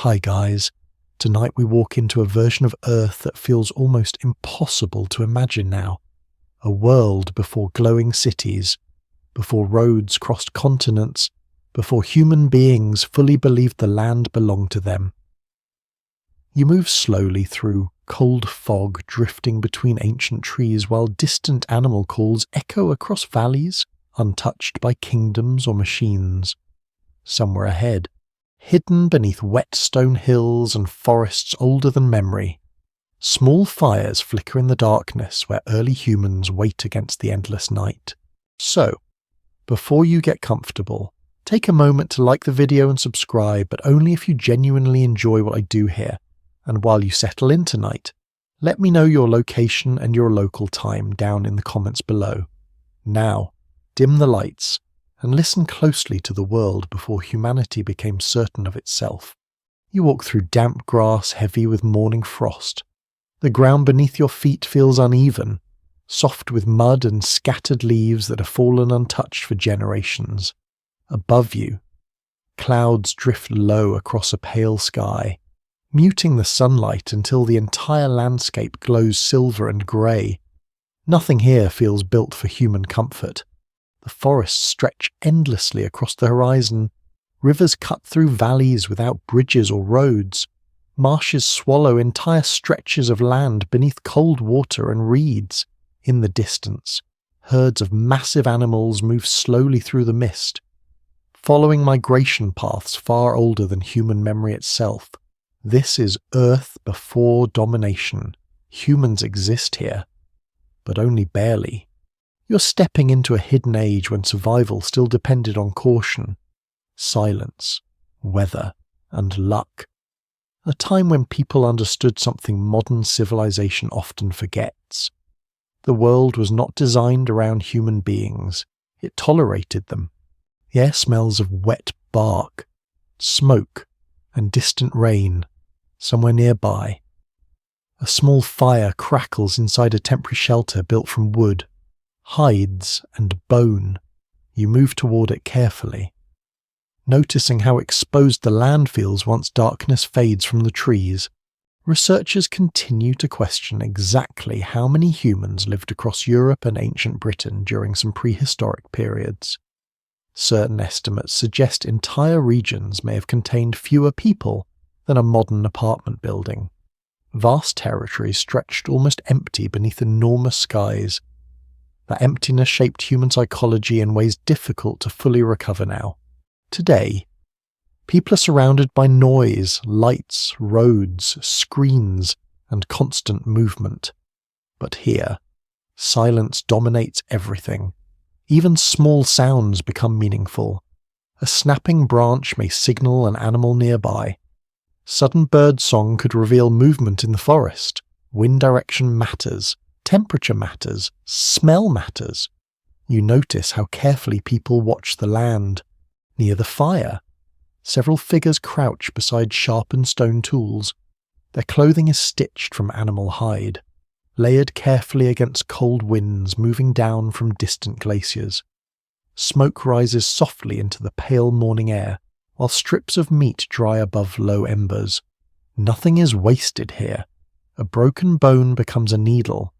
Hi guys, tonight we walk into a version of Earth that feels almost impossible to imagine now. A world before glowing cities, before roads crossed continents, before human beings fully believed the land belonged to them. You move slowly through cold fog drifting between ancient trees while distant animal calls echo across valleys untouched by kingdoms or machines. Somewhere ahead, hidden beneath wet stone hills and forests older than memory, small fires flicker in the darkness where early humans wait against the endless night. So, before you get comfortable, take a moment to like the video and subscribe, but only if you genuinely enjoy what I do here. And while you settle in tonight, let me know your location and your local time down in the comments below. Now, dim the lights and listen closely to the world before humanity became certain of itself. You walk through damp grass heavy with morning frost. The ground beneath your feet feels uneven, soft with mud and scattered leaves that have fallen untouched for generations. Above you, clouds drift low across a pale sky, muting the sunlight until the entire landscape glows silver and grey. Nothing here feels built for human comfort. The forests stretch endlessly across the horizon. Rivers cut through valleys without bridges or roads. Marshes swallow entire stretches of land beneath cold water and reeds. In the distance, herds of massive animals move slowly through the mist, following migration paths far older than human memory itself. This is Earth before domination. Humans exist here, but only barely. You're stepping into a hidden age when survival still depended on caution, silence, weather, and luck. A time when people understood something modern civilization often forgets. The world was not designed around human beings. It tolerated them. The air smells of wet bark, smoke, and distant rain. Somewhere nearby, a small fire crackles inside a temporary shelter built from wood, hides, and bone. You move toward it carefully, noticing how exposed the land feels once darkness fades from the trees. Researchers continue to question exactly how many humans lived across Europe and ancient Britain during some prehistoric periods. Certain estimates suggest entire regions may have contained fewer people than a modern apartment building. Vast territories stretched almost empty beneath enormous skies. That emptiness shaped human psychology in ways difficult to fully recover now. Today, people are surrounded by noise, lights, roads, screens, and constant movement. But here, silence dominates everything. Even small sounds become meaningful. A snapping branch may signal an animal nearby. Sudden bird song could reveal movement in the forest. Wind direction matters. Temperature matters. Smell matters. You notice how carefully people watch the land. Near the fire, several figures crouch beside sharpened stone tools. Their clothing is stitched from animal hide, layered carefully against cold winds moving down from distant glaciers. Smoke rises softly into the pale morning air, while strips of meat dry above low embers. Nothing is wasted here. A broken bone becomes a needle.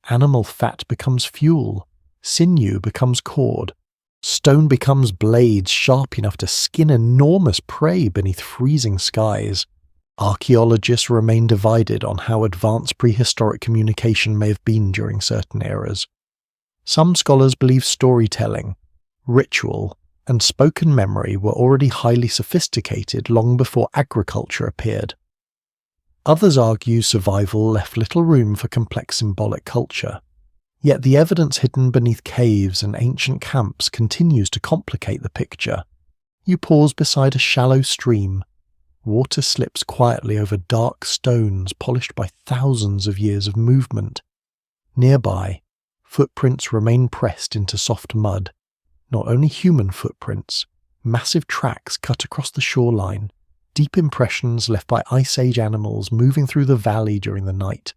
Animal fat becomes fuel. Sinew becomes cord. Stone becomes blades sharp enough to skin enormous prey beneath freezing skies. Archaeologists remain divided on how advanced prehistoric communication may have been during certain eras. Some scholars believe storytelling, ritual, and spoken memory were already highly sophisticated long before agriculture appeared. Others argue survival left little room for complex symbolic culture. Yet the evidence hidden beneath caves and ancient camps continues to complicate the picture. You pause beside a shallow stream. Water slips quietly over dark stones polished by thousands of years of movement. Nearby, footprints remain pressed into soft mud. Not only human footprints, massive tracks cut across the shoreline, deep impressions left by Ice Age animals moving through the valley during the night.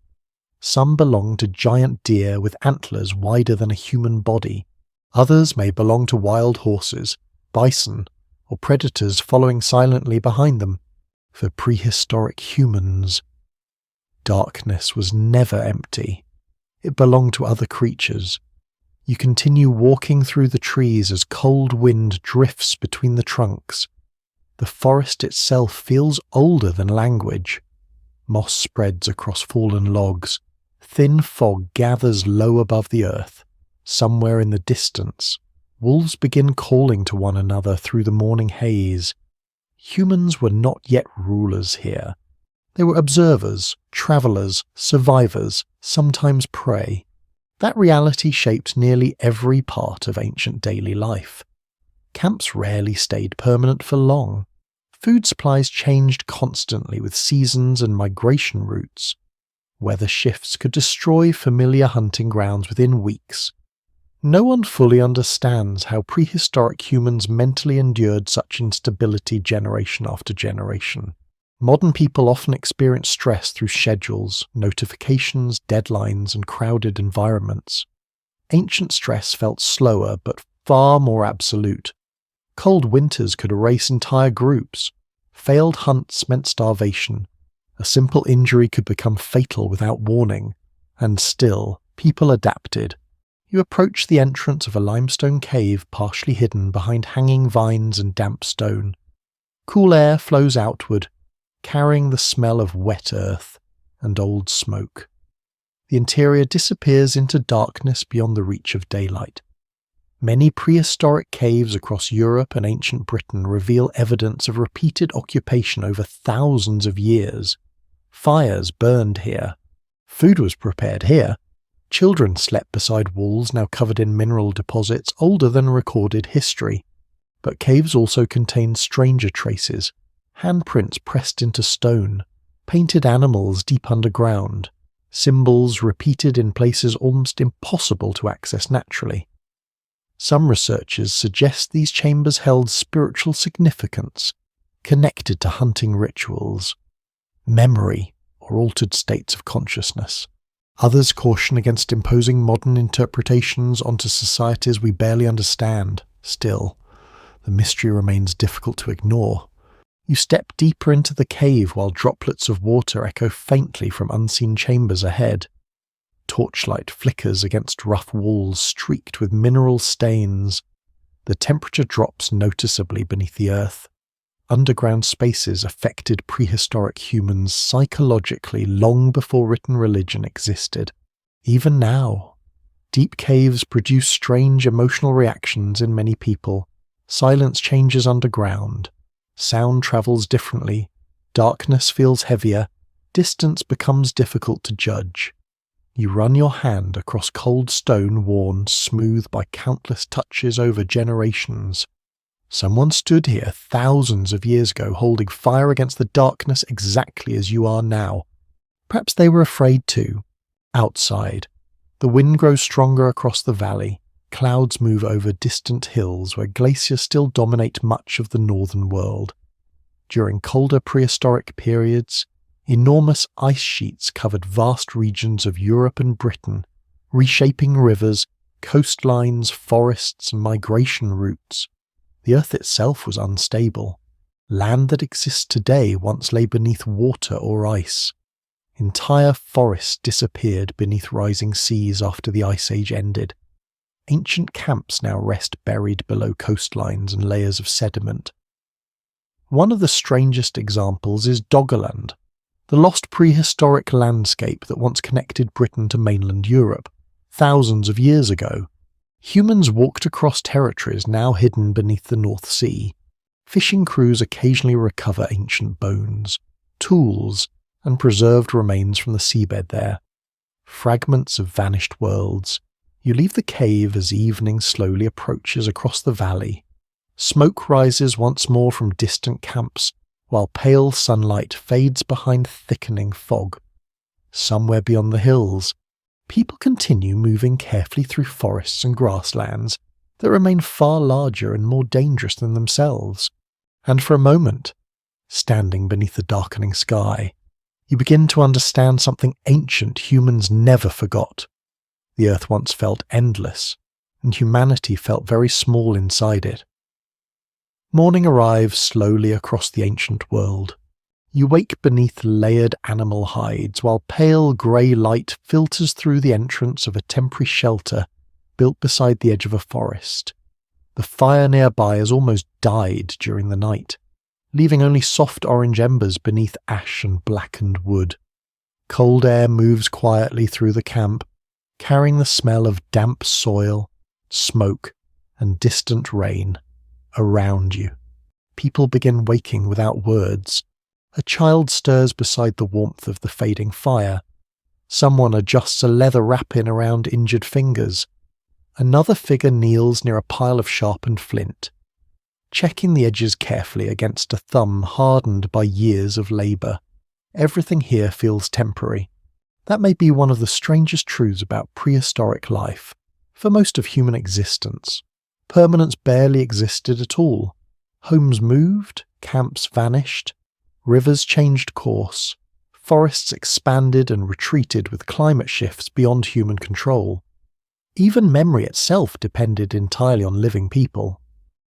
Some belong to giant deer with antlers wider than a human body. Others may belong to wild horses, bison, or predators following silently behind them. For prehistoric humans, darkness was never empty. It belonged to other creatures. You continue walking through the trees as cold wind drifts between the trunks. The forest itself feels older than language. Moss spreads across fallen logs. Thin fog gathers low above the earth. Somewhere in the distance, wolves begin calling to one another through the morning haze. Humans were not yet rulers here. They were observers, travellers, survivors, sometimes prey. That reality shaped nearly every part of ancient daily life. Camps rarely stayed permanent for long. Food supplies changed constantly with seasons and migration routes. Weather shifts could destroy familiar hunting grounds within weeks. No one fully understands how prehistoric humans mentally endured such instability generation after generation. Modern people often experience stress through schedules, notifications, deadlines, and crowded environments. Ancient stress felt slower but far more absolute. Cold winters could erase entire groups. Failed hunts meant starvation. A simple injury could become fatal without warning. And still, people adapted. You approach the entrance of a limestone cave partially hidden behind hanging vines and damp stone. Cool air flows outward, carrying the smell of wet earth and old smoke. The interior disappears into darkness beyond the reach of daylight. Many prehistoric caves across Europe and ancient Britain reveal evidence of repeated occupation over thousands of years. Fires burned here. Food was prepared here. Children slept beside walls now covered in mineral deposits older than recorded history. But caves also contained stranger traces. Handprints pressed into stone, painted animals deep underground, symbols repeated in places almost impossible to access naturally. Some researchers suggest these chambers held spiritual significance, connected to hunting rituals, memory, or altered states of consciousness. Others caution against imposing modern interpretations onto societies we barely understand. Still, the mystery remains difficult to ignore. You step deeper into the cave while droplets of water echo faintly from unseen chambers ahead. Torchlight flickers against rough walls streaked with mineral stains. The temperature drops noticeably beneath the earth. Underground spaces affected prehistoric humans psychologically long before written religion existed. Even now, deep caves produce strange emotional reactions in many people. Silence changes underground. Sound travels differently, darkness feels heavier, distance becomes difficult to judge. You run your hand across cold stone worn smooth by countless touches over generations. Someone stood here thousands of years ago holding fire against the darkness exactly as you are now. Perhaps they were afraid too. Outside, the wind grows stronger across the valley. Clouds move over distant hills where glaciers still dominate much of the northern world. During colder prehistoric periods, enormous ice sheets covered vast regions of Europe and Britain, reshaping rivers, coastlines, forests, and migration routes. The earth itself was unstable. Land that exists today once lay beneath water or ice. Entire forests disappeared beneath rising seas after the Ice Age ended. Ancient camps now rest buried below coastlines and layers of sediment. One of the strangest examples is Doggerland, the lost prehistoric landscape that once connected Britain to mainland Europe, thousands of years ago. Humans walked across territories now hidden beneath the North Sea. Fishing crews occasionally recover ancient bones, tools, and preserved remains from the seabed there. Fragments of vanished worlds. You leave the cave as evening slowly approaches across the valley. Smoke rises once more from distant camps, while pale sunlight fades behind thickening fog. Somewhere beyond the hills, people continue moving carefully through forests and grasslands that remain far larger and more dangerous than themselves. And for a moment, standing beneath the darkening sky, you begin to understand something ancient humans never forgot. The earth once felt endless, and humanity felt very small inside it. Morning arrives slowly across the ancient world. You wake beneath layered animal hides while pale grey light filters through the entrance of a temporary shelter built beside the edge of a forest. The fire nearby has almost died during the night, leaving only soft orange embers beneath ash and blackened wood. Cold air moves quietly through the camp, carrying the smell of damp soil, smoke, and distant rain around you. People begin waking without words. A child stirs beside the warmth of the fading fire. Someone adjusts a leather wrapping around injured fingers. Another figure kneels near a pile of sharpened flint, checking the edges carefully against a thumb hardened by years of labour. Everything here feels temporary. That may be one of the strangest truths about prehistoric life. For most of human existence, permanence barely existed at all. Homes moved, camps vanished, rivers changed course, forests expanded and retreated with climate shifts beyond human control. Even memory itself depended entirely on living people.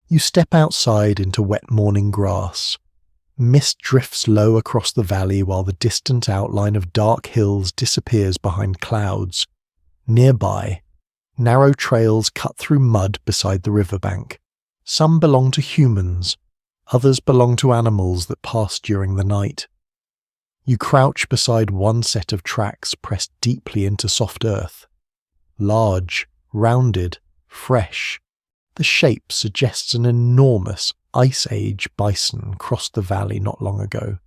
You step outside into wet morning grass. Mist drifts low across the valley while the distant outline of dark hills disappears behind clouds. Nearby, narrow trails cut through mud beside the riverbank. Some belong to humans, others belong to animals that passed during the night. You crouch beside one set of tracks pressed deeply into soft earth. Large, rounded, fresh, the shape suggests an enormous Ice Age bison crossed the valley not long ago.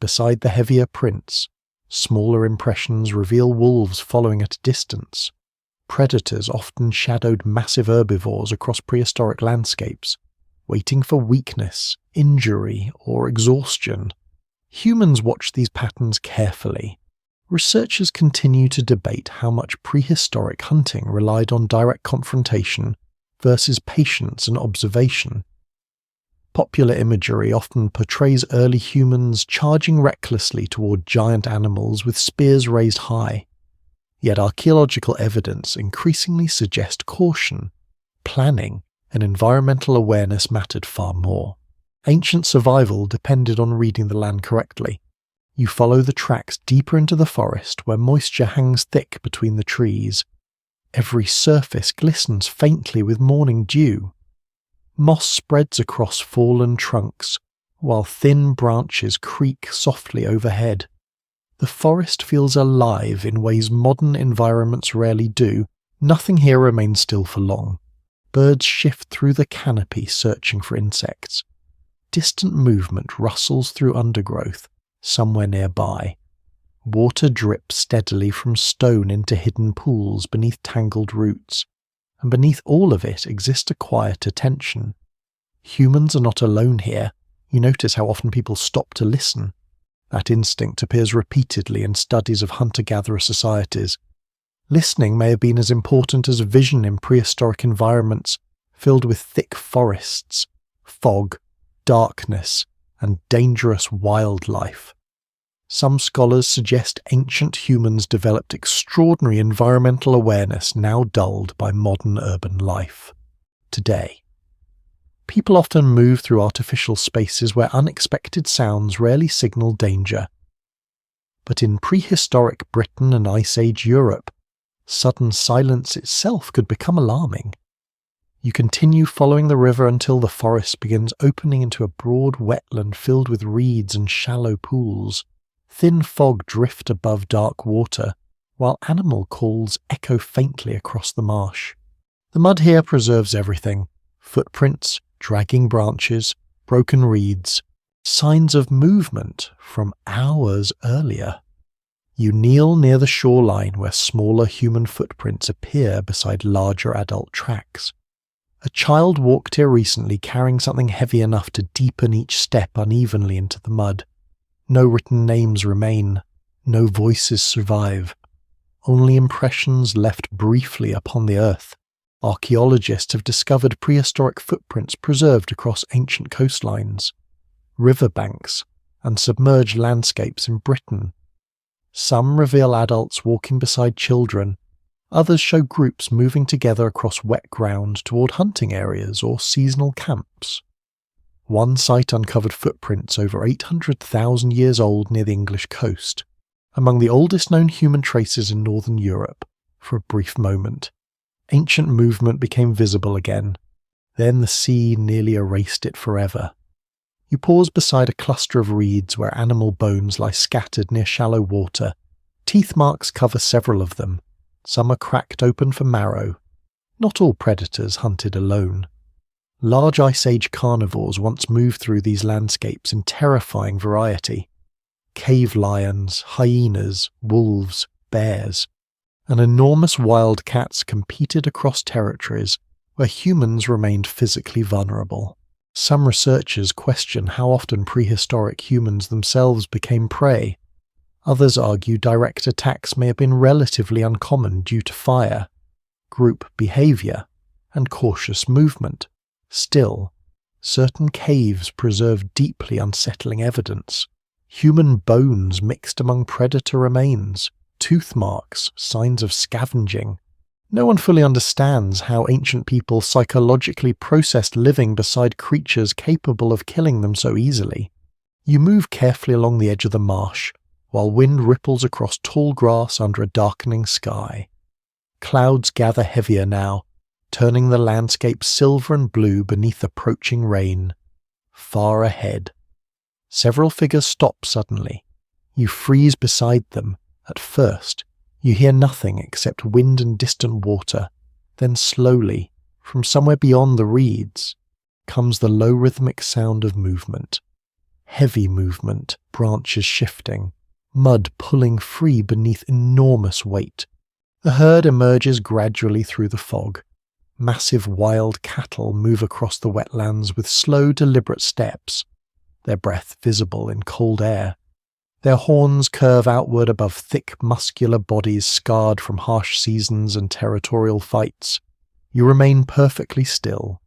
Beside the heavier prints, smaller impressions reveal wolves following at a distance. Predators often shadowed massive herbivores across prehistoric landscapes, waiting for weakness, injury, or exhaustion. Humans watch these patterns carefully. Researchers continue to debate how much prehistoric hunting relied on direct confrontation versus patience and observation. Popular imagery often portrays early humans charging recklessly toward giant animals with spears raised high. Yet archaeological evidence increasingly suggests caution, planning, and environmental awareness mattered far more. Ancient survival depended on reading the land correctly. You follow the tracks deeper into the forest where moisture hangs thick between the trees. Every surface glistens faintly with morning dew. Moss spreads across fallen trunks, while thin branches creak softly overhead. The forest feels alive in ways modern environments rarely do. Nothing here remains still for long. Birds shift through the canopy searching for insects. Distant movement rustles through undergrowth, somewhere nearby. Water drips steadily from stone into hidden pools beneath tangled roots, and beneath all of it exists a quieter tension. Humans are not alone here. You notice how often people stop to listen. That instinct appears repeatedly in studies of hunter-gatherer societies. Listening may have been as important as vision in prehistoric environments filled with thick forests, fog, darkness, and dangerous wildlife. Some scholars suggest ancient humans developed extraordinary environmental awareness now dulled by modern urban life. Today, people often move through artificial spaces where unexpected sounds rarely signal danger. But in prehistoric Britain and Ice Age Europe, sudden silence itself could become alarming. You continue following the river until the forest begins opening into a broad wetland filled with reeds and shallow pools. Thin fog drift above dark water, while animal calls echo faintly across the marsh. The mud here preserves everything: footprints, dragging branches, broken reeds, signs of movement from hours earlier. You kneel near the shoreline where smaller human footprints appear beside larger adult tracks. A child walked here recently carrying something heavy enough to deepen each step unevenly into the mud. No written names remain, no voices survive, only impressions left briefly upon the earth. Archaeologists have discovered prehistoric footprints preserved across ancient coastlines, riverbanks, and submerged landscapes in Britain. Some reveal adults walking beside children, others show groups moving together across wet ground toward hunting areas or seasonal camps. One site uncovered footprints over 800,000 years old near the English coast, among the oldest known human traces in northern Europe. For a brief moment, ancient movement became visible again. Then the sea nearly erased it forever. You pause beside a cluster of reeds where animal bones lie scattered near shallow water. Teeth marks cover several of them. Some are cracked open for marrow. Not all predators hunted alone. Large Ice Age carnivores once moved through these landscapes in terrifying variety. Cave lions, hyenas, wolves, bears, and enormous wild cats competed across territories where humans remained physically vulnerable. Some researchers question how often prehistoric humans themselves became prey. Others argue direct attacks may have been relatively uncommon due to fire, group behavior, and cautious movement. Still, certain caves preserve deeply unsettling evidence. Human bones mixed among predator remains, tooth marks, signs of scavenging. No one fully understands how ancient people psychologically processed living beside creatures capable of killing them so easily. You move carefully along the edge of the marsh, while wind ripples across tall grass under a darkening sky. Clouds gather heavier now, turning the landscape silver and blue beneath approaching rain. Far ahead, several figures stop suddenly. You freeze beside them. At first, you hear nothing except wind and distant water. Then slowly, from somewhere beyond the reeds, comes the low rhythmic sound of movement. Heavy movement, branches shifting, mud pulling free beneath enormous weight. The herd emerges gradually through the fog. Massive wild cattle move across the wetlands with slow, deliberate steps, their breath visible in cold air. Their horns curve outward above thick, muscular bodies scarred from harsh seasons and territorial fights. You remain perfectly still.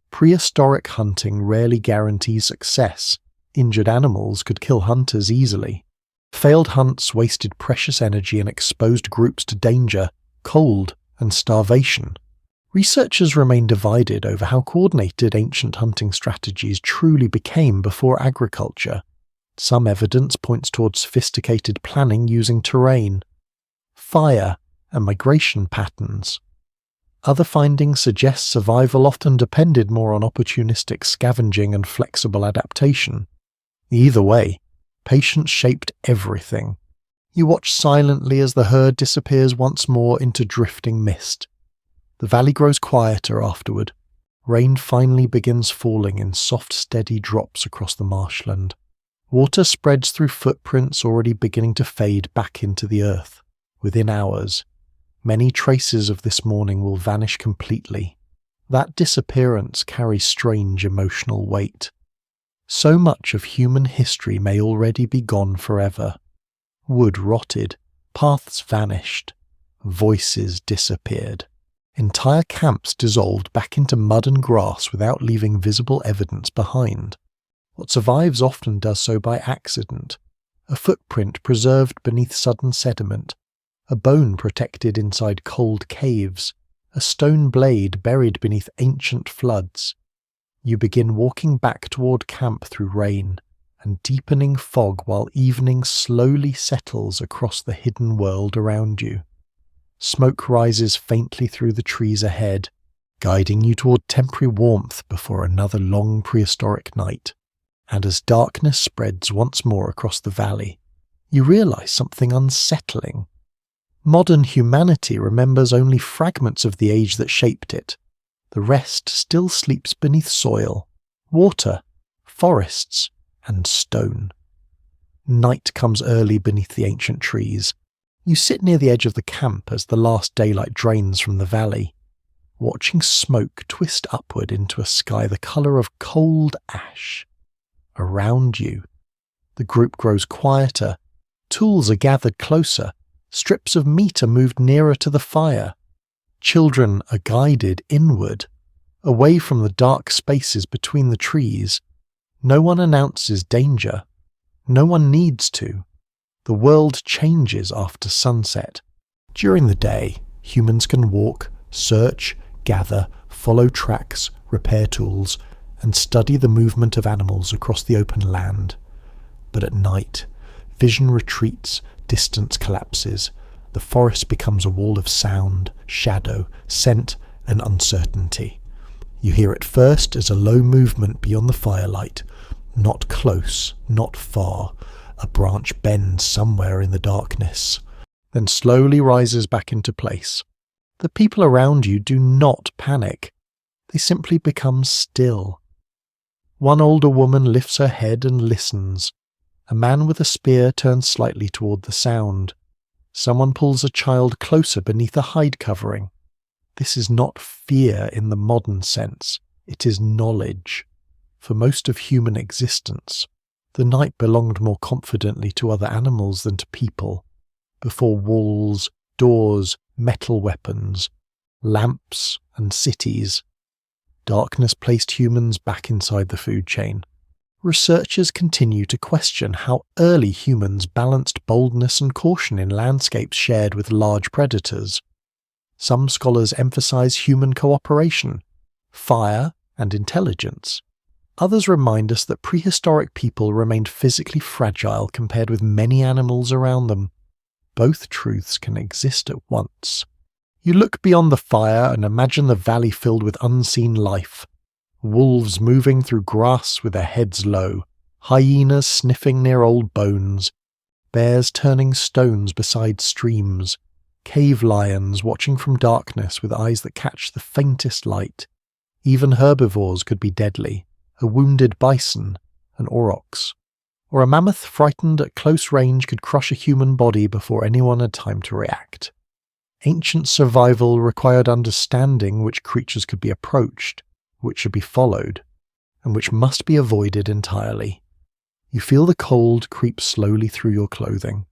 Prehistoric hunting rarely guarantees success. Injured animals could kill hunters easily. Failed hunts wasted precious energy and exposed groups to danger, cold, and starvation. Researchers remain divided over how coordinated ancient hunting strategies truly became before agriculture. Some evidence points towards sophisticated planning using terrain, fire, and migration patterns. Other findings suggest survival often depended more on opportunistic scavenging and flexible adaptation. Either way, patience shaped everything. You watch silently as the herd disappears once more into drifting mist. The valley grows quieter afterward. Rain finally begins falling in soft, steady drops across the marshland. Water spreads through footprints already beginning to fade back into the earth. Within hours, many traces of this morning will vanish completely. That disappearance carries strange emotional weight. So much of human history may already be gone forever. Wood rotted, paths vanished, voices disappeared. Entire camps dissolved back into mud and grass without leaving visible evidence behind. What survives often does so by accident. A footprint preserved beneath sudden sediment, a bone protected inside cold caves, a stone blade buried beneath ancient floods. You begin walking back toward camp through rain and deepening fog while evening slowly settles across the hidden world around you. Smoke rises faintly through the trees ahead, guiding you toward temporary warmth before another long prehistoric night. And as darkness spreads once more across the valley, you realize something unsettling. Modern humanity remembers only fragments of the age that shaped it. The rest still sleeps beneath soil, water, forests, and stone. Night comes early beneath the ancient trees. You sit near the edge of the camp as the last daylight drains from the valley, watching smoke twist upward into a sky the colour of cold ash. Around you, the group grows quieter, tools are gathered closer, strips of meat are moved nearer to the fire. Children are guided inward, away from the dark spaces between the trees. No one announces danger. No one needs to. The world changes after sunset. During the day, humans can walk, search, gather, follow tracks, repair tools, and study the movement of animals across the open land. But at night, vision retreats, distance collapses, the forest becomes a wall of sound, shadow, scent, and uncertainty. You hear it first as a low movement beyond the firelight, not close, not far. A branch bends somewhere in the darkness, then slowly rises back into place. The people around you do not panic. They simply become still. One older woman lifts her head and listens. A man with a spear turns slightly toward the sound. Someone pulls a child closer beneath a hide covering. This is not fear in the modern sense. It is knowledge. For most of human existence, the night belonged more confidently to other animals than to people. Before walls, doors, metal weapons, lamps, and cities, darkness placed humans back inside the food chain. Researchers continue to question how early humans balanced boldness and caution in landscapes shared with large predators. Some scholars emphasize human cooperation, fire, and intelligence. Others remind us that prehistoric people remained physically fragile compared with many animals around them. Both truths can exist at once. You look beyond the fire and imagine the valley filled with unseen life. Wolves moving through grass with their heads low, hyenas sniffing near old bones, bears turning stones beside streams, cave lions watching from darkness with eyes that catch the faintest light. Even herbivores could be deadly, a wounded bison, an aurochs, or a mammoth frightened at close range could crush a human body before anyone had time to react. Ancient survival required understanding which creatures could be approached, which should be followed, and which must be avoided entirely. You feel the cold creep slowly through your clothing.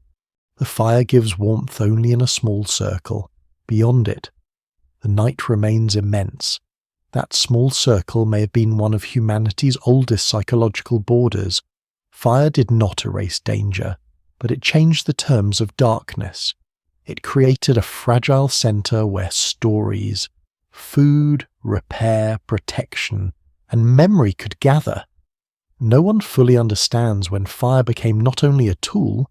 The fire gives warmth only in a small circle. Beyond it, the night remains immense. That small circle may have been one of humanity's oldest psychological borders. Fire did not erase danger, but it changed the terms of darkness. It created a fragile center where stories, food, repair, protection, and memory could gather. No one fully understands when fire became not only a tool,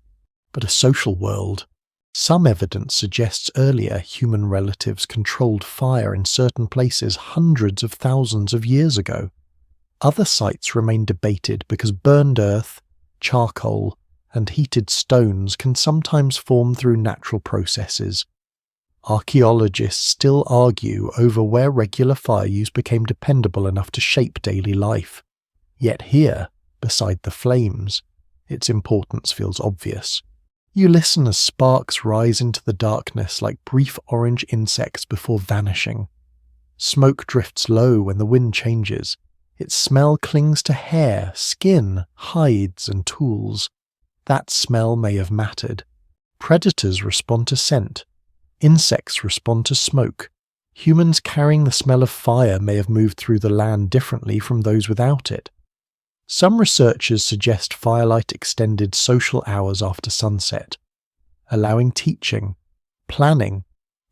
but a social world. Some evidence suggests earlier human relatives controlled fire in certain places hundreds of thousands of years ago. Other sites remain debated because burned earth, charcoal, and heated stones can sometimes form through natural processes. Archaeologists still argue over where regular fire use became dependable enough to shape daily life. Yet here, beside the flames, its importance feels obvious. You listen as sparks rise into the darkness like brief orange insects before vanishing. Smoke drifts low when the wind changes. Its smell clings to hair, skin, hides, and tools. That smell may have mattered. Predators respond to scent. Insects respond to smoke. Humans carrying the smell of fire may have moved through the land differently from those without it. Some researchers suggest firelight extended social hours after sunset, allowing teaching, planning,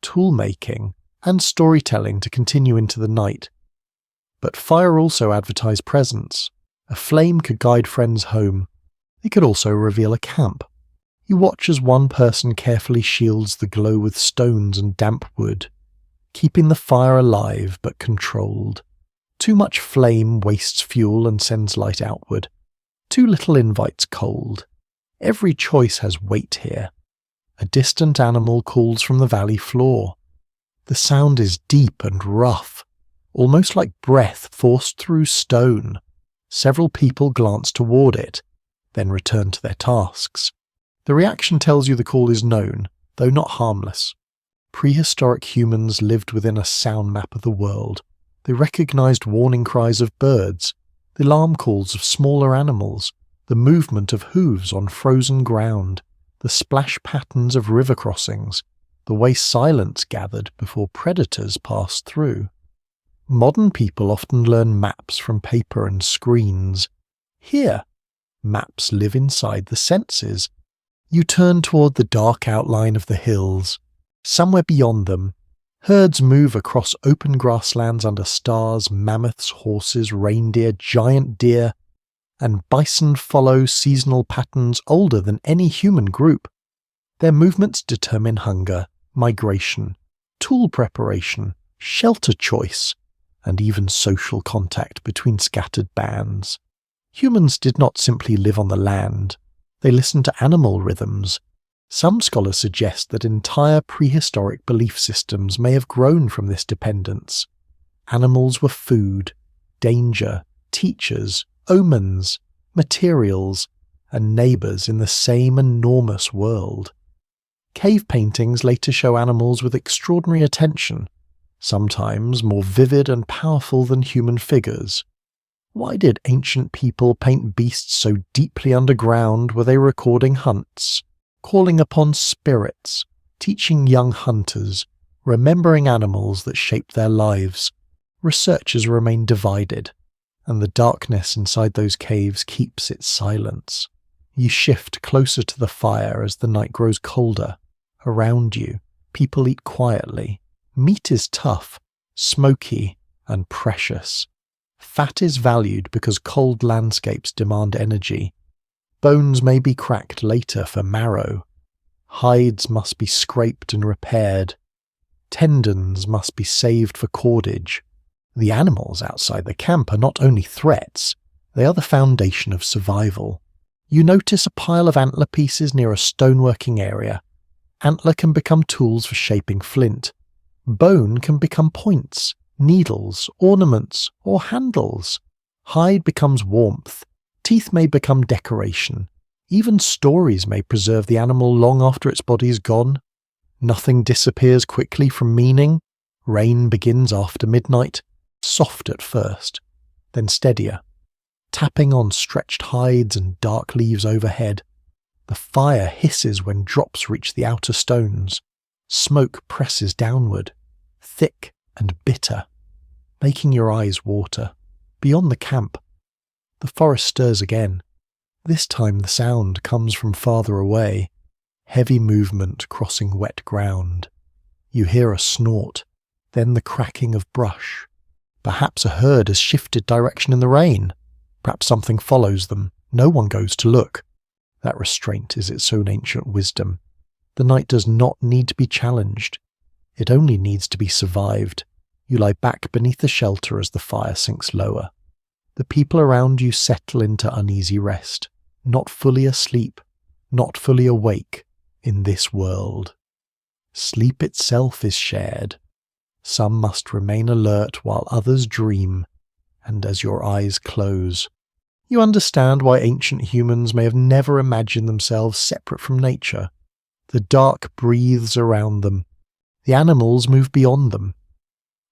tool-making, and storytelling to continue into the night. But fire also advertised presence. A flame could guide friends home. It could also reveal a camp. You watch as one person carefully shields the glow with stones and damp wood, keeping the fire alive but controlled. Too much flame wastes fuel and sends light outward. Too little invites cold. Every choice has weight here. A distant animal calls from the valley floor. The sound is deep and rough, almost like breath forced through stone. Several people glance toward it, then return to their tasks. The reaction tells you the call is known, though not harmless. Prehistoric humans lived within a sound map of the world. They recognized warning cries of birds, the alarm calls of smaller animals, the movement of hooves on frozen ground, the splash patterns of river crossings, the way silence gathered before predators passed through. Modern people often learn maps from paper and screens. Here, maps live inside the senses. You turn toward the dark outline of the hills. Somewhere beyond them, Herds move across open grasslands under stars, mammoths, horses, reindeer, giant deer, and bison follow seasonal patterns older than any human group. Their movements determine hunger, migration, tool preparation, shelter choice, and even social contact between scattered bands. Humans did not simply live on the land, they listened to animal rhythms. Some scholars suggest that entire prehistoric belief systems may have grown from this dependence. Animals were food, danger, teachers, omens, materials, and neighbours in the same enormous world. Cave paintings later show animals with extraordinary attention, sometimes more vivid and powerful than human figures. Why did ancient people paint beasts so deeply underground? Were they recording hunts, calling upon spirits, teaching young hunters, remembering animals that shaped their lives? Researchers remain divided, and the darkness inside those caves keeps its silence. You shift closer to the fire as the night grows colder. Around you, people eat quietly. Meat is tough, smoky, and precious. Fat is valued because cold landscapes demand energy. Bones may be cracked later for marrow. Hides must be scraped and repaired. Tendons must be saved for cordage. The animals outside the camp are not only threats, they are the foundation of survival. You notice a pile of antler pieces near a stoneworking area. Antler can become tools for shaping flint. Bone can become points, needles, ornaments, or handles. Hide becomes warmth. Teeth may become decoration. Even stories may preserve the animal long after its body is gone. Nothing disappears quickly from meaning. Rain begins after midnight, soft at first, then steadier, tapping on stretched hides and dark leaves overhead. The fire hisses when drops reach the outer stones. Smoke presses downward, thick and bitter, making your eyes water. Beyond the camp, the forest stirs again. This time the sound comes from farther away, heavy movement crossing wet ground. You hear a snort, then the cracking of brush. Perhaps a herd has shifted direction in the rain. Perhaps something follows them. No one goes to look. That restraint is its own ancient wisdom. The night does not need to be challenged. It only needs to be survived. You lie back beneath the shelter as the fire sinks lower. The people around you settle into uneasy rest, not fully asleep, not fully awake in this world. Sleep itself is shared. Some must remain alert while others dream, and as your eyes close, you understand why ancient humans may have never imagined themselves separate from nature. The dark breathes around them. The animals move beyond them.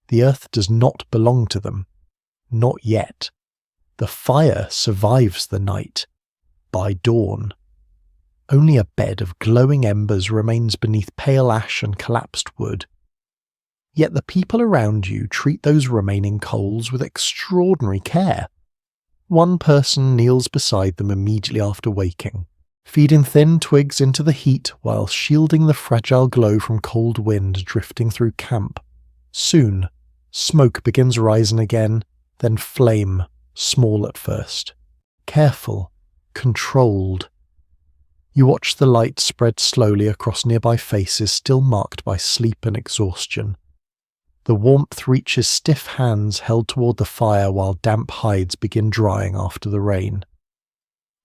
The earth does not belong to them. Not yet. The fire survives the night. By dawn, only a bed of glowing embers remains beneath pale ash and collapsed wood. Yet the people around you treat those remaining coals with extraordinary care. One person kneels beside them immediately after waking, feeding thin twigs into the heat while shielding the fragile glow from cold wind drifting through camp. Soon, smoke begins rising again, then flame, small at first. Careful, controlled. You watch the light spread slowly across nearby faces still marked by sleep and exhaustion. The warmth reaches stiff hands held toward the fire while damp hides begin drying after the rain.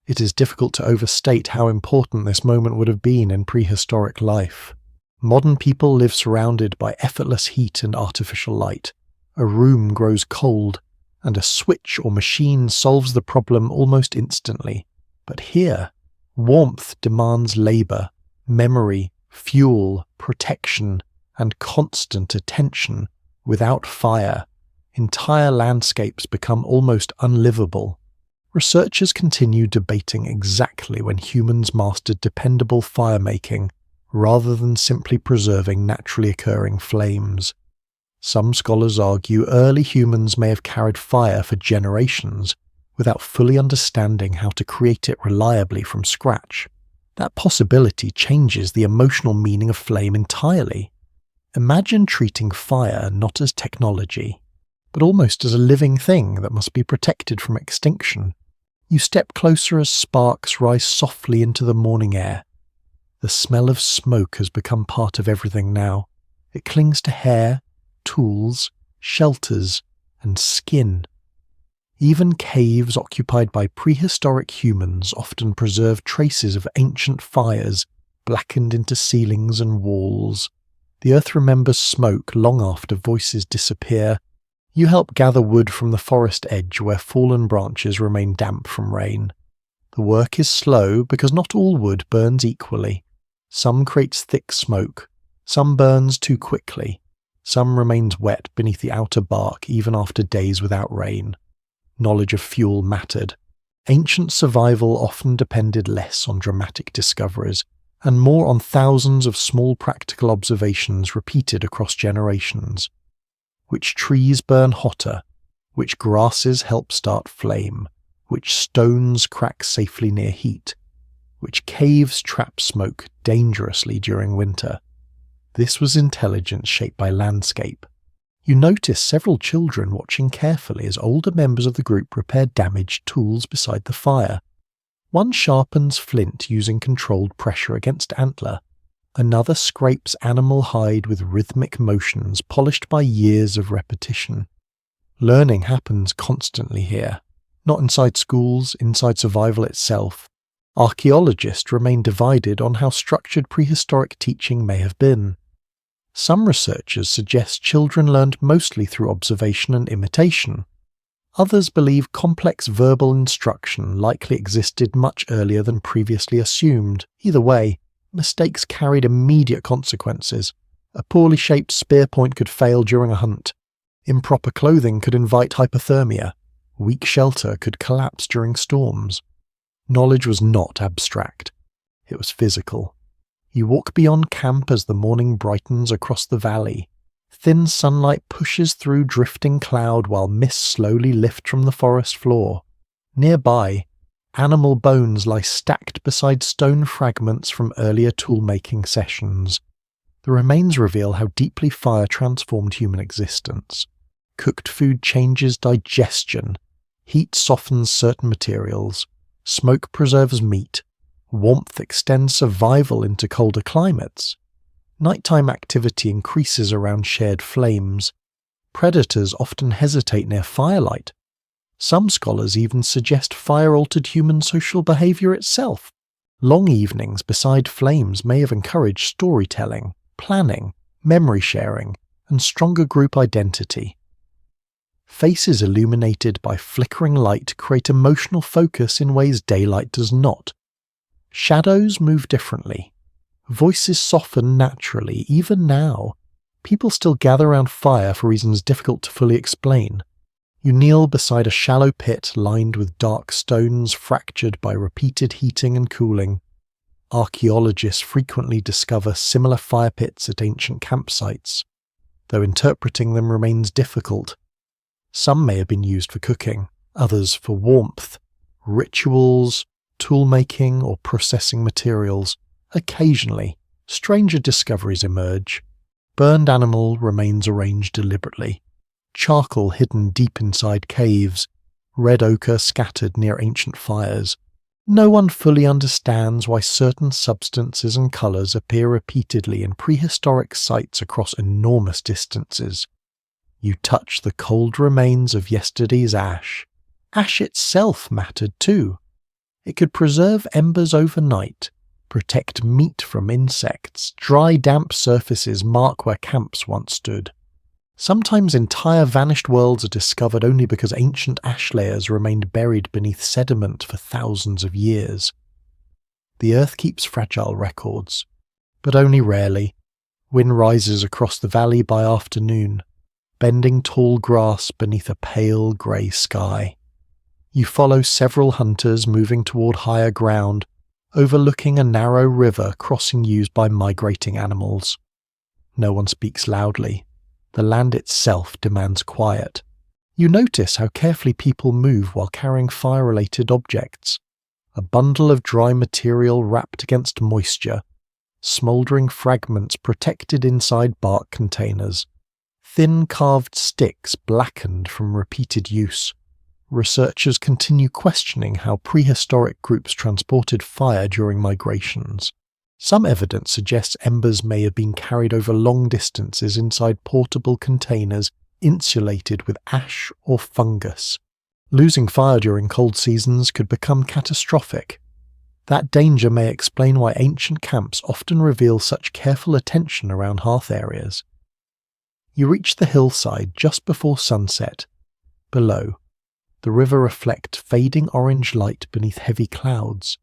It is difficult to overstate how important this moment would have been in prehistoric life. Modern people live surrounded by effortless heat and artificial light. A room grows cold, and a switch or machine solves the problem almost instantly. But here, warmth demands labour, memory, fuel, protection, and constant attention. Without fire, entire landscapes become almost unlivable. Researchers continue debating exactly when humans mastered dependable fire-making rather than simply preserving naturally occurring flames. Some scholars argue early humans may have carried fire for generations without fully understanding how to create it reliably from scratch. That possibility changes the emotional meaning of flame entirely. Imagine treating fire not as technology, but almost as a living thing that must be protected from extinction. You step closer as sparks rise softly into the morning air. The smell of smoke has become part of everything now. It clings to hair, tools, shelters, and skin. Even caves occupied by prehistoric humans often preserve traces of ancient fires blackened into ceilings and walls. The earth remembers smoke long after voices disappear. You help gather wood from the forest edge where fallen branches remain damp from rain. The work is slow because not all wood burns equally. Some creates thick smoke, some burns too quickly, some remains wet beneath the outer bark even after days without rain. Knowledge of fuel mattered. Ancient survival often depended less on dramatic discoveries, and more on thousands of small practical observations repeated across generations. Which trees burn hotter, which grasses help start flame, which stones crack safely near heat, which caves trap smoke dangerously during winter. This was intelligence shaped by landscape. You notice several children watching carefully as older members of the group repair damaged tools beside the fire. One sharpens flint using controlled pressure against antler. Another scrapes animal hide with rhythmic motions polished by years of repetition. Learning happens constantly here, not inside schools, inside survival itself. Archaeologists remain divided on how structured prehistoric teaching may have been. Some researchers suggest children learned mostly through observation and imitation. Others believe complex verbal instruction likely existed much earlier than previously assumed. Either way, mistakes carried immediate consequences. A poorly shaped spear point could fail during a hunt. Improper clothing could invite hypothermia. Weak shelter could collapse during storms. Knowledge was not abstract. It was physical. You walk beyond camp as the morning brightens across the valley. Thin sunlight pushes through drifting cloud while mists slowly lift from the forest floor. Nearby, animal bones lie stacked beside stone fragments from earlier tool-making sessions. The remains reveal how deeply fire transformed human existence. Cooked food changes digestion. Heat softens certain materials. Smoke preserves meat. Warmth extends survival into colder climates. Nighttime activity increases around shared flames. Predators often hesitate near firelight. Some scholars even suggest fire altered human social behavior itself. Long evenings beside flames may have encouraged storytelling, planning, memory sharing, and stronger group identity. Faces illuminated by flickering light create emotional focus in ways daylight does not. Shadows move differently. Voices soften naturally, even now. People still gather around fire for reasons difficult to fully explain. You kneel beside a shallow pit lined with dark stones fractured by repeated heating and cooling. Archaeologists frequently discover similar fire pits at ancient campsites, though interpreting them remains difficult. Some may have been used for cooking, others for warmth, rituals, tool-making, or processing materials. Occasionally, stranger discoveries emerge. Burned animal remains arranged deliberately. Charcoal hidden deep inside caves. Red ochre scattered near ancient fires. No one fully understands why certain substances and colours appear repeatedly in prehistoric sites across enormous distances. You touch the cold remains of yesterday's ash. Ash itself mattered too. It could preserve embers overnight, protect meat from insects, dry damp surfaces mark where camps once stood. Sometimes entire vanished worlds are discovered only because ancient ash layers remained buried beneath sediment for thousands of years. The earth keeps fragile records, but only rarely. Wind rises across the valley by afternoon, bending tall grass beneath a pale grey sky. You follow several hunters moving toward higher ground, overlooking a narrow river crossing used by migrating animals. No one speaks loudly. The land itself demands quiet. You notice how carefully people move while carrying fire-related objects. A bundle of dry material wrapped against moisture. smouldering fragments protected inside bark containers, thin carved sticks blackened from repeated use. Researchers continue questioning how prehistoric groups transported fire during migrations. Some evidence suggests embers may have been carried over long distances inside portable containers insulated with ash or fungus. Losing fire during cold seasons could become catastrophic. That danger may explain why ancient camps often reveal such careful attention around hearth areas. You reach the hillside just before sunset. Below, the river reflects fading orange light beneath heavy clouds.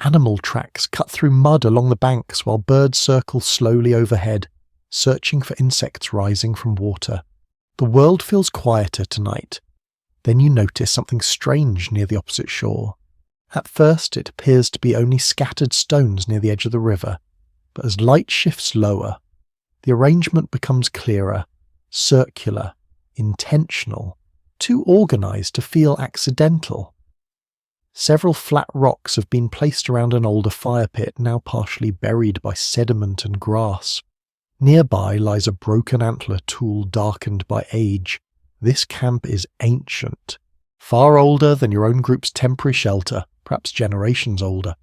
Animal tracks cut through mud along the banks while birds circle slowly overhead, searching for insects rising from water. The world feels quieter tonight. Then you notice something strange near the opposite shore. At first it appears to be only scattered stones near the edge of the river, but as light shifts lower, the arrangement becomes clearer, circular, intentional, too organised to feel accidental. Several flat rocks have been placed around an older fire pit now partially buried by sediment and grass. Nearby lies a broken antler tool darkened by age. This camp is ancient, far older than your own group's temporary shelter, perhaps generations older.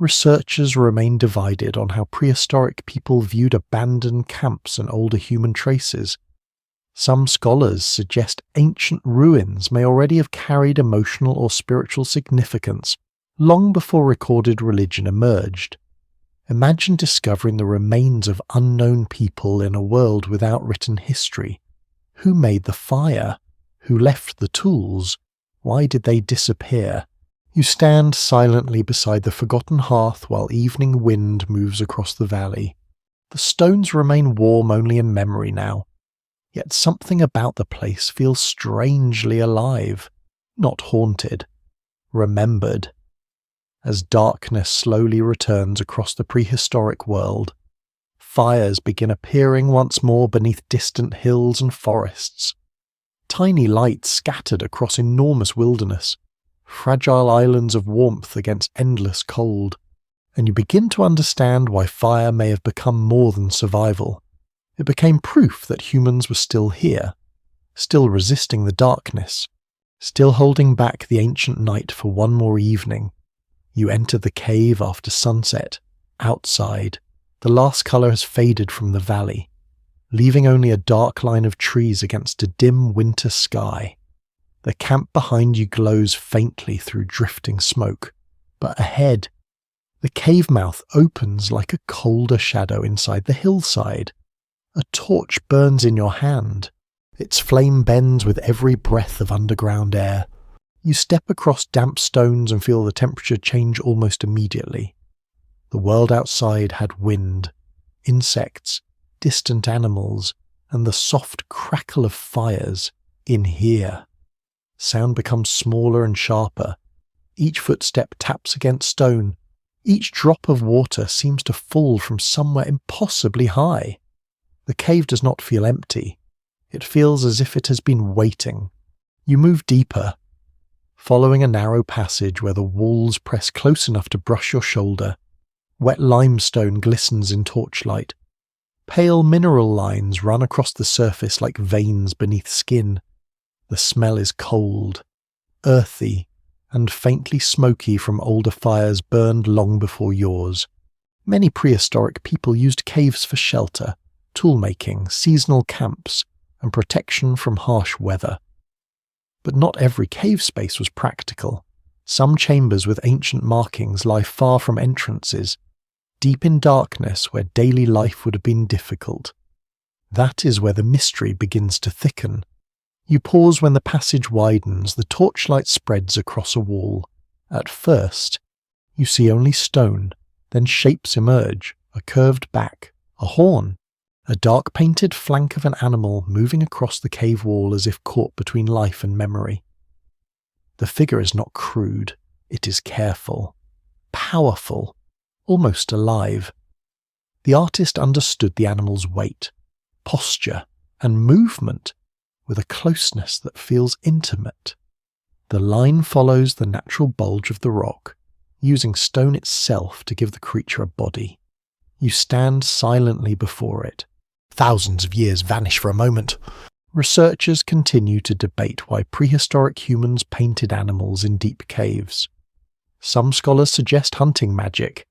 Researchers remain divided on how prehistoric people viewed abandoned camps and older human traces. Some scholars suggest ancient ruins may already have carried emotional or spiritual significance long before recorded religion emerged. Imagine discovering the remains of unknown people in a world without written history. Who made the fire? Who left the tools? Why did they disappear? You stand silently beside the forgotten hearth while evening wind moves across the valley. The stones remain warm only in memory now. Yet something about the place feels strangely alive, not haunted, remembered. As darkness slowly returns across the prehistoric world, fires begin appearing once more beneath distant hills and forests. Tiny lights scattered across enormous wilderness, fragile islands of warmth against endless cold, and you begin to understand why fire may have become more than survival. It became proof that humans were still here, still resisting the darkness, still holding back the ancient night for one more evening. You enter the cave after sunset. Outside, the last colour has faded from the valley, leaving only a dark line of trees against a dim winter sky. The camp behind you glows faintly through drifting smoke, but ahead, the cave mouth opens like a colder shadow inside the hillside. A torch burns in your hand. Its flame bends with every breath of underground air. You step across damp stones and feel the temperature change almost immediately. The world outside had wind, insects, distant animals, and the soft crackle of fires. In here, sound becomes smaller and sharper. Each footstep taps against stone. Each drop of water seems to fall from somewhere impossibly high. The cave does not feel empty. It feels as if it has been waiting. You move deeper, following a narrow passage where the walls press close enough to brush your shoulder. Wet limestone glistens in torchlight. Pale mineral lines run across the surface like veins beneath skin. The smell is cold, earthy, and faintly smoky from older fires burned long before yours. Many prehistoric people used caves for shelter, toolmaking, seasonal camps, and protection from harsh weather. But not every cave space was practical. Some chambers with ancient markings lie far from entrances, deep in darkness where daily life would have been difficult. That is where the mystery begins to thicken. You pause when the passage widens, the torchlight spreads across a wall. At first, you see only stone, then shapes emerge, a curved back, a horn, a dark-painted flank of an animal moving across the cave wall as if caught between life and memory. The figure is not crude, it is careful, powerful, almost alive. The artist understood the animal's weight, posture, and movement with a closeness that feels intimate. The line follows the natural bulge of the rock, using stone itself to give the creature a body. You stand silently before it. Thousands of years vanish for a moment. Researchers continue to debate why prehistoric humans painted animals in deep caves. Some scholars suggest hunting magic,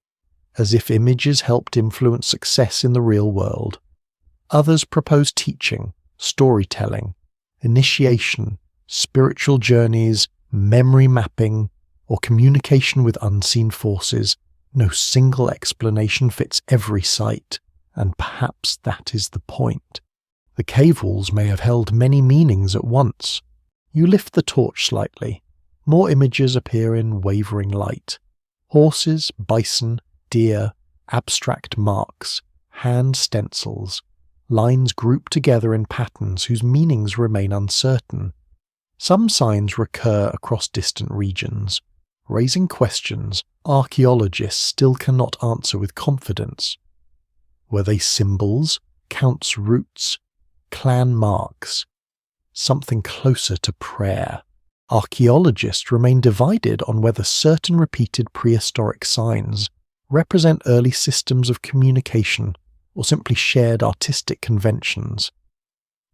as if images helped influence success in the real world. Others propose teaching, storytelling, initiation, spiritual journeys, memory mapping, or communication with unseen forces. No single explanation fits every site, and perhaps that is the point. The cave walls may have held many meanings at once. You lift the torch slightly. More images appear in wavering light. Horses, bison, deer, abstract marks, hand stencils, lines grouped together in patterns whose meanings remain uncertain. Some signs recur across distant regions, raising questions archaeologists still cannot answer with confidence. Were they symbols, counts' roots, clan marks, something closer to prayer? Archaeologists remain divided on whether certain repeated prehistoric signs represent early systems of communication or simply shared artistic conventions.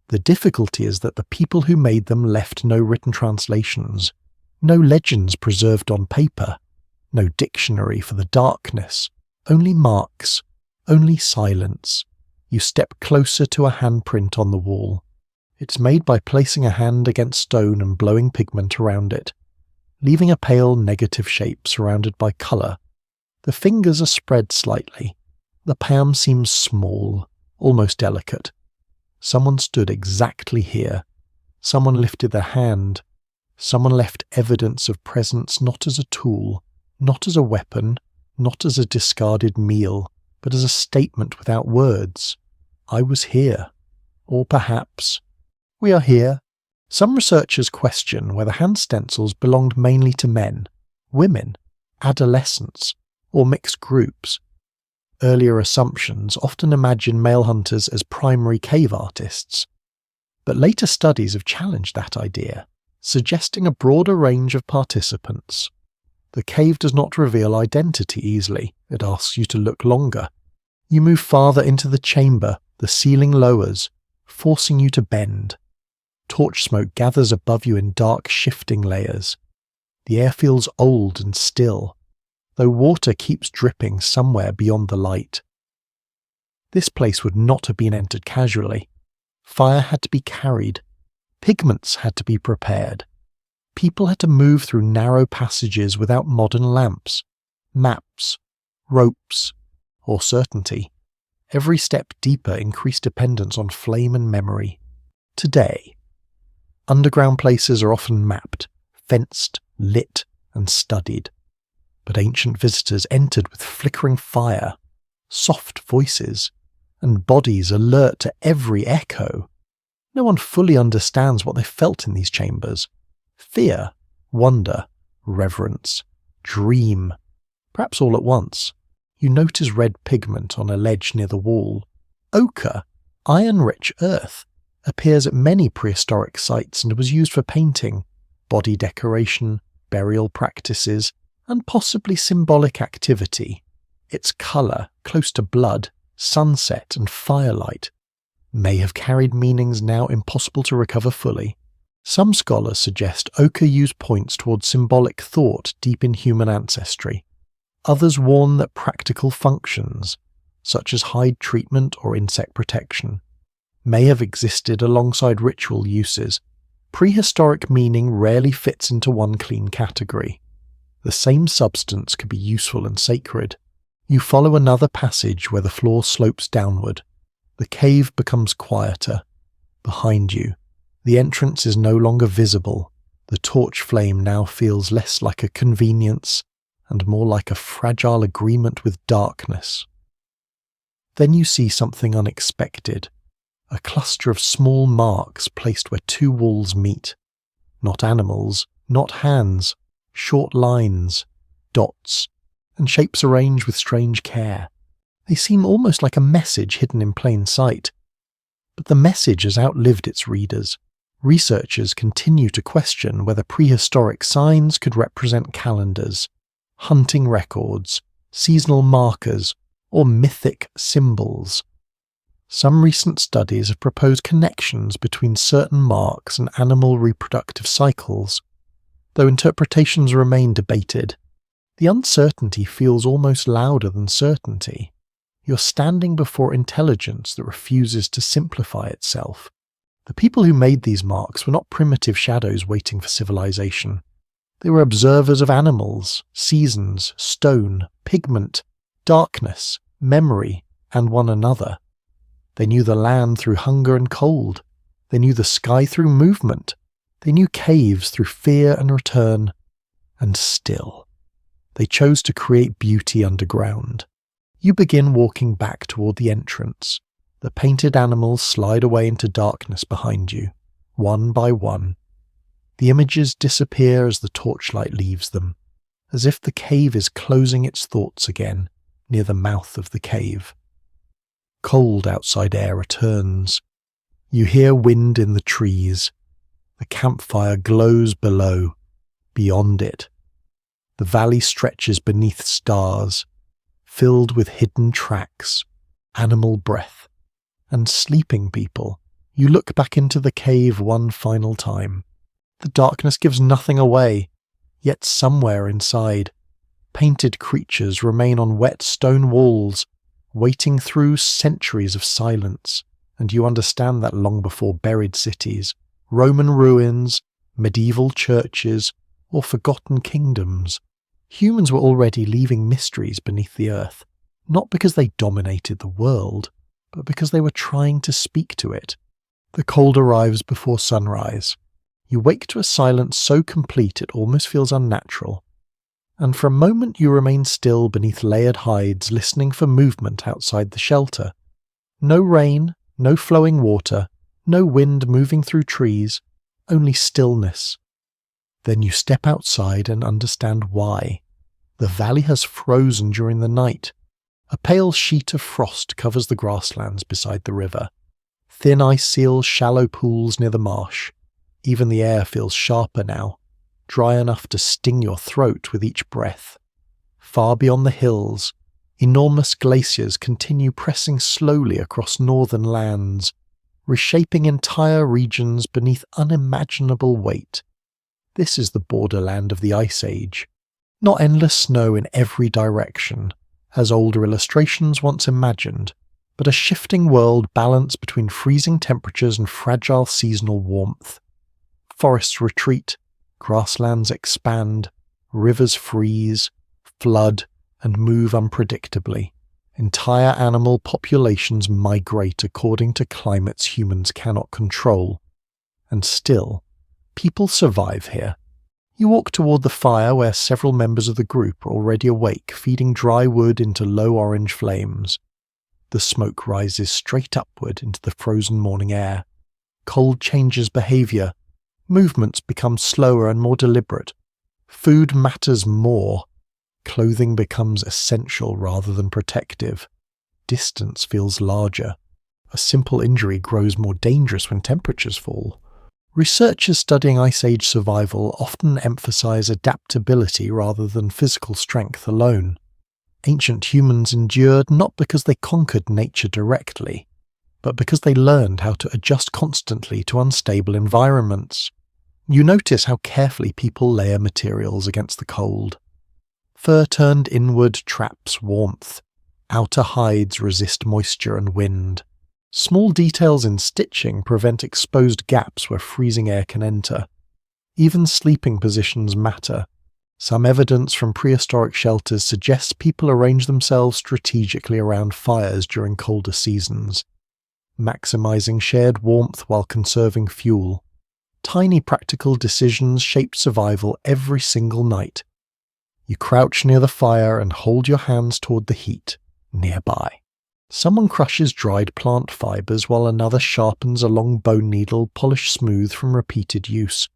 The difficulty is that the people who made them left no written translations, no legends preserved on paper, no dictionary for the darkness, only marks, only silence. You step closer to a handprint on the wall. It's made by placing a hand against stone and blowing pigment around it, leaving a pale negative shape surrounded by colour. The fingers are spread slightly. The palm seems small, almost delicate. Someone stood exactly here. Someone lifted their hand. Someone left evidence of presence not as a tool, not as a weapon, not as a discarded meal, but as a statement without words. I was here. Or perhaps, we are here. Some researchers question whether hand stencils belonged mainly to men, women, adolescents, or mixed groups. Earlier assumptions often imagine male hunters as primary cave artists, but later studies have challenged that idea, suggesting a broader range of participants. The cave does not reveal identity easily. It asks you to look longer. You move farther into the chamber, the ceiling lowers, forcing you to bend. Torch smoke gathers above you in dark, shifting layers. The air feels old and still, though water keeps dripping somewhere beyond the light. This place would not have been entered casually. Fire had to be carried. Pigments had to be prepared. People had to move through narrow passages without modern lamps, maps, ropes, or certainty. Every step deeper increased dependence on flame and memory. Today, underground places are often mapped, fenced, lit, and studied. But ancient visitors entered with flickering fire, soft voices, and bodies alert to every echo. No one fully understands what they felt in these chambers. Fear, wonder, reverence, dream, perhaps all at once. You notice red pigment on a ledge near the wall. Ochre, iron-rich earth, appears at many prehistoric sites and was used for painting, body decoration, burial practices, and possibly symbolic activity. Its colour, close to blood, sunset and firelight, may have carried meanings now impossible to recover fully. Some scholars suggest ochre use points towards symbolic thought deep in human ancestry. Others warn that practical functions, such as hide treatment or insect protection, may have existed alongside ritual uses. Prehistoric meaning rarely fits into one clean category. The same substance could be useful and sacred. You follow another passage where the floor slopes downward. The cave becomes quieter. Behind you, the entrance is no longer visible. The torch flame now feels less like a convenience and more like a fragile agreement with darkness. Then you see something unexpected. A cluster of small marks placed where two walls meet. Not animals, not hands, short lines, dots, and shapes arranged with strange care. They seem almost like a message hidden in plain sight. But the message has outlived its readers. Researchers continue to question whether prehistoric signs could represent calendars, hunting records, seasonal markers, or mythic symbols. Some recent studies have proposed connections between certain marks and animal reproductive cycles, though interpretations remain debated. The uncertainty feels almost louder than certainty. You're standing before intelligence that refuses to simplify itself. The people who made these marks were not primitive shadows waiting for civilization. They were observers of animals, seasons, stone, pigment, darkness, memory, and one another. They knew the land through hunger and cold. They knew the sky through movement. They knew caves through fear and return. And still, they chose to create beauty underground. You begin walking back toward the entrance. The painted animals slide away into darkness behind you, one by one. The images disappear as the torchlight leaves them, as if the cave is closing its thoughts again near the mouth of the cave. Cold outside air returns. You hear wind in the trees. The campfire glows below, beyond it. The valley stretches beneath stars, filled with hidden tracks, animal breath, and sleeping people. You look back into the cave one final time. The darkness gives nothing away, yet somewhere inside, painted creatures remain on wet stone walls, waiting through centuries of silence, and you understand that long before buried cities, Roman ruins, medieval churches, or forgotten kingdoms, humans were already leaving mysteries beneath the earth, not because they dominated the world, but because they were trying to speak to it. The cold arrives before sunrise. You wake to a silence so complete it almost feels unnatural. And for a moment you remain still beneath layered hides, listening for movement outside the shelter. No rain, no flowing water, no wind moving through trees, only stillness. Then you step outside and understand why. The valley has frozen during the night. A pale sheet of frost covers the grasslands beside the river. Thin ice seals shallow pools near the marsh. Even the air feels sharper now, dry enough to sting your throat with each breath. Far beyond the hills, enormous glaciers continue pressing slowly across northern lands, reshaping entire regions beneath unimaginable weight. This is the borderland of the Ice Age. Not endless snow in every direction, as older illustrations once imagined, but a shifting world balanced between freezing temperatures and fragile seasonal warmth. Forests retreat, grasslands expand, rivers freeze, flood, and move unpredictably. Entire animal populations migrate according to climates humans cannot control. And still, people survive here. You walk toward the fire where several members of the group are already awake, feeding dry wood into low orange flames. The smoke rises straight upward into the frozen morning air. Cold changes behavior. Movements become slower and more deliberate. Food matters more. Clothing becomes essential rather than protective. Distance feels larger. A simple injury grows more dangerous when temperatures fall. Researchers studying Ice Age survival often emphasize adaptability rather than physical strength alone. Ancient humans endured not because they conquered nature directly, but because they learned how to adjust constantly to unstable environments. You notice how carefully people layer materials against the cold. Fur turned inward traps warmth. Outer hides resist moisture and wind. Small details in stitching prevent exposed gaps where freezing air can enter. Even sleeping positions matter. Some evidence from prehistoric shelters suggests people arrange themselves strategically around fires during colder seasons, maximizing shared warmth while conserving fuel. Tiny practical decisions shape survival every single night. You crouch near the fire and hold your hands toward the heat, nearby. Someone crushes dried plant fibers while another sharpens a long bone needle polished smooth from repeated use.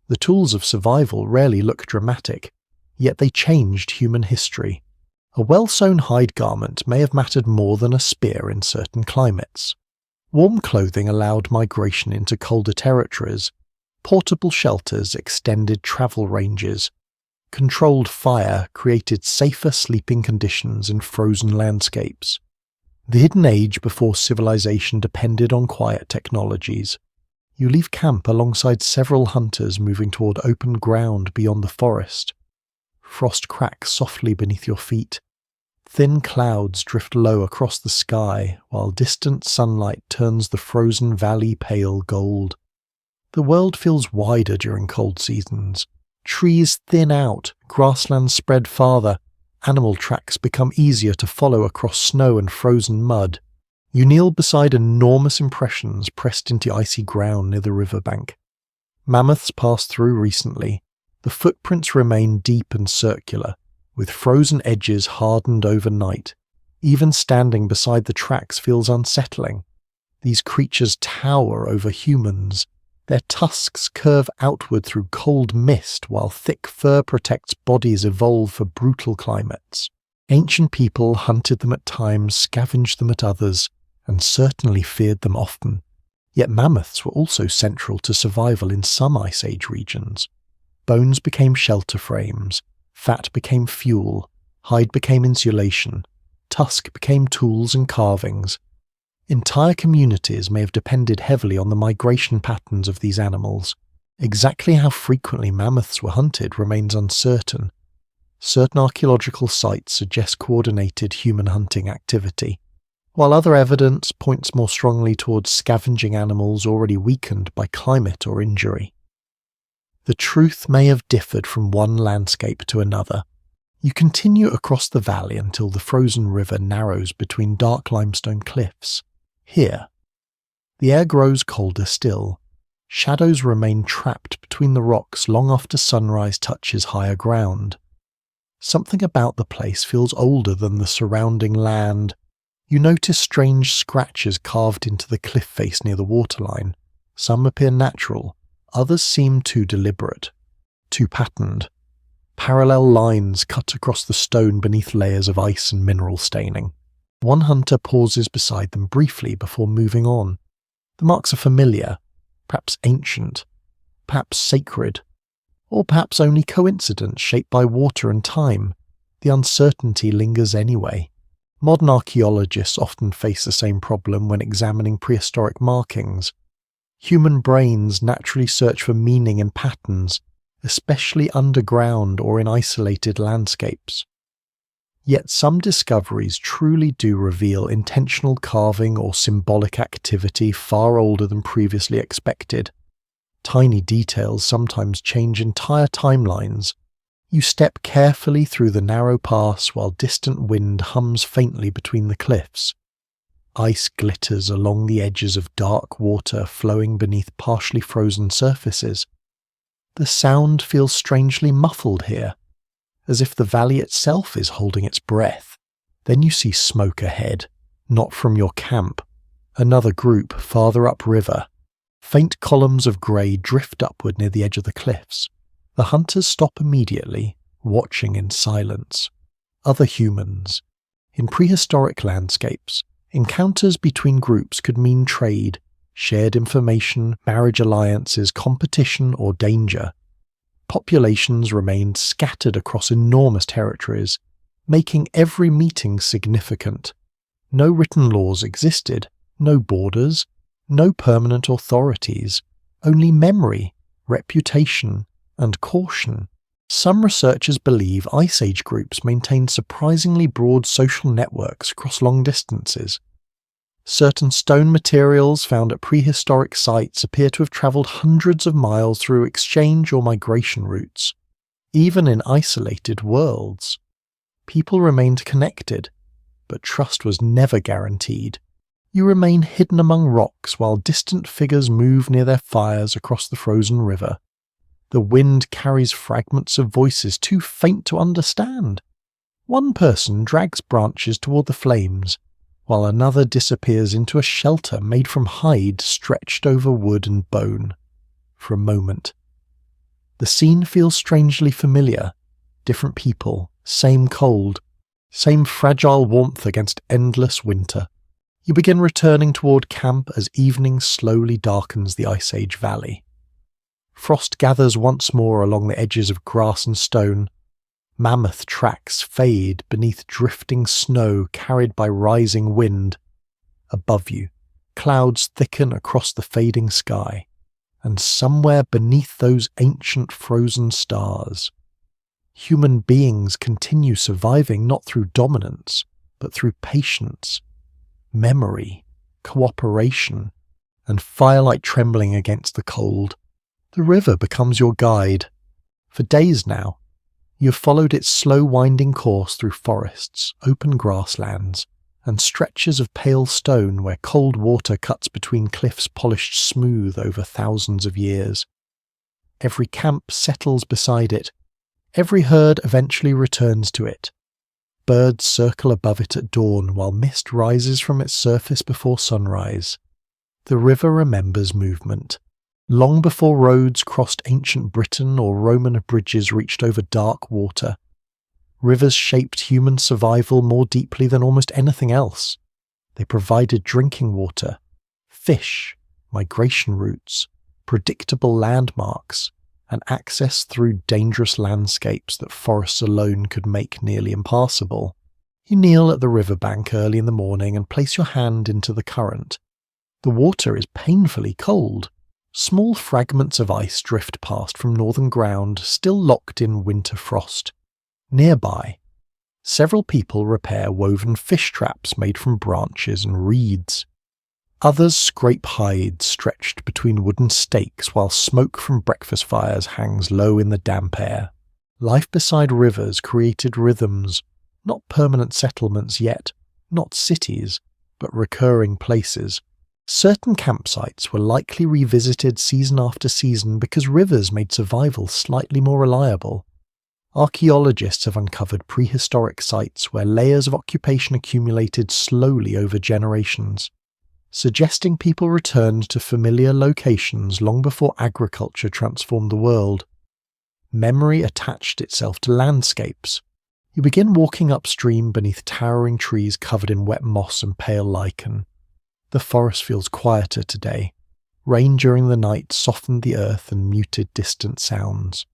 The tools of survival rarely look dramatic, yet they changed human history. A well-sewn hide garment may have mattered more than a spear in certain climates. Warm clothing allowed migration into colder territories. Portable shelters extended travel ranges. Controlled fire created safer sleeping conditions in frozen landscapes. The hidden age before civilization depended on quiet technologies. You leave camp alongside several hunters moving toward open ground beyond the forest. Frost cracks softly beneath your feet. Thin clouds drift low across the sky while distant sunlight turns the frozen valley pale gold. The world feels wider during cold seasons. Trees thin out, grasslands spread farther, animal tracks become easier to follow across snow and frozen mud. You kneel beside enormous impressions pressed into icy ground near the riverbank. Mammoths passed through recently. The footprints remain deep and circular, with frozen edges hardened overnight. Even standing beside the tracks feels unsettling. These creatures tower over humans. Their tusks curve outward through cold mist while thick fur protects bodies evolved for brutal climates. Ancient people hunted them at times, scavenged them at others, and certainly feared them often. Yet mammoths were also central to survival in some Ice Age regions. Bones became shelter frames, fat became fuel, hide became insulation, tusk became tools and carvings. Entire communities may have depended heavily on the migration patterns of these animals. Exactly how frequently mammoths were hunted remains uncertain. Certain archaeological sites suggest coordinated human hunting activity, while other evidence points more strongly towards scavenging animals already weakened by climate or injury. The truth may have differed from one landscape to another. You continue across the valley until the frozen river narrows between dark limestone cliffs. Here, the air grows colder still. Shadows remain trapped between the rocks long after sunrise touches higher ground. Something about the place feels older than the surrounding land. You notice strange scratches carved into the cliff face near the waterline. Some appear natural, others seem too deliberate, too patterned. Parallel lines cut across the stone beneath layers of ice and mineral staining. One hunter pauses beside them briefly before moving on. The marks are familiar, perhaps ancient, perhaps sacred, or perhaps only coincidence shaped by water and time. The uncertainty lingers anyway. Modern archaeologists often face the same problem when examining prehistoric markings. Human brains naturally search for meaning in patterns, especially underground or in isolated landscapes. Yet some discoveries truly do reveal intentional carving or symbolic activity far older than previously expected. Tiny details sometimes change entire timelines. You step carefully through the narrow pass while distant wind hums faintly between the cliffs. Ice glitters along the edges of dark water flowing beneath partially frozen surfaces. The sound feels strangely muffled here, as if the valley itself is holding its breath. Then you see smoke ahead, not from your camp. Another group farther upriver. Faint columns of grey drift upward near the edge of the cliffs. The hunters stop immediately, watching in silence. Other humans. In prehistoric landscapes, encounters between groups could mean trade, shared information, marriage alliances, competition, or danger. Populations remained scattered across enormous territories, making every meeting significant. No written laws existed, no borders, no permanent authorities, only memory, reputation, and caution. Some researchers believe Ice Age groups maintained surprisingly broad social networks across long distances. Certain stone materials found at prehistoric sites appear to have travelled hundreds of miles through exchange or migration routes. Even in isolated worlds, people remained connected, but trust was never guaranteed. You remain hidden among rocks while distant figures move near their fires across the frozen river. The wind carries fragments of voices too faint to understand. One person drags branches toward the flames, while another disappears into a shelter made from hide stretched over wood and bone. For a moment, the scene feels strangely familiar. Different people, same cold, same fragile warmth against endless winter. You begin returning toward camp as evening slowly darkens the Ice Age valley. Frost gathers once more along the edges of grass and stone. Mammoth tracks fade beneath drifting snow carried by rising wind. Above you, clouds thicken across the fading sky, and somewhere beneath those ancient frozen stars, human beings continue surviving not through dominance, but through patience, memory, cooperation, and firelight trembling against the cold. The river becomes your guide. For days now, you have followed its slow winding course through forests, open grasslands, and stretches of pale stone where cold water cuts between cliffs polished smooth over thousands of years. Every camp settles beside it. Every herd eventually returns to it. Birds circle above it at dawn while mist rises from its surface before sunrise. The river remembers movement. Long before roads crossed ancient Britain or Roman bridges reached over dark water, rivers shaped human survival more deeply than almost anything else. They provided drinking water, fish, migration routes, predictable landmarks, and access through dangerous landscapes that forests alone could make nearly impassable. You kneel at the riverbank early in the morning and place your hand into the current. The water is painfully cold. Small fragments of ice drift past from northern ground, still locked in winter frost. Nearby, several people repair woven fish traps made from branches and reeds. Others scrape hides stretched between wooden stakes while smoke from breakfast fires hangs low in the damp air. Life beside rivers created rhythms, not permanent settlements yet, not cities, but recurring places. Certain campsites were likely revisited season after season because rivers made survival slightly more reliable. Archaeologists have uncovered prehistoric sites where layers of occupation accumulated slowly over generations, suggesting people returned to familiar locations long before agriculture transformed the world. Memory attached itself to landscapes. You begin walking upstream beneath towering trees covered in wet moss and pale lichen. The forest feels quieter today. Rain during the night softened the earth and muted distant sounds.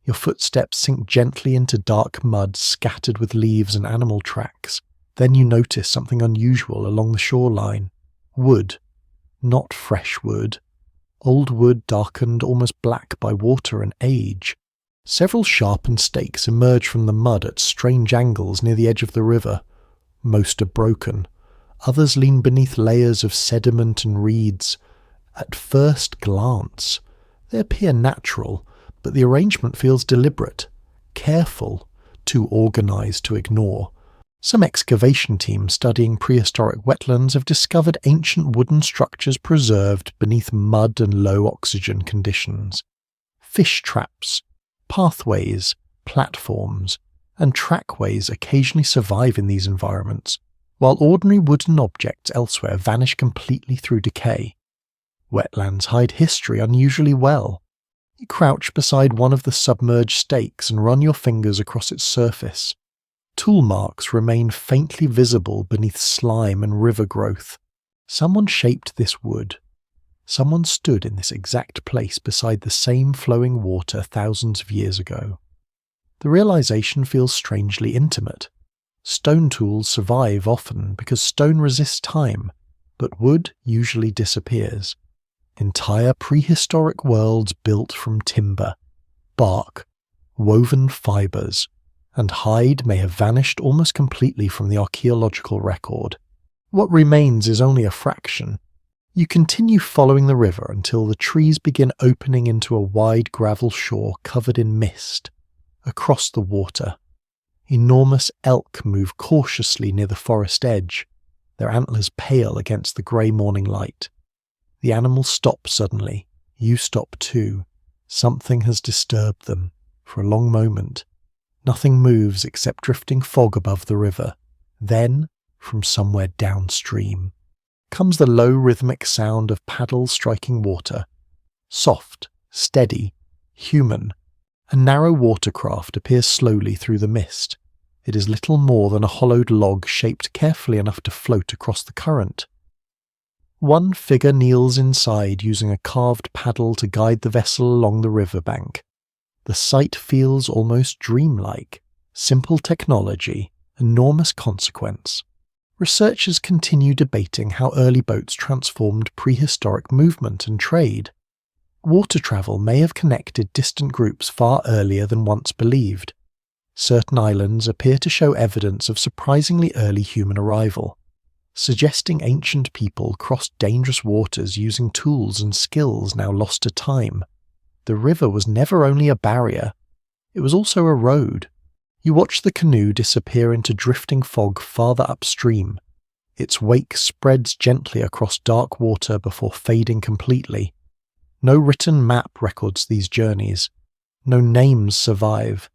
Your footsteps sink gently into dark mud scattered with leaves and animal tracks. Then you notice something unusual along the shoreline. Wood. Not fresh wood. Old wood darkened almost black by water and age. Several sharpened stakes emerge from the mud at strange angles near the edge of the river. Most are broken. Others lean beneath layers of sediment and reeds. At first glance, they appear natural, but the arrangement feels deliberate, careful, too organized to ignore. Some excavation teams studying prehistoric wetlands have discovered ancient wooden structures preserved beneath mud and low oxygen conditions. Fish traps, pathways, platforms, and trackways occasionally survive in these environments, while ordinary wooden objects elsewhere vanish completely through decay. Wetlands hide history unusually well. You crouch beside one of the submerged stakes and run your fingers across its surface. Tool marks remain faintly visible beneath slime and river growth. Someone shaped this wood. Someone stood in this exact place beside the same flowing water thousands of years ago. The realization feels strangely intimate. Stone tools survive often because stone resists time, but wood usually disappears. Entire prehistoric worlds built from timber, bark, woven fibers, and hide may have vanished almost completely from the archaeological record. What remains is only a fraction. You continue following the river until the trees begin opening into a wide gravel shore covered in mist. Across the water, enormous elk move cautiously near the forest edge, their antlers pale against the grey morning light. The animals stop suddenly. You stop too. Something has disturbed them. For a long moment, nothing moves except drifting fog above the river. Then, from somewhere downstream, comes the low rhythmic sound of paddles striking water. Soft, steady, human. A narrow watercraft appears slowly through the mist. It is little more than a hollowed log shaped carefully enough to float across the current. One figure kneels inside using a carved paddle to guide the vessel along the riverbank. The sight feels almost dreamlike. Simple technology, enormous consequence. Researchers continue debating how early boats transformed prehistoric movement and trade. Water travel may have connected distant groups far earlier than once believed. Certain islands appear to show evidence of surprisingly early human arrival, suggesting ancient people crossed dangerous waters using tools and skills now lost to time. The river was never only a barrier, it was also a road. You watch the canoe disappear into drifting fog farther upstream. Its wake spreads gently across dark water before fading completely. No written map records these journeys. No names survive.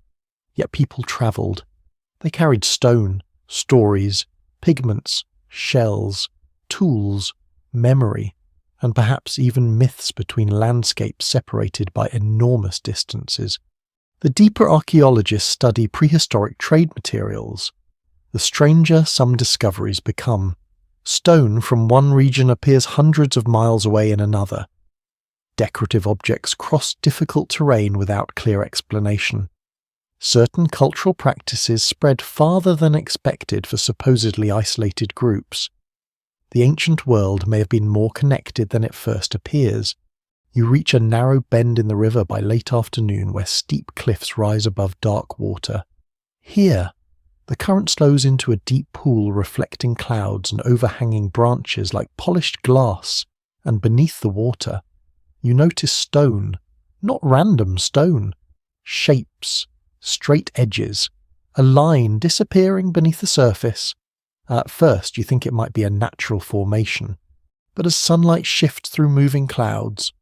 Yet people travelled. They carried stone, stories, pigments, shells, tools, memory, and perhaps even myths between landscapes separated by enormous distances. The deeper archaeologists study prehistoric trade materials. The stranger some discoveries become. Stone from one region appears hundreds of miles away in another. Decorative objects cross difficult terrain without clear explanation. Certain cultural practices spread farther than expected for supposedly isolated groups. The ancient world may have been more connected than it first appears. You reach a narrow bend in the river by late afternoon where steep cliffs rise above dark water. Here, the current slows into a deep pool reflecting clouds and overhanging branches like polished glass, and beneath the water, you notice stone, not random stone, shapes, straight edges, a line disappearing beneath the surface. At first you think it might be a natural formation, but as sunlight shifts through moving clouds,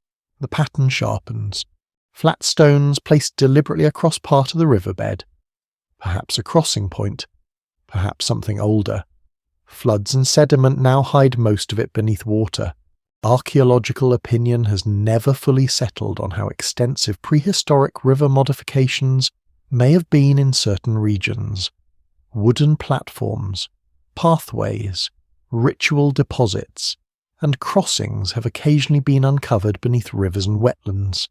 the pattern sharpens. Flat stones placed deliberately across part of the riverbed. Perhaps a crossing point. Perhaps something older. Floods and sediment now hide most of it beneath water. Archaeological opinion has never fully settled on how extensive prehistoric river modifications may have been in certain regions. Wooden platforms, pathways, ritual deposits, and crossings have occasionally been uncovered beneath rivers and wetlands,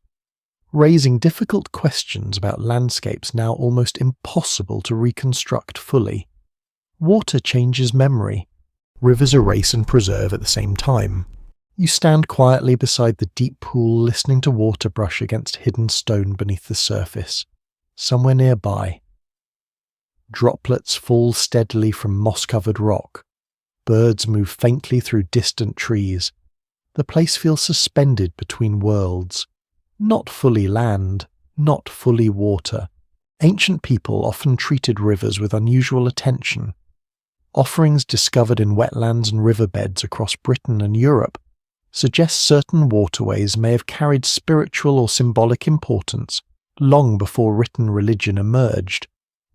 raising difficult questions about landscapes now almost impossible to reconstruct fully. Water changes memory. Rivers erase and preserve at the same time. You stand quietly beside the deep pool listening to water brush against hidden stone beneath the surface, somewhere nearby. Droplets fall steadily from moss-covered rock. Birds move faintly through distant trees. The place feels suspended between worlds. Not fully land, not fully water. Ancient people often treated rivers with unusual attention. Offerings discovered in wetlands and riverbeds across Britain and Europe suggest certain waterways may have carried spiritual or symbolic importance long before written religion emerged.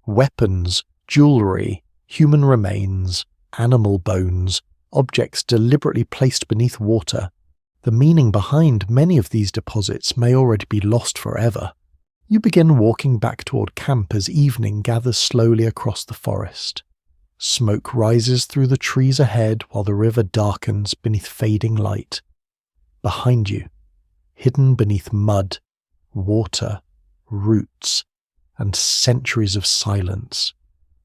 Weapons, jewellery, human remains, animal bones, objects deliberately placed beneath water. The meaning behind many of these deposits may already be lost forever. You begin walking back toward camp as evening gathers slowly across the forest. Smoke rises through the trees ahead while the river darkens beneath fading light. Behind you, hidden beneath mud, water, roots, and centuries of silence,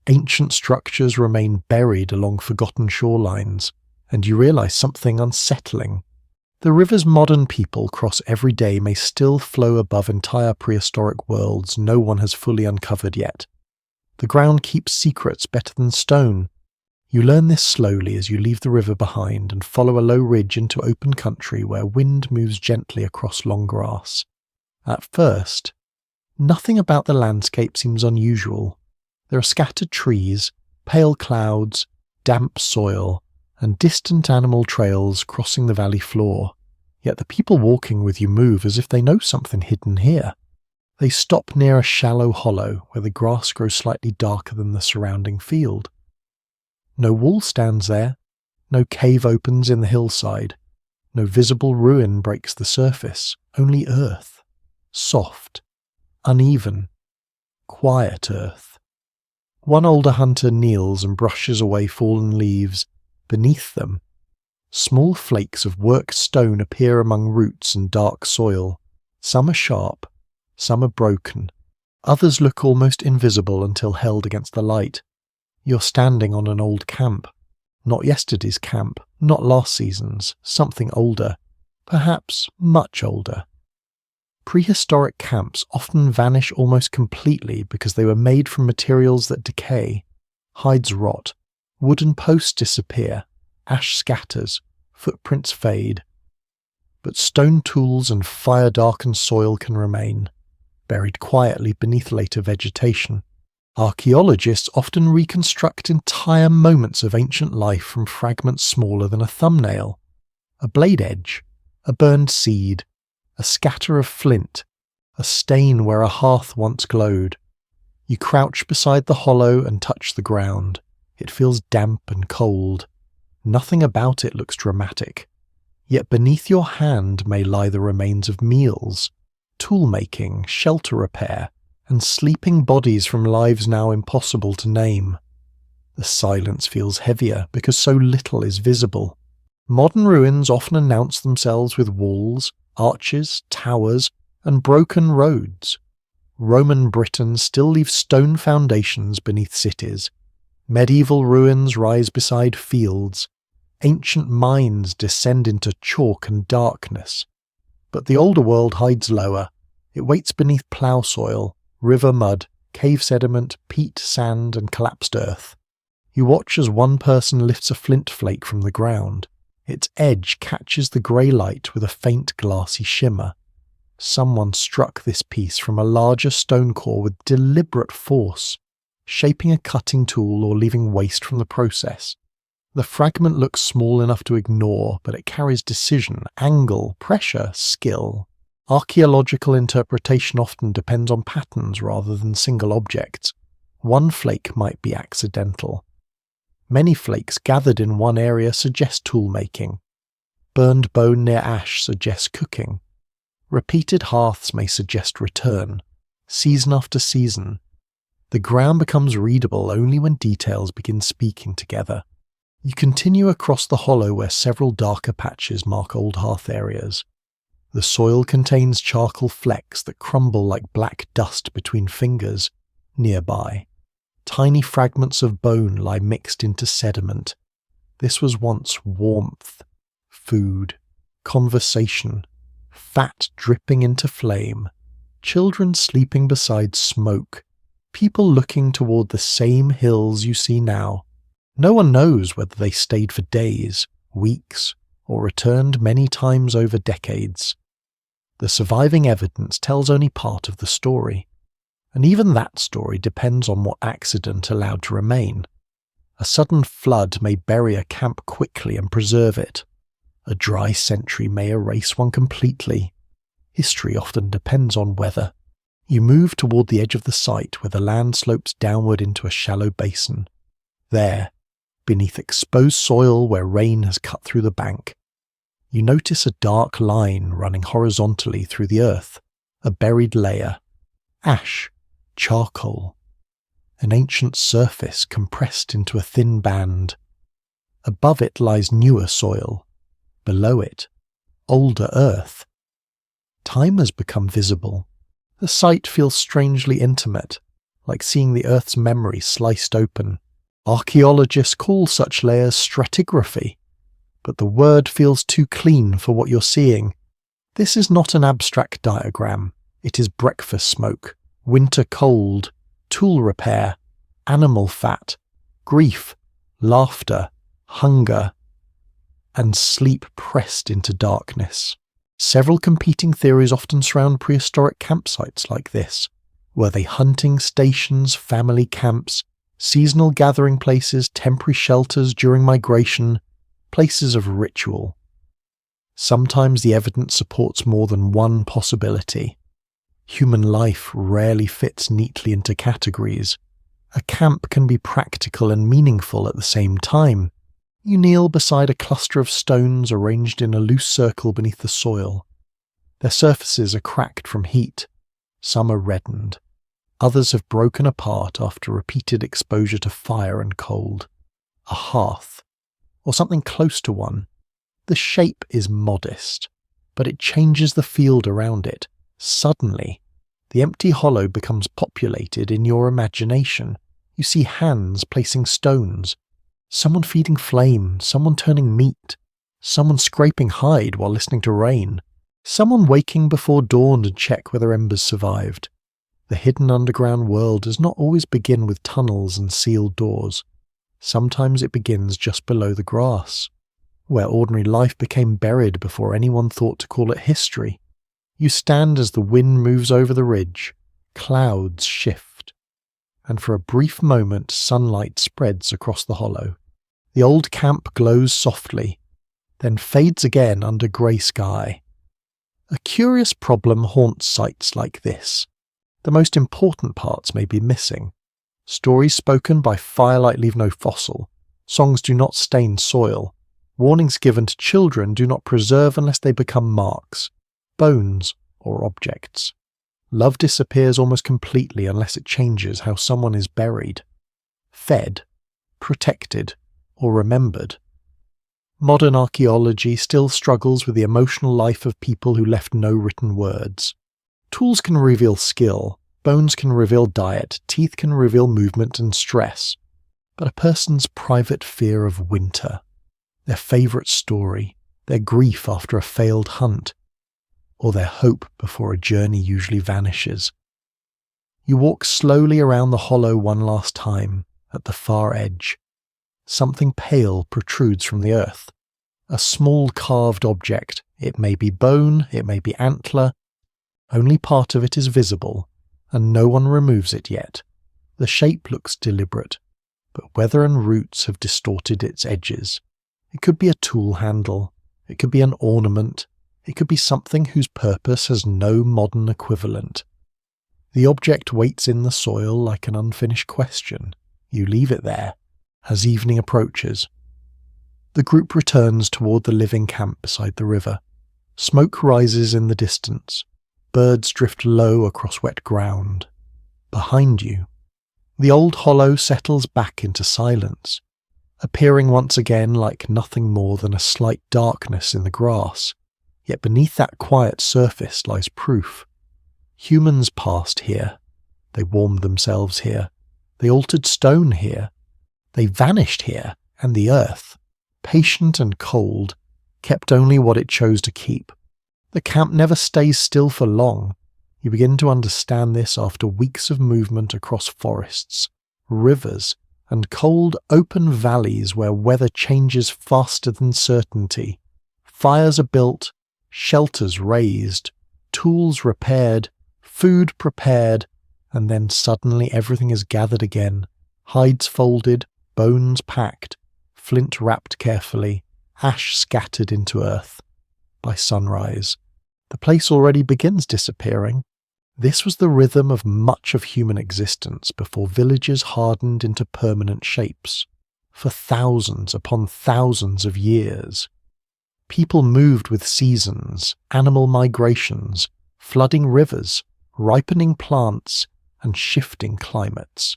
ancient structures remain buried along forgotten shorelines, and you realize something unsettling. The rivers modern people cross every day may still flow above entire prehistoric worlds no one has fully uncovered yet. The ground keeps secrets better than stone. You learn this slowly as you leave the river behind and follow a low ridge into open country where wind moves gently across long grass. At first, nothing about the landscape seems unusual. There are scattered trees, pale clouds, damp soil, and distant animal trails crossing the valley floor. Yet the people walking with you move as if they know something hidden here. They stop near a shallow hollow where the grass grows slightly darker than the surrounding field. No wall stands there, no cave opens in the hillside, no visible ruin breaks the surface, only earth, soft, uneven, quiet earth. One older hunter kneels and brushes away fallen leaves. Beneath them, small flakes of worked stone appear among roots and dark soil. Some are sharp, some are broken, Others look almost invisible until held against the light. You're standing on an old camp. Not yesterday's camp, not last season's, something older, perhaps much older. Prehistoric camps often vanish almost completely because they were made from materials that decay. Hides rot, wooden posts disappear, ash scatters, footprints fade. But stone tools and fire-darkened soil can remain, buried quietly beneath later vegetation. Archaeologists often reconstruct entire moments of ancient life from fragments smaller than a thumbnail. A blade edge, a burned seed, a scatter of flint, a stain where a hearth once glowed. You crouch beside the hollow and touch the ground. It feels damp and cold. Nothing about it looks dramatic. Yet beneath your hand may lie the remains of meals, tool-making, shelter repair, and sleeping bodies from lives now impossible to name. The silence feels heavier because so little is visible. Modern ruins often announce themselves with walls, arches, towers, and broken roads. Roman Britain still leaves stone foundations beneath cities. Medieval ruins rise beside fields. Ancient mines descend into chalk and darkness. But the older world hides lower. It waits beneath plough soil, river mud, cave sediment, peat, sand, and collapsed earth. You watch as one person lifts a flint flake from the ground. Its edge catches the grey light with a faint glassy shimmer. Someone struck this piece from a larger stone core with deliberate force, shaping a cutting tool or leaving waste from the process. The fragment looks small enough to ignore, but it carries decision, angle, pressure, skill. Archaeological interpretation often depends on patterns rather than single objects. One flake might be accidental. Many flakes gathered in one area suggest tool-making. Burned bone near ash suggests cooking. Repeated hearths may suggest return, season after season. The ground becomes readable only when details begin speaking together. You continue across the hollow where several darker patches mark old hearth areas. The soil contains charcoal flecks that crumble like black dust between fingers. Nearby, tiny fragments of bone lie mixed into sediment. This was once warmth, food, conversation, fat dripping into flame, children sleeping beside smoke, people looking toward the same hills you see now. No one knows whether they stayed for days, weeks, or returned many times over decades. The surviving evidence tells only part of the story, and even that story depends on what accident allowed to remain. A sudden flood may bury a camp quickly and preserve it. A dry century may erase one completely. History often depends on weather. You move toward the edge of the site where the land slopes downward into a shallow basin. There, beneath exposed soil where rain has cut through the bank, you notice a dark line running horizontally through the earth, a buried layer, ash, charcoal, an ancient surface compressed into a thin band. Above it lies newer soil, below it, older earth. Time has become visible. The sight feels strangely intimate, like seeing the earth's memory sliced open. Archaeologists call such layers stratigraphy, but the word feels too clean for what you're seeing. This is not an abstract diagram. It is breakfast smoke, winter cold, tool repair, animal fat, grief, laughter, hunger, and sleep pressed into darkness. Several competing theories often surround prehistoric campsites like this. Were they hunting stations, family camps, seasonal gathering places, temporary shelters during migration, places of ritual? Sometimes the evidence supports more than one possibility. Human life rarely fits neatly into categories. A camp can be practical and meaningful at the same time. You kneel beside a cluster of stones arranged in a loose circle beneath the soil. Their surfaces are cracked from heat. Some are reddened. Others have broken apart after repeated exposure to fire and cold. A hearth, or something close to one. The shape is modest, but it changes the field around it. Suddenly, The empty hollow becomes populated in your imagination. You see hands placing stones, someone feeding flame, someone turning meat, someone scraping hide while listening to rain, someone waking before dawn to check whether embers survived. The hidden underground world does not always begin with tunnels and sealed doors. Sometimes it begins just below the grass, where ordinary life became buried before anyone thought to call it history. You stand as the wind moves over the ridge, clouds shift, and for a brief moment sunlight spreads across the hollow. The old camp glows softly, then fades again under grey sky. A curious problem haunts sites like this. The most important parts may be missing. Stories spoken by firelight leave no fossil. Songs do not stain soil. Warnings given to children do not preserve unless they become marks, bones, or objects. Love disappears almost completely unless it changes how someone is buried, fed, protected, or remembered. Modern archaeology still struggles with the emotional life of people who left no written words. Tools can reveal skill, bones can reveal diet, teeth can reveal movement and stress, but a person's private fear of winter, their favourite story, their grief after a failed hunt, or their hope before a journey usually vanishes. You walk slowly around the hollow one last time, at the far edge. Something pale protrudes from the earth. A small carved object. It may be bone, it may be antler. Only part of it is visible, and no one removes it yet. The shape looks deliberate, but weather and roots have distorted its edges. It could be a tool handle, it could be an ornament, it could be something whose purpose has no modern equivalent. The object waits in the soil like an unfinished question. You leave it there. As evening approaches, the group returns toward the living camp beside the river. Smoke rises in the distance. Birds drift low across wet ground. Behind you, the old hollow settles back into silence, appearing once again like nothing more than a slight darkness in the grass. Yet beneath that quiet surface lies proof. Humans passed here. They warmed themselves here. They altered stone here. They vanished here, and the earth, patient and cold, kept only what it chose to keep. The camp never stays still for long. You begin to understand this after weeks of movement across forests, rivers, and cold, open valleys where weather changes faster than certainty. Fires are built, shelters raised, tools repaired, food prepared, and then suddenly everything is gathered again, hides folded, bones packed, flint wrapped carefully, ash scattered into earth. By sunrise, the place already begins disappearing. This was the rhythm of much of human existence before villages hardened into permanent shapes. For thousands upon thousands of years, people moved with seasons, animal migrations, flooding rivers, ripening plants, and shifting climates.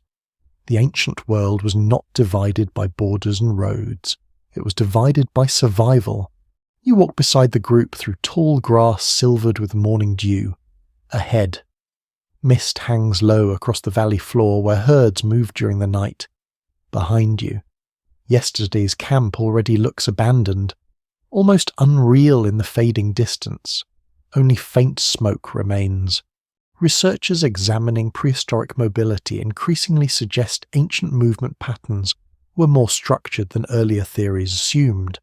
The ancient world was not divided by borders and roads. It was divided by survival. You walk beside the group through tall grass silvered with morning dew. Ahead, mist hangs low across the valley floor where herds move during the night. Behind you, yesterday's camp already looks abandoned, almost unreal in the fading distance. Only faint smoke remains. Researchers examining prehistoric mobility increasingly suggest ancient movement patterns were more structured than earlier theories assumed.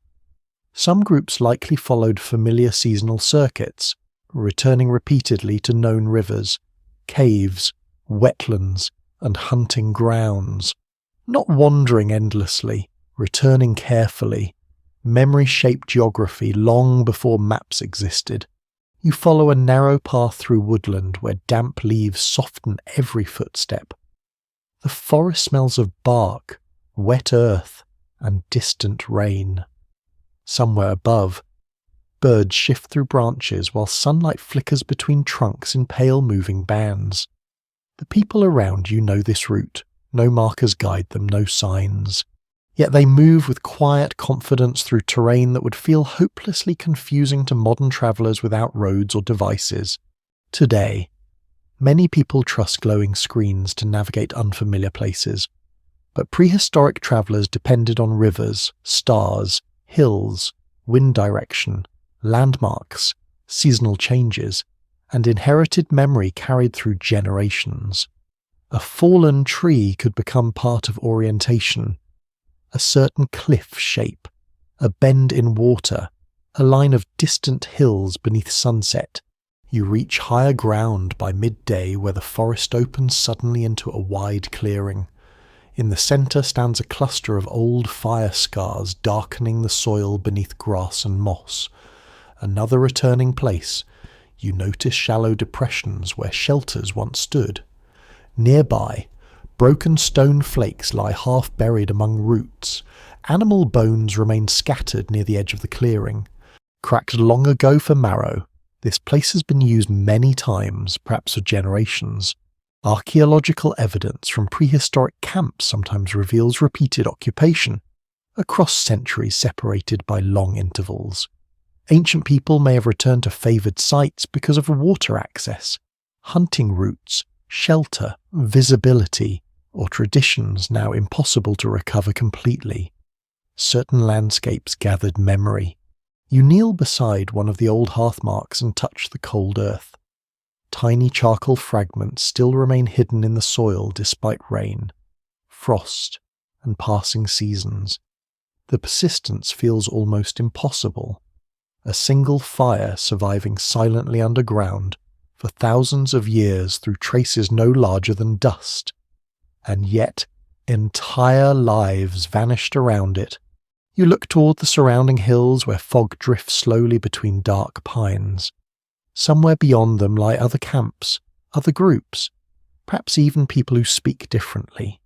Some groups likely followed familiar seasonal circuits, returning repeatedly to known rivers, caves, wetlands, and hunting grounds. Not wandering endlessly, returning carefully. Memory shaped geography long before maps existed. You follow a narrow path through woodland where damp leaves soften every footstep. The forest smells of bark, wet earth, and distant rain. Somewhere above, birds shift through branches while sunlight flickers between trunks in pale moving bands. The people around you know this route. No markers guide them, no signs. Yet they move with quiet confidence through terrain that would feel hopelessly confusing to modern travellers without roads or devices. Today, Many people trust glowing screens to navigate unfamiliar places, but prehistoric travelers depended on rivers, stars, hills, wind direction, landmarks, seasonal changes, and inherited memory carried through generations. A fallen tree could become part of orientation, a certain cliff shape, a bend in water, a line of distant hills beneath sunset. You reach higher ground by midday where the forest opens suddenly into a wide clearing. In the centre stands a cluster of old fire scars darkening the soil beneath grass and moss. Another returning place. You notice shallow depressions where shelters once stood. Nearby, broken stone flakes lie half buried among roots. Animal bones remain scattered near the edge of the clearing. Cracked long ago for marrow, this place has been used many times, perhaps for generations. Archaeological evidence from prehistoric camps sometimes reveals repeated occupation, across centuries separated by long intervals. Ancient people may have returned to favoured sites because of water access, hunting routes, shelter, visibility, or traditions now impossible to recover completely. Certain landscapes gathered memory. You kneel beside one of the old hearthmarks and touch the cold earth. Tiny charcoal fragments still remain hidden in the soil despite rain, frost, and passing seasons. The persistence feels almost impossible. A single fire surviving silently underground for thousands of years through traces no larger than dust. And yet, entire lives vanished around it. You look toward the surrounding hills where fog drifts slowly between dark pines. Somewhere beyond them lie other camps, other groups, perhaps even people who speak differently,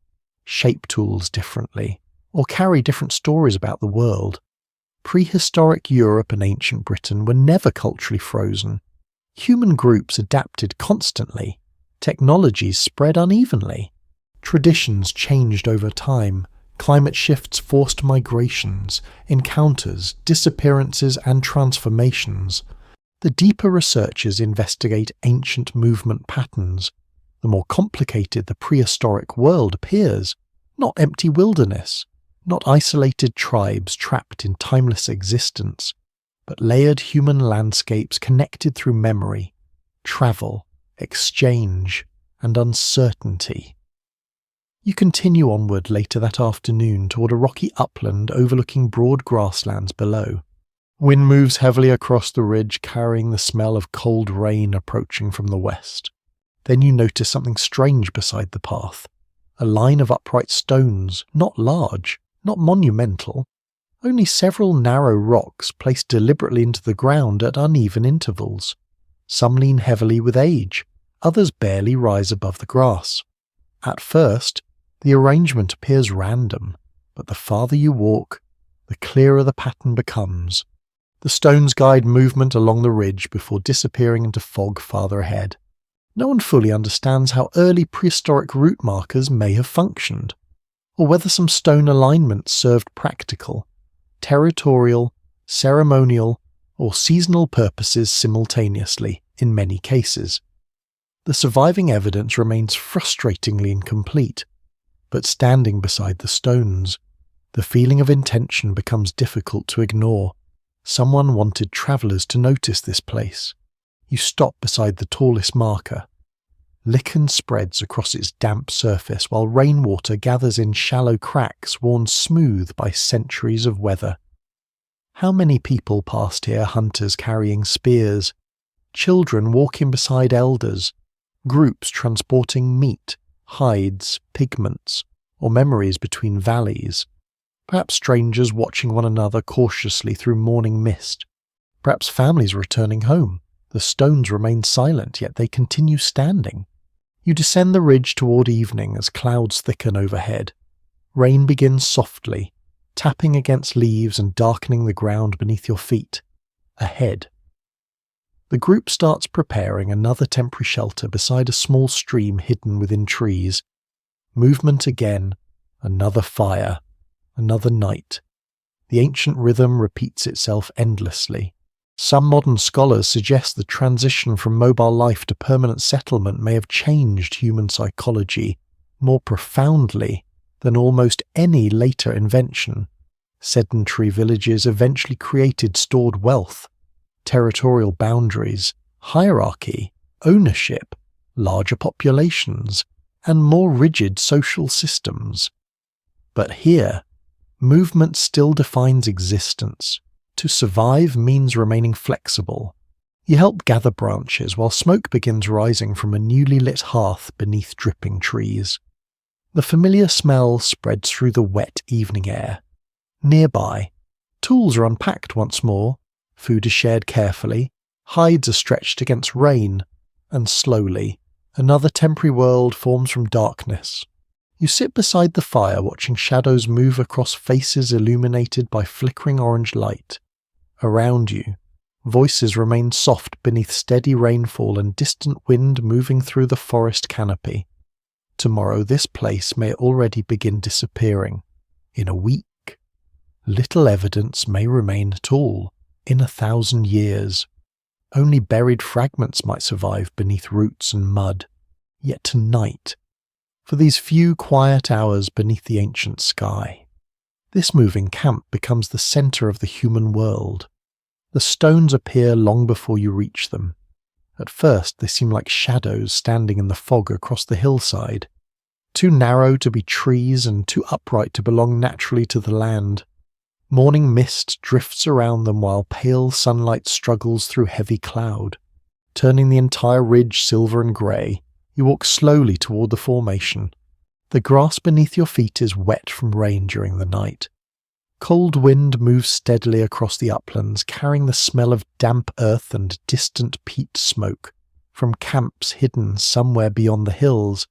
shape tools differently, or carry different stories about the world. Prehistoric Europe and ancient Britain were never culturally frozen. Human groups adapted constantly. Technologies spread unevenly. Traditions changed over time. Climate shifts forced migrations, encounters, disappearances, and transformations. The deeper researchers investigate ancient movement patterns, the more complicated the prehistoric world appears. Not empty wilderness, not isolated tribes trapped in timeless existence, but layered human landscapes connected through memory, travel, exchange, and uncertainty. You continue onward later that afternoon toward a rocky upland overlooking broad grasslands below. Wind moves heavily across the ridge, carrying the smell of cold rain approaching from the west. Then you notice something strange beside the path. A line of upright stones, not large, not monumental, only several narrow rocks placed deliberately into the ground at uneven intervals. Some lean heavily with age, others barely rise above the grass. At first, the arrangement appears random, but the farther you walk, the clearer the pattern becomes. The stones guide movement along the ridge before disappearing into fog farther ahead. No one fully understands how early prehistoric route markers may have functioned, or whether some stone alignments served practical, territorial, ceremonial, or seasonal purposes simultaneously in many cases. The surviving evidence remains frustratingly incomplete, but standing beside the stones, the feeling of intention becomes difficult to ignore. Someone wanted travellers to notice this place. You stop beside the tallest marker. Lichen spreads across its damp surface while rainwater gathers in shallow cracks worn smooth by centuries of weather. How many people passed here, hunters carrying spears, children walking beside elders, groups transporting meat, hides, pigments, or memories between valleys. Perhaps strangers watching one another cautiously through morning mist. Perhaps families returning home. The stones remain silent, yet they continue standing. You descend the ridge toward evening as clouds thicken overhead. Rain begins softly, tapping against leaves and darkening the ground beneath your feet. Ahead. The group starts preparing another temporary shelter beside a small stream hidden within trees. Movement again, another fire, another night. The ancient rhythm repeats itself endlessly. Some modern scholars suggest the transition from mobile life to permanent settlement may have changed human psychology more profoundly than almost any later invention. Sedentary villages eventually created stored wealth, territorial boundaries, hierarchy, ownership, larger populations, and more rigid social systems. But here, movement still defines existence. To survive means remaining flexible. You help gather branches while smoke begins rising from a newly lit hearth beneath dripping trees. The familiar smell spreads through the wet evening air. Nearby, tools are unpacked once more, food is shared carefully, hides are stretched against rain, and slowly, another temporary world forms from darkness. You sit beside the fire watching shadows move across faces illuminated by flickering orange light. Around you, voices remain soft beneath steady rainfall and distant wind moving through the forest canopy. Tomorrow this place may already begin disappearing. In a week, little evidence may remain at all. In 1,000 years, only buried fragments might survive beneath roots and mud. Yet tonight, for these few quiet hours beneath the ancient sky, this moving camp becomes the center of the human world. The stones appear long before you reach them. At first they seem like shadows standing in the fog across the hillside, too narrow to be trees and too upright to belong naturally to the land. Morning mist drifts around them while pale sunlight struggles through heavy cloud. Turning the entire ridge silver and grey, you walk slowly toward the formation. The grass beneath your feet is wet from rain during the night. Cold wind moves steadily across the uplands, carrying the smell of damp earth and distant peat smoke from camps hidden somewhere beyond the hills.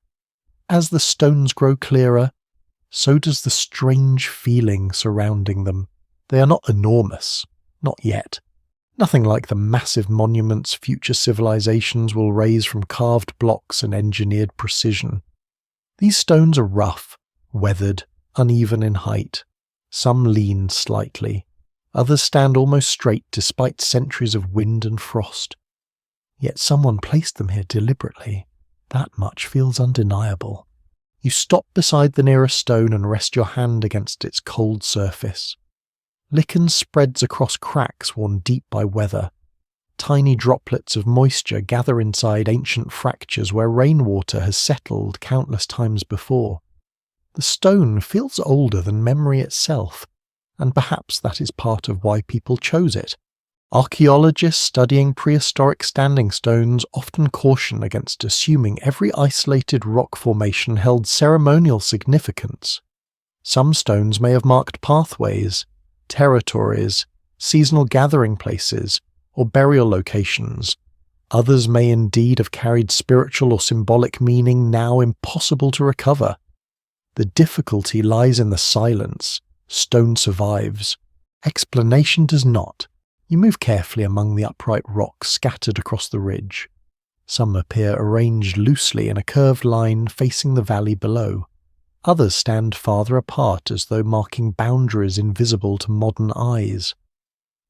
As the stones grow clearer, so does the strange feeling surrounding them. They are not enormous, not yet. Nothing like the massive monuments future civilizations will raise from carved blocks and engineered precision. These stones are rough, weathered, uneven in height. Some lean slightly. Others stand almost straight despite centuries of wind and frost. Yet someone placed them here deliberately. That much feels undeniable. You stop beside the nearest stone and rest your hand against its cold surface. Lichen spreads across cracks worn deep by weather. Tiny droplets of moisture gather inside ancient fractures where rainwater has settled countless times before. The stone feels older than memory itself, and perhaps that is part of why people chose it. Archaeologists studying prehistoric standing stones often caution against assuming every isolated rock formation held ceremonial significance. Some stones may have marked pathways, territories, seasonal gathering places, or burial locations. Others may indeed have carried spiritual or symbolic meaning now impossible to recover. The difficulty lies in the silence. Stone survives. Explanation does not. You move carefully among the upright rocks scattered across the ridge. Some appear arranged loosely in a curved line facing the valley below. Others stand farther apart as though marking boundaries invisible to modern eyes.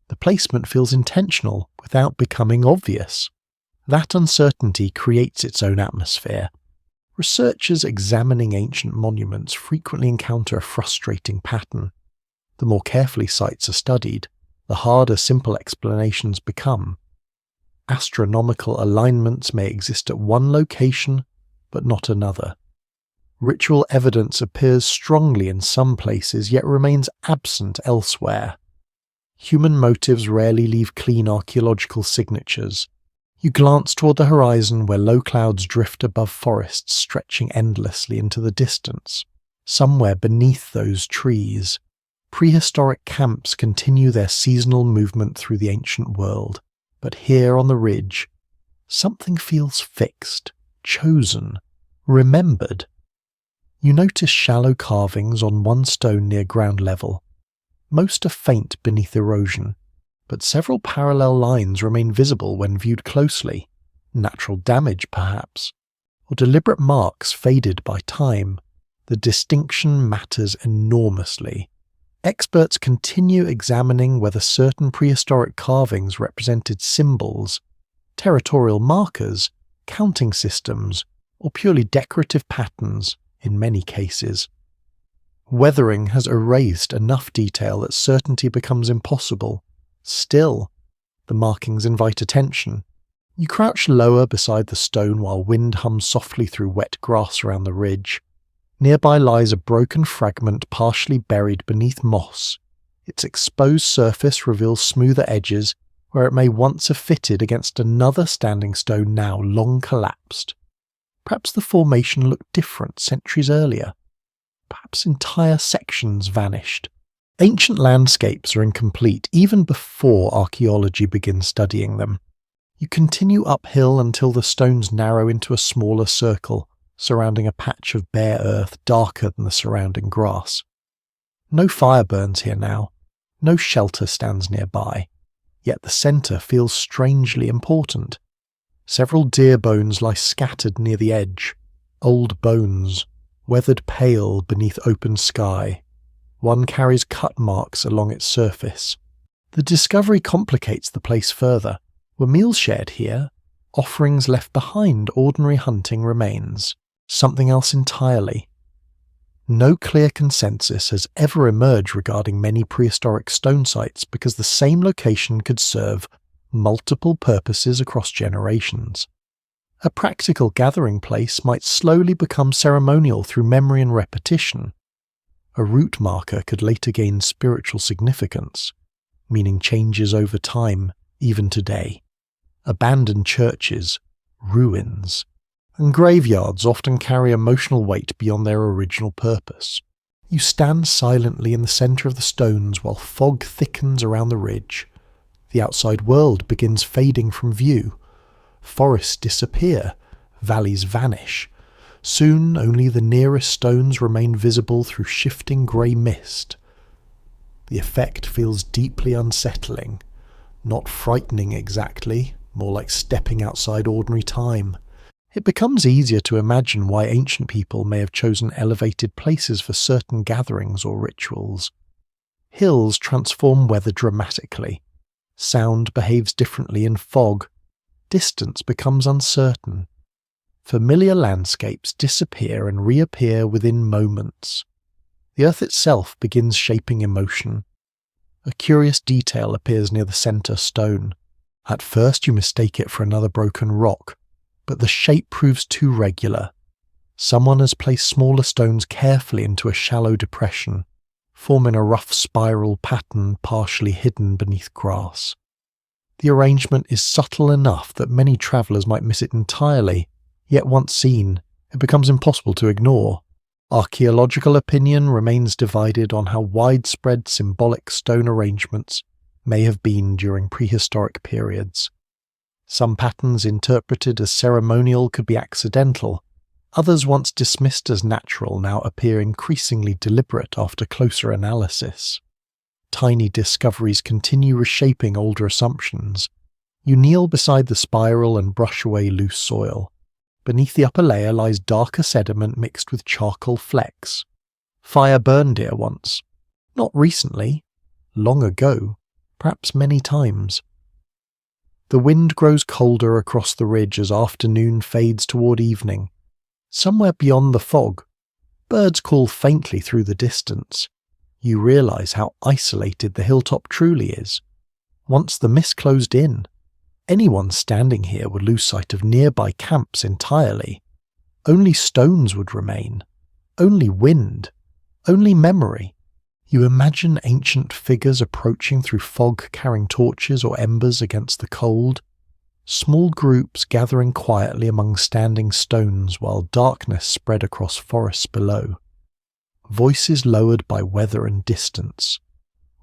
The placement feels intentional without becoming obvious. That uncertainty creates its own atmosphere. Researchers examining ancient monuments frequently encounter a frustrating pattern. The more carefully sites are studied, the harder simple explanations become. Astronomical alignments may exist at one location, but not another. Ritual evidence appears strongly in some places, yet remains absent elsewhere. Human motives rarely leave clean archaeological signatures. You glance toward the horizon where low clouds drift above forests stretching endlessly into the distance. Somewhere beneath those trees, prehistoric camps continue their seasonal movement through the ancient world. But here on the ridge, something feels fixed, chosen, remembered. You notice shallow carvings on one stone near ground level. Most are faint beneath erosion, but several parallel lines remain visible when viewed closely. Natural damage, perhaps, or deliberate marks faded by time. The distinction matters enormously. Experts continue examining whether certain prehistoric carvings represented symbols, territorial markers, counting systems, or purely decorative patterns in many cases. Weathering has erased enough detail that certainty becomes impossible. Still, the markings invite attention. You crouch lower beside the stone while wind hums softly through wet grass around the ridge. Nearby lies a broken fragment partially buried beneath moss. Its exposed surface reveals smoother edges where it may once have fitted against another standing stone now long collapsed. Perhaps the formation looked different centuries earlier. Perhaps entire sections vanished. Ancient landscapes are incomplete even before archaeology begins studying them. You continue uphill until the stones narrow into a smaller circle, surrounding a patch of bare earth darker than the surrounding grass. No fire burns here now. No shelter stands nearby. Yet the centre feels strangely important. Several deer bones lie scattered near the edge. Old bones, weathered pale beneath open sky. One carries cut marks along its surface. The discovery complicates the place further. Were meals shared here? Offerings left behind ordinary hunting remains. Something else entirely. No clear consensus has ever emerged regarding many prehistoric stone sites because the same location could serve multiple purposes across generations. A practical gathering place might slowly become ceremonial through memory and repetition. A route marker could later gain spiritual significance, meaning changes over time, even today. Abandoned churches, ruins, and graveyards often carry emotional weight beyond their original purpose. You stand silently in the centre of the stones while fog thickens around the ridge. The outside world begins fading from view. Forests disappear, valleys vanish. Soon only the nearest stones remain visible through shifting grey mist. The effect feels deeply unsettling, not frightening exactly, more like stepping outside ordinary time. It becomes easier to imagine why ancient people may have chosen elevated places for certain gatherings or rituals. Hills transform weather dramatically. Sound behaves differently in fog. Distance becomes uncertain. Familiar landscapes disappear and reappear within moments. The earth itself begins shaping emotion. A curious detail appears near the centre stone. At first you mistake it for another broken rock, but the shape proves too regular. Someone has placed smaller stones carefully into a shallow depression, forming a rough spiral pattern partially hidden beneath grass. The arrangement is subtle enough that many travellers might miss it entirely, yet once seen, it becomes impossible to ignore. Archaeological opinion remains divided on how widespread symbolic stone arrangements may have been during prehistoric periods. Some patterns interpreted as ceremonial could be accidental. Others once dismissed as natural now appear increasingly deliberate after closer analysis. Tiny discoveries continue reshaping older assumptions. You kneel beside the spiral and brush away loose soil. Beneath the upper layer lies darker sediment mixed with charcoal flecks. Fire burned here once. Not recently. Long ago. Perhaps many times. The wind grows colder across the ridge as afternoon fades toward evening. Somewhere beyond the fog, birds call faintly through the distance. You realise how isolated the hilltop truly is. Once the mist closed in, anyone standing here would lose sight of nearby camps entirely. Only stones would remain. Only wind. Only memory. You imagine ancient figures approaching through fog carrying torches or embers against the cold. Small groups gathering quietly among standing stones while darkness spread across forests below. Voices lowered by weather and distance.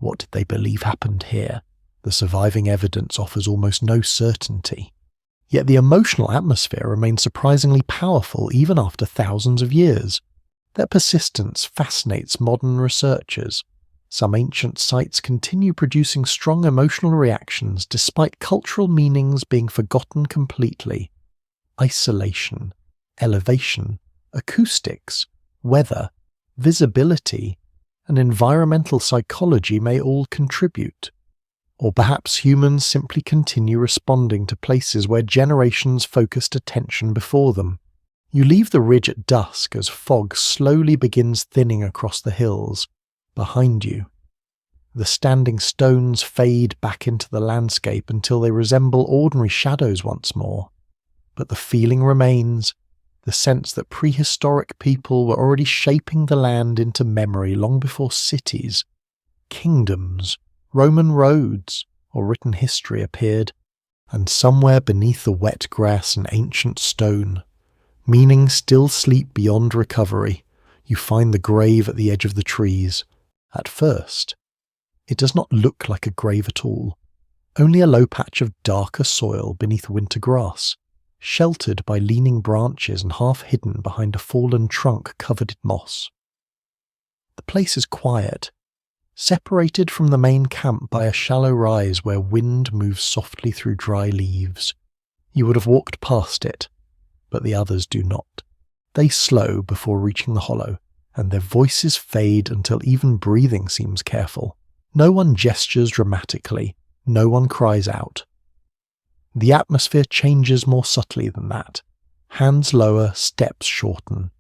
What did they believe happened here? The surviving evidence offers almost no certainty. Yet the emotional atmosphere remains surprisingly powerful even after thousands of years. Their persistence fascinates modern researchers. Some ancient sites continue producing strong emotional reactions despite cultural meanings being forgotten completely. Isolation, elevation, acoustics, weather, visibility, and environmental psychology may all contribute. Or perhaps humans simply continue responding to places where generations focused attention before them. You leave the ridge at dusk as fog slowly begins thinning across the hills behind you. The standing stones fade back into the landscape until they resemble ordinary shadows once more. But the feeling remains, the sense that prehistoric people were already shaping the land into memory long before cities, kingdoms, Roman roads, or written history appeared, and somewhere beneath the wet grass and ancient stone, meaning still sleep beyond recovery, you find the grave at the edge of the trees. At first, it does not look like a grave at all, only a low patch of darker soil beneath winter grass, sheltered by leaning branches and half hidden behind a fallen trunk covered in moss. The place is quiet, separated from the main camp by a shallow rise where wind moves softly through dry leaves. You would have walked past it, but the others do not. They slow before reaching the hollow, and their voices fade until even breathing seems careful. No one gestures dramatically, no one cries out. The atmosphere changes more subtly than that. Hands lower, steps shorten.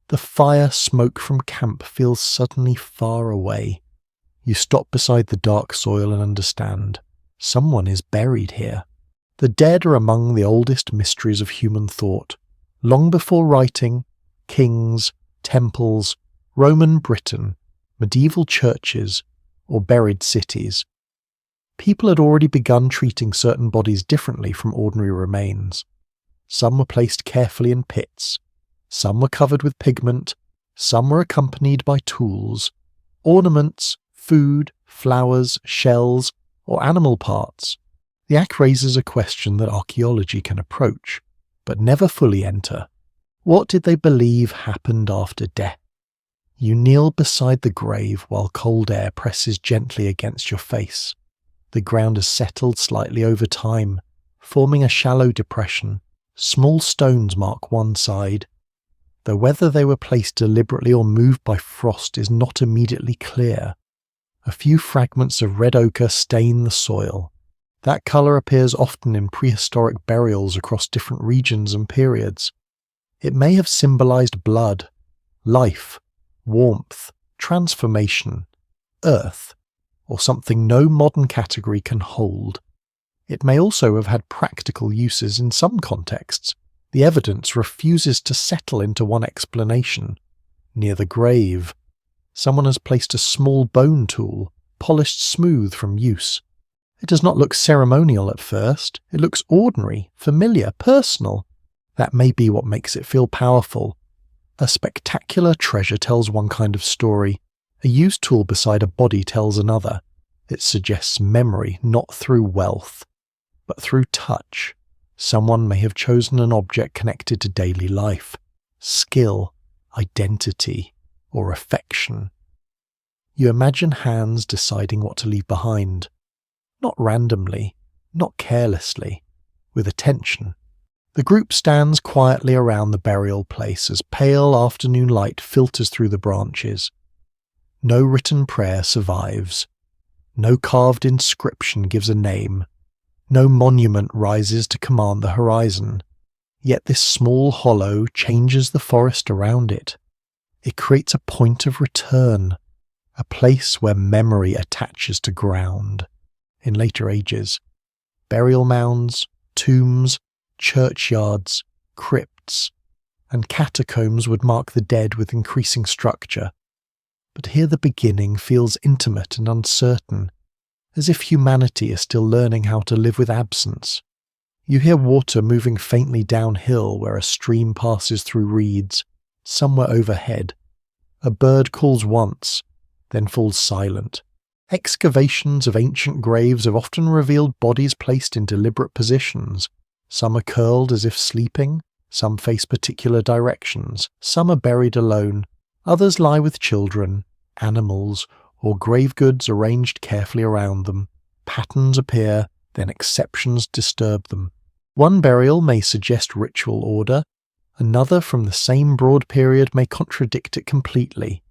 The fire smoke from camp feels suddenly far away. You stop beside the dark soil and understand. Someone is buried here. The dead are among the oldest mysteries of human thought. Long before writing, kings, temples, Roman Britain, medieval churches, or buried cities, people had already begun treating certain bodies differently from ordinary remains. Some were placed carefully in pits, some were covered with pigment, some were accompanied by tools, ornaments, food, flowers, shells, or animal parts. The act raises a question that archaeology can approach, but never fully enter. What did they believe happened after death? You kneel beside the grave while cold air presses gently against your face. The ground has settled slightly over time, forming a shallow depression. Small stones mark one side, though whether they were placed deliberately or moved by frost is not immediately clear. A few fragments of red ochre stain the soil. That colour appears often in prehistoric burials across different regions and periods. It may have symbolised blood, life, warmth, transformation, earth, or something no modern category can hold. It may also have had practical uses in some contexts. The evidence refuses to settle into one explanation. Near the grave, someone has placed a small bone tool, polished smooth from use. It does not look ceremonial at first. It looks ordinary, familiar, personal. That may be what makes it feel powerful. A spectacular treasure tells one kind of story. A used tool beside a body tells another. It suggests memory not through wealth, but through touch. Someone may have chosen an object connected to daily life, skill, identity, or affection. You imagine hands deciding what to leave behind. Not randomly, not carelessly, with attention. The group stands quietly around the burial place as pale afternoon light filters through the branches. No written prayer survives. No carved inscription gives a name. No monument rises to command the horizon. Yet this small hollow changes the forest around it. It creates a point of return, a place where memory attaches to ground. In later ages, burial mounds, tombs, churchyards, crypts, and catacombs would mark the dead with increasing structure. But here the beginning feels intimate and uncertain, as if humanity is still learning how to live with absence. You hear water moving faintly downhill where a stream passes through reeds, somewhere overhead. A bird calls once, then falls silent. Excavations of ancient graves have often revealed bodies placed in deliberate positions. Some are curled as if sleeping, some face particular directions, some are buried alone, others lie with children, animals, or grave goods arranged carefully around them. Patterns appear, then exceptions disturb them. One burial may suggest ritual order, another from the same broad period may contradict it completely.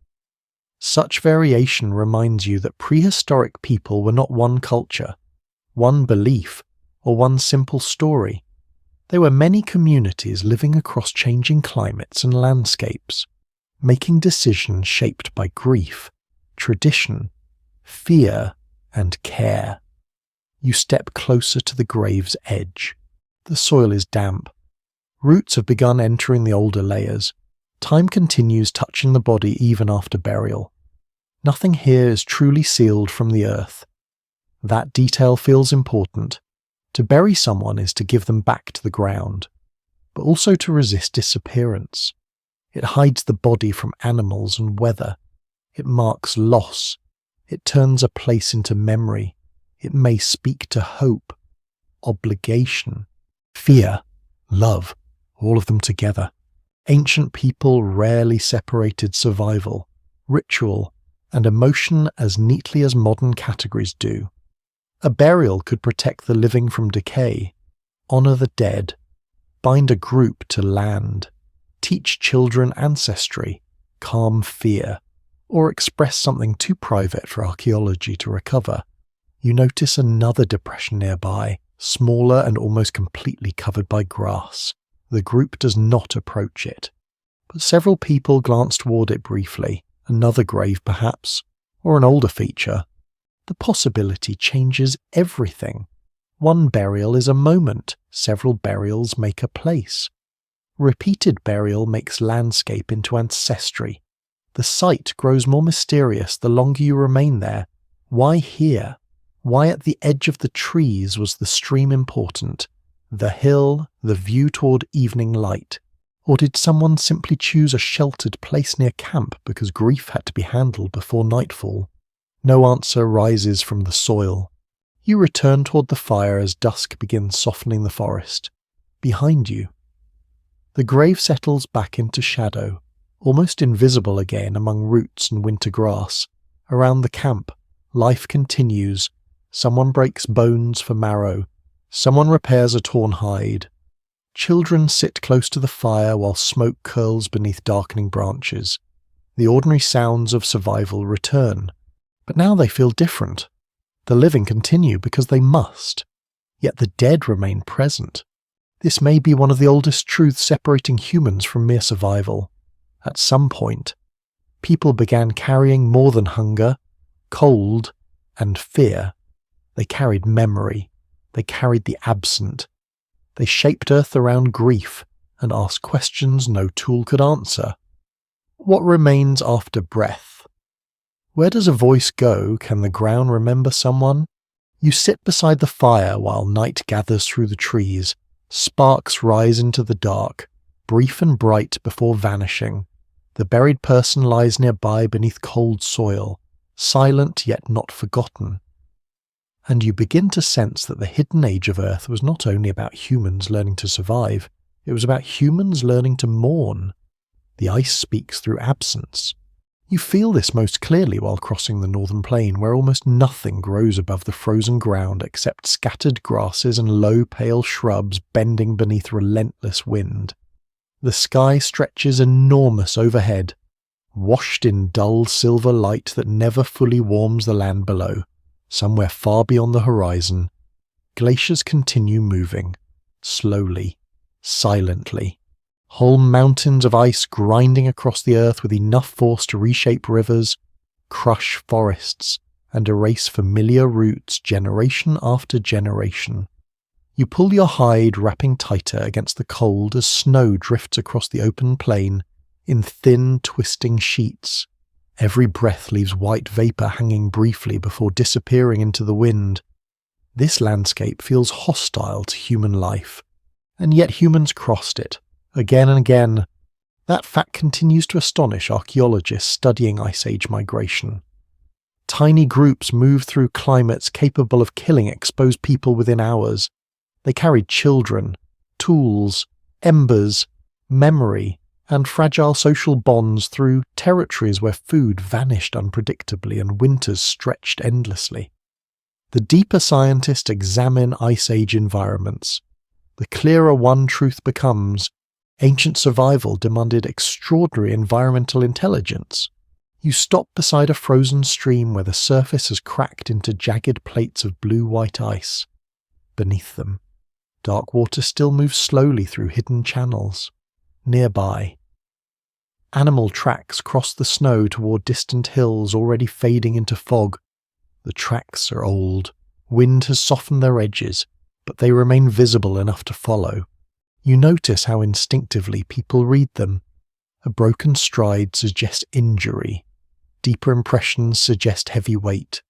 Such variation reminds you that prehistoric people were not one culture, one belief, or one simple story. They were many communities living across changing climates and landscapes, making decisions shaped by grief, tradition, fear, and care. You step closer to the grave's edge. The soil is damp. Roots have begun entering the older layers. Time continues touching the body even after burial. Nothing here is truly sealed from the earth. That detail feels important. To bury someone is to give them back to the ground, but also to resist disappearance. It hides the body from animals and weather. It marks loss. It turns a place into memory. It may speak to hope, obligation, fear, love, all of them together. Ancient people rarely separated survival, ritual, and emotion as neatly as modern categories do. A burial could protect the living from decay, honor the dead, bind a group to land, teach children ancestry, calm fear, or express something too private for archaeology to recover. You notice another depression nearby, smaller and almost completely covered by grass. The group does not approach it, but several people glance toward it briefly, another grave perhaps, or an older feature. The possibility changes everything. One burial is a moment, several burials make a place. Repeated burial makes landscape into ancestry. The site grows more mysterious the longer you remain there. Why here? Why at the edge of the trees was the stream important? The hill, the view toward evening light? Or did someone simply choose a sheltered place near camp because grief had to be handled before nightfall? No answer rises from the soil. You return toward the fire as dusk begins softening the forest. Behind you, the grave settles back into shadow, almost invisible again among roots and winter grass. Around the camp, life continues. Someone breaks bones for marrow. Someone repairs a torn hide. Children sit close to the fire while smoke curls beneath darkening branches. The ordinary sounds of survival return. But now they feel different. The living continue because they must. Yet the dead remain present. This may be one of the oldest truths separating humans from mere survival. At some point, people began carrying more than hunger, cold, and fear. They carried memory. They carried the absent. They shaped Earth around grief and asked questions no tool could answer. What remains after breath? Where does a voice go? Can the ground remember someone? You sit beside the fire while night gathers through the trees. Sparks rise into the dark, brief and bright before vanishing. The buried person lies nearby beneath cold soil, silent yet not forgotten. And you begin to sense that the hidden age of Earth was not only about humans learning to survive, it was about humans learning to mourn. The ice speaks through absence. You feel this most clearly while crossing the northern plain, where almost nothing grows above the frozen ground except scattered grasses and low pale shrubs bending beneath relentless wind. The sky stretches enormous overhead, washed in dull silver light that never fully warms the land below. Somewhere far beyond the horizon, glaciers continue moving, slowly, silently. Whole mountains of ice grinding across the earth with enough force to reshape rivers, crush forests, and erase familiar roots generation after generation. You pull your hide wrapping tighter against the cold as snow drifts across the open plain in thin, twisting sheets. Every breath leaves white vapor hanging briefly before disappearing into the wind. This landscape feels hostile to human life, and yet humans crossed it. Again and again. That fact continues to astonish archaeologists studying Ice Age migration. Tiny groups move through climates capable of killing exposed people within hours. They carried children, tools, embers, memory, and fragile social bonds through territories where food vanished unpredictably and winters stretched endlessly. The deeper scientists examine Ice Age environments. The clearer one truth becomes: ancient survival demanded extraordinary environmental intelligence. You stop beside a frozen stream where the surface has cracked into jagged plates of blue-white ice. Beneath them, dark water still moves slowly through hidden channels. Nearby, animal tracks cross the snow toward distant hills already fading into fog. The tracks are old. Wind has softened their edges, but they remain visible enough to follow. You notice how instinctively people read them. A broken stride suggests injury. Deeper impressions suggest heavy weight.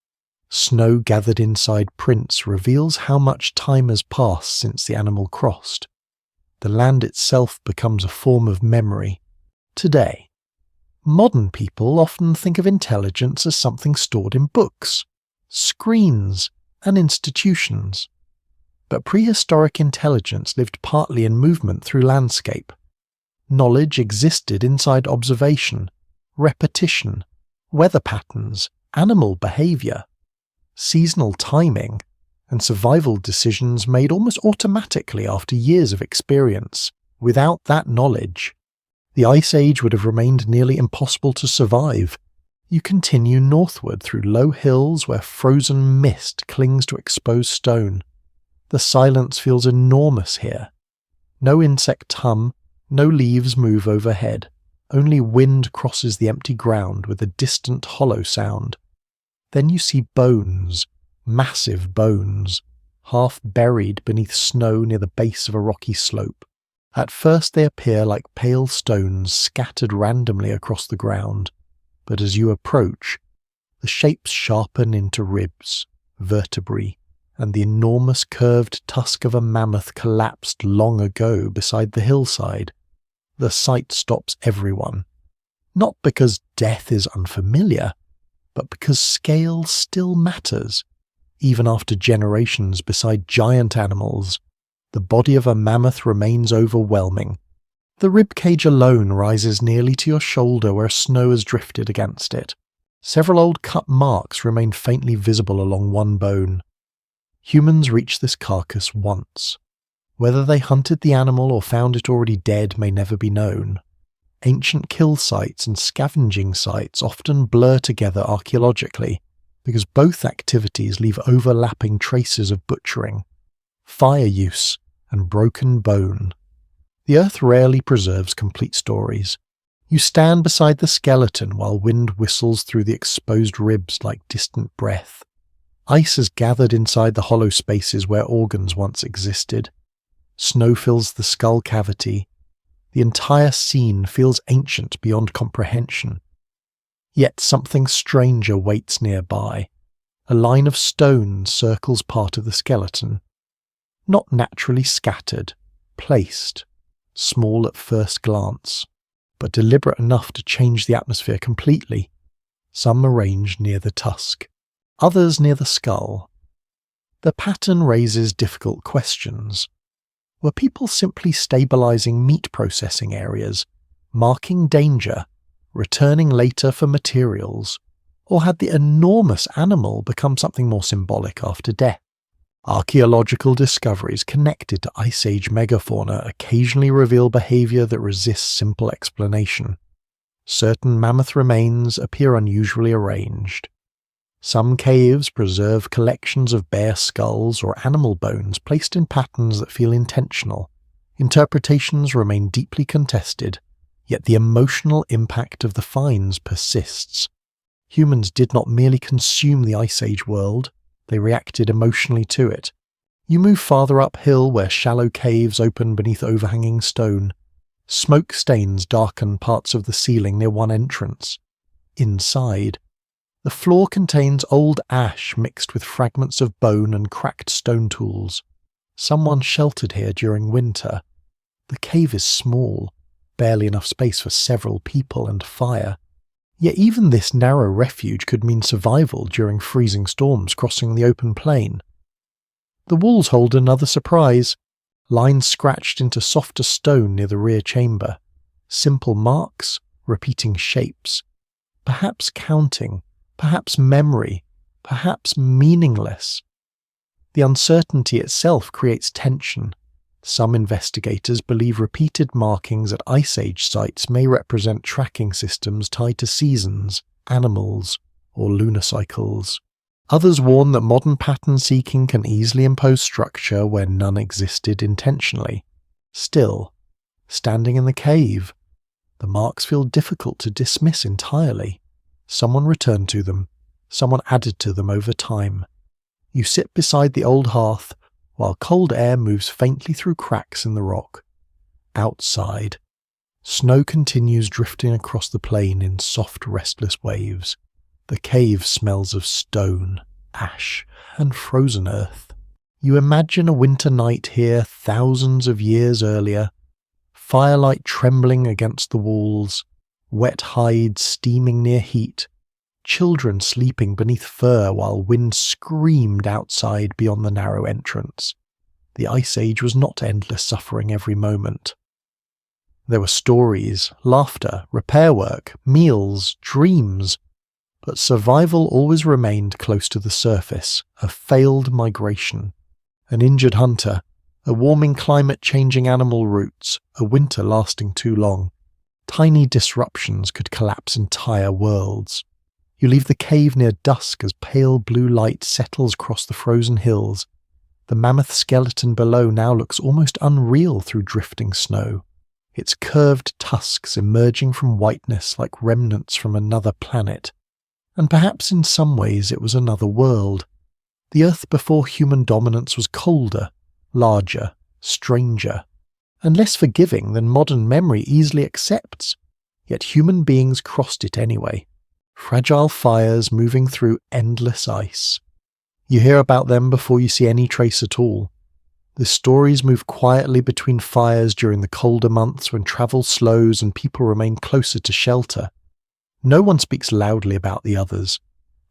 Snow gathered inside prints reveals how much time has passed since the animal crossed. The land itself becomes a form of memory. Today, modern people often think of intelligence as something stored in books, screens, and institutions. But prehistoric intelligence lived partly in movement through landscape. Knowledge existed inside observation, repetition, weather patterns, animal behavior, seasonal timing, and survival decisions made almost automatically after years of experience. Without that knowledge, the Ice Age would have remained nearly impossible to survive. You continue northward through low hills where frozen mist clings to exposed stone. The silence feels enormous here. No insect hum, no leaves move overhead. Only wind crosses the empty ground with a distant hollow sound. Then you see bones, massive bones, half buried beneath snow near the base of a rocky slope. At first they appear like pale stones scattered randomly across the ground, but as you approach, the shapes sharpen into ribs, vertebrae, and the enormous curved tusk of a mammoth collapsed long ago beside the hillside. The sight stops everyone, not because death is unfamiliar, but because scale still matters. Even after generations beside giant animals, the body of a mammoth remains overwhelming. The ribcage alone rises nearly to your shoulder where snow has drifted against it. Several old cut marks remain faintly visible along one bone. Humans reach this carcass once. Whether they hunted the animal or found it already dead may never be known. Ancient kill sites and scavenging sites often blur together archaeologically, because both activities leave overlapping traces of butchering, fire use, and broken bone. The earth rarely preserves complete stories. You stand beside the skeleton while wind whistles through the exposed ribs like distant breath. Ice has gathered inside the hollow spaces where organs once existed. Snow fills the skull cavity. The entire scene feels ancient beyond comprehension. Yet something strange awaits nearby. A line of stone circles part of the skeleton. Not naturally scattered, placed, small at first glance, but deliberate enough to change the atmosphere completely. Some arranged near the tusk, others near the skull. The pattern raises difficult questions. Were people simply stabilizing meat processing areas, marking danger, returning later for materials, or had the enormous animal become something more symbolic after death? Archaeological discoveries connected to Ice Age megafauna occasionally reveal behavior that resists simple explanation. Certain mammoth remains appear unusually arranged. Some caves preserve collections of bear skulls or animal bones placed in patterns that feel intentional. Interpretations remain deeply contested, yet the emotional impact of the finds persists. Humans did not merely consume the Ice Age world, they reacted emotionally to it. You move farther uphill where shallow caves open beneath overhanging stone. Smoke stains darken parts of the ceiling near one entrance. Inside, the floor contains old ash mixed with fragments of bone and cracked stone tools. Someone sheltered here during winter. The cave is small, barely enough space for several people and fire. Yet even this narrow refuge could mean survival during freezing storms crossing the open plain. The walls hold another surprise. Lines scratched into softer stone near the rear chamber. Simple marks, repeating shapes. Perhaps counting. Perhaps memory, perhaps meaningless. The uncertainty itself creates tension. Some investigators believe repeated markings at Ice Age sites may represent tracking systems tied to seasons, animals, or lunar cycles. Others warn that modern pattern seeking can easily impose structure where none existed intentionally. Still, standing in the cave, the marks feel difficult to dismiss entirely. Someone returned to them, someone added to them over time. You sit beside the old hearth while cold air moves faintly through cracks in the rock. Outside, snow continues drifting across the plain in soft, restless waves. The cave smells of stone, ash, and frozen earth. You imagine a winter night here thousands of years earlier, firelight trembling against the walls, wet hides steaming near heat, children sleeping beneath fur while wind screamed outside beyond the narrow entrance. The Ice Age was not endless suffering every moment. There were stories, laughter, repair work, meals, dreams, but survival always remained close to the surface, a failed migration, an injured hunter, a warming climate changing animal routes, a winter lasting too long. Tiny disruptions could collapse entire worlds. You leave the cave near dusk as pale blue light settles across the frozen hills. The mammoth skeleton below now looks almost unreal through drifting snow, its curved tusks emerging from whiteness like remnants from another planet. And perhaps in some ways it was another world. The Earth before human dominance was colder, larger, stranger, and less forgiving than modern memory easily accepts. Yet human beings crossed it anyway. Fragile fires moving through endless ice. You hear about them before you see any trace at all. The stories move quietly between fires during the colder months when travel slows and people remain closer to shelter. No one speaks loudly about the others.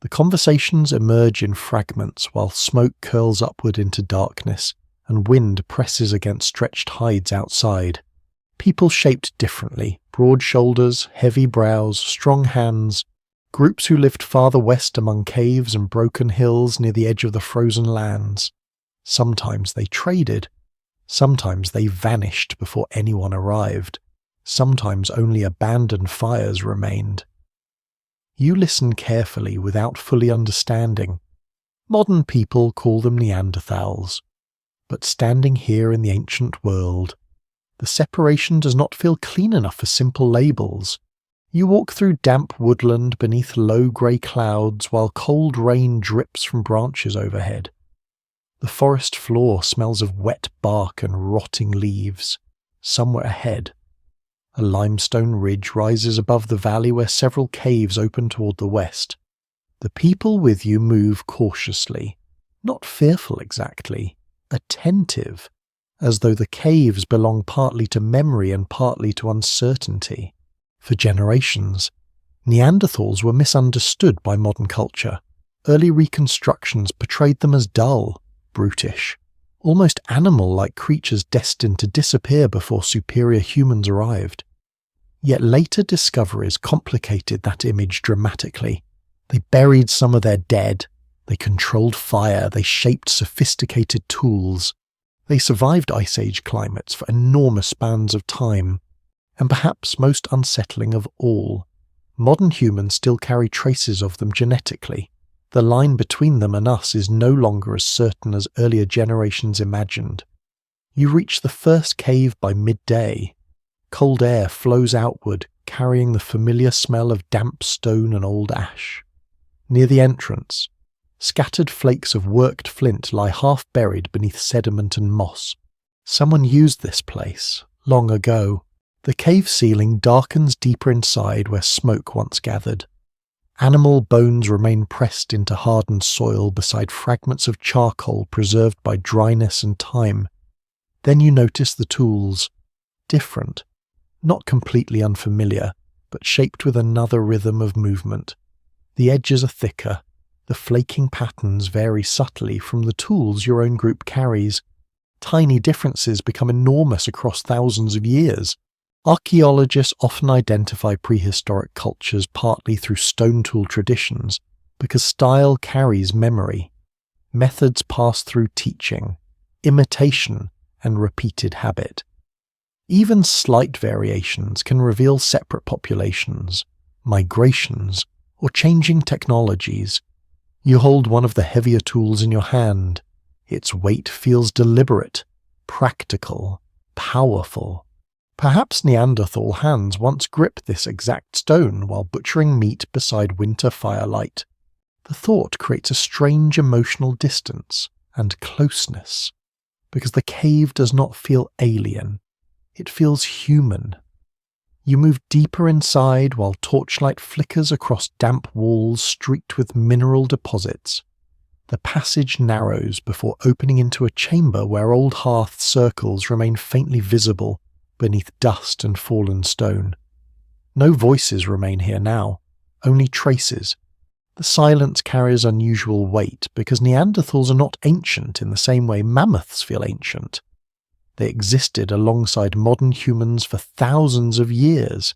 The conversations emerge in fragments while smoke curls upward into darkness and wind presses against stretched hides outside. People shaped differently, broad shoulders, heavy brows, strong hands, groups who lived farther west among caves and broken hills near the edge of the frozen lands. Sometimes they traded. Sometimes they vanished before anyone arrived. Sometimes only abandoned fires remained. You listen carefully without fully understanding. Modern people call them Neanderthals. But standing here in the ancient world, the separation does not feel clean enough for simple labels. You walk through damp woodland beneath low grey clouds while cold rain drips from branches overhead. The forest floor smells of wet bark and rotting leaves. Somewhere ahead, a limestone ridge rises above the valley where several caves open toward the west. The people with you move cautiously, not fearful exactly, attentive, as though the caves belong partly to memory and partly to uncertainty. For generations, Neanderthals were misunderstood by modern culture. Early reconstructions portrayed them as dull, brutish, almost animal-like creatures destined to disappear before superior humans arrived. Yet later discoveries complicated that image dramatically. They buried some of their dead, they controlled fire, they shaped sophisticated tools. They survived Ice Age climates for enormous spans of time. And perhaps most unsettling of all, modern humans still carry traces of them genetically. The line between them and us is no longer as certain as earlier generations imagined. You reach the first cave by midday. Cold air flows outward, carrying the familiar smell of damp stone and old ash. Near the entrance, scattered flakes of worked flint lie half buried beneath sediment and moss. Someone used this place, long ago. The cave ceiling darkens deeper inside where smoke once gathered. Animal bones remain pressed into hardened soil beside fragments of charcoal preserved by dryness and time. Then you notice the tools. Different. Not completely unfamiliar, but shaped with another rhythm of movement. The edges are thicker. The flaking patterns vary subtly from the tools your own group carries. Tiny differences become enormous across thousands of years. Archaeologists often identify prehistoric cultures partly through stone tool traditions, because style carries memory. Methods pass through teaching, imitation, and repeated habit. Even slight variations can reveal separate populations, migrations, or changing technologies. You hold one of the heavier tools in your hand. Its weight feels deliberate, practical, powerful. Perhaps Neanderthal hands once gripped this exact stone while butchering meat beside winter firelight. The thought creates a strange emotional distance and closeness, because the cave does not feel alien. It feels human. You move deeper inside while torchlight flickers across damp walls streaked with mineral deposits. The passage narrows before opening into a chamber where old hearth circles remain faintly visible beneath dust and fallen stone. No voices remain here now, only traces. The silence carries unusual weight because Neanderthals are not ancient in the same way mammoths feel ancient. They existed alongside modern humans for thousands of years.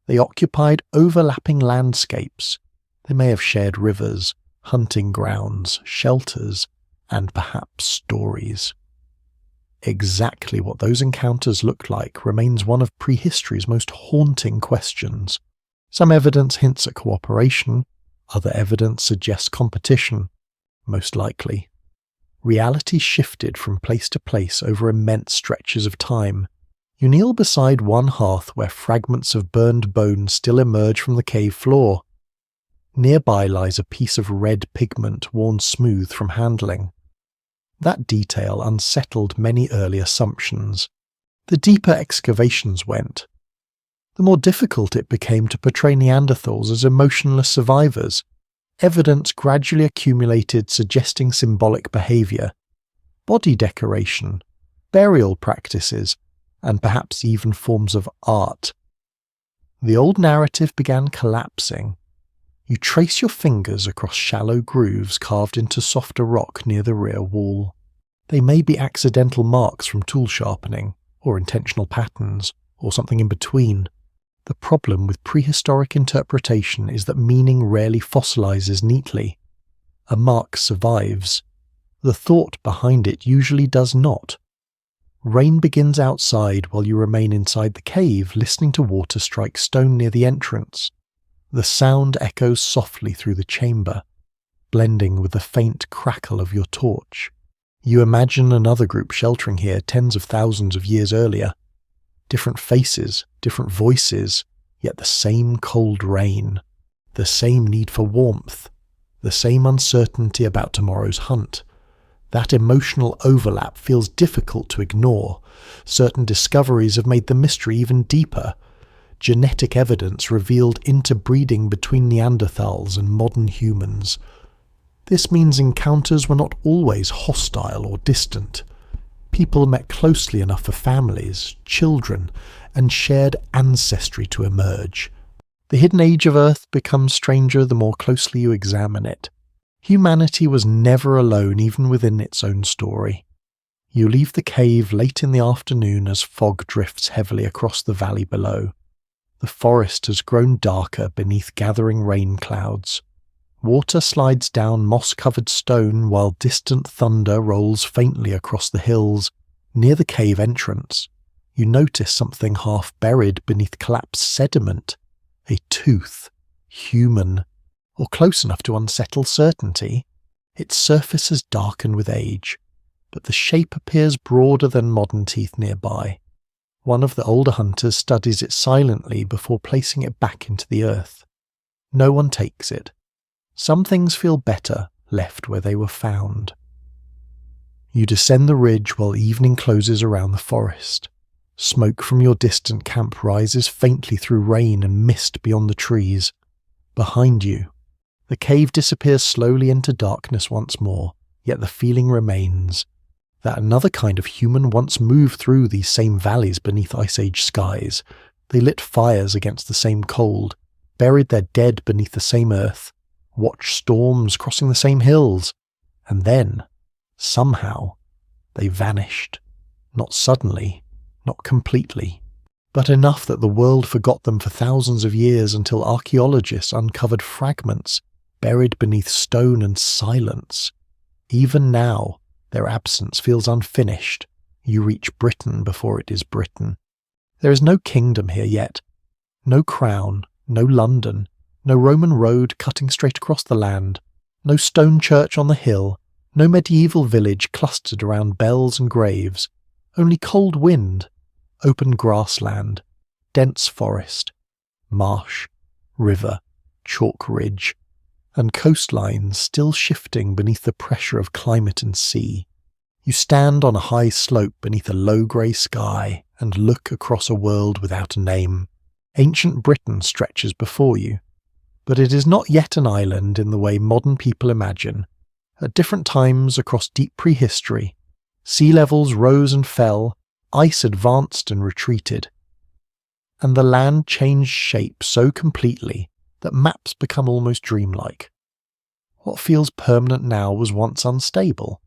They occupied overlapping landscapes. They may have shared rivers, hunting grounds, shelters, and perhaps stories. Exactly what those encounters looked like remains one of prehistory's most haunting questions. Some evidence hints at cooperation, other evidence suggests competition, most likely. Reality shifted from place to place over immense stretches of time. You kneel beside one hearth where fragments of burned bone still emerge from the cave floor. Nearby lies a piece of red pigment worn smooth from handling. That detail unsettled many early assumptions. The deeper excavations went, the more difficult it became to portray Neanderthals as emotionless survivors. Evidence gradually accumulated suggesting symbolic behavior, body decoration, burial practices, and perhaps even forms of art. The old narrative began collapsing. You trace your fingers across shallow grooves carved into softer rock near the rear wall. They may be accidental marks from tool sharpening, or intentional patterns, or something in between. The problem with prehistoric interpretation is that meaning rarely fossilizes neatly. A mark survives. The thought behind it usually does not. Rain begins outside while you remain inside the cave, listening to water strike stone near the entrance. The sound echoes softly through the chamber, blending with the faint crackle of your torch. You imagine another group sheltering here tens of thousands of years earlier. Different faces, different voices, yet the same cold rain, the same need for warmth, the same uncertainty about tomorrow's hunt. That emotional overlap feels difficult to ignore. Certain discoveries have made the mystery even deeper. Genetic evidence revealed interbreeding between Neanderthals and modern humans. This means encounters were not always hostile or distant. People met closely enough for families, children, and shared ancestry to emerge. The hidden age of Earth becomes stranger the more closely you examine it. Humanity was never alone even within its own story. You leave the cave late in the afternoon as fog drifts heavily across the valley below. The forest has grown darker beneath gathering rain clouds. Water slides down moss-covered stone while distant thunder rolls faintly across the hills. Near the cave entrance, you notice something half buried beneath collapsed sediment. A tooth, human, or close enough to unsettle certainty. Its surface has darkened with age, but the shape appears broader than modern teeth nearby. One of the older hunters studies it silently before placing it back into the earth. No one takes it. Some things feel better left where they were found. You descend the ridge while evening closes around the forest. Smoke from your distant camp rises faintly through rain and mist beyond the trees. Behind you, the cave disappears slowly into darkness once more, yet the feeling remains that another kind of human once moved through these same valleys beneath Ice Age skies. They lit fires against the same cold, buried their dead beneath the same earth, watched storms crossing the same hills, and then, somehow, they vanished. Not suddenly, not completely, but enough that the world forgot them for thousands of years until archaeologists uncovered fragments buried beneath stone and silence. Even now, their absence feels unfinished. You reach Britain before it is Britain. There is no kingdom here yet, no crown, no London, No Roman road cutting straight across the land, no stone church on the hill, no medieval village clustered around bells and graves, only cold wind, open grassland, dense forest, marsh, river, chalk ridge, and coastlines still shifting beneath the pressure of climate and sea. You stand on a high slope beneath a low grey sky and look across a world without a name. Ancient Britain stretches before you, but it is not yet an island in the way modern people imagine. At different times across deep prehistory, sea levels rose and fell, ice advanced and retreated, and the land changed shape so completely that maps become almost dreamlike. What feels permanent now was once unstable.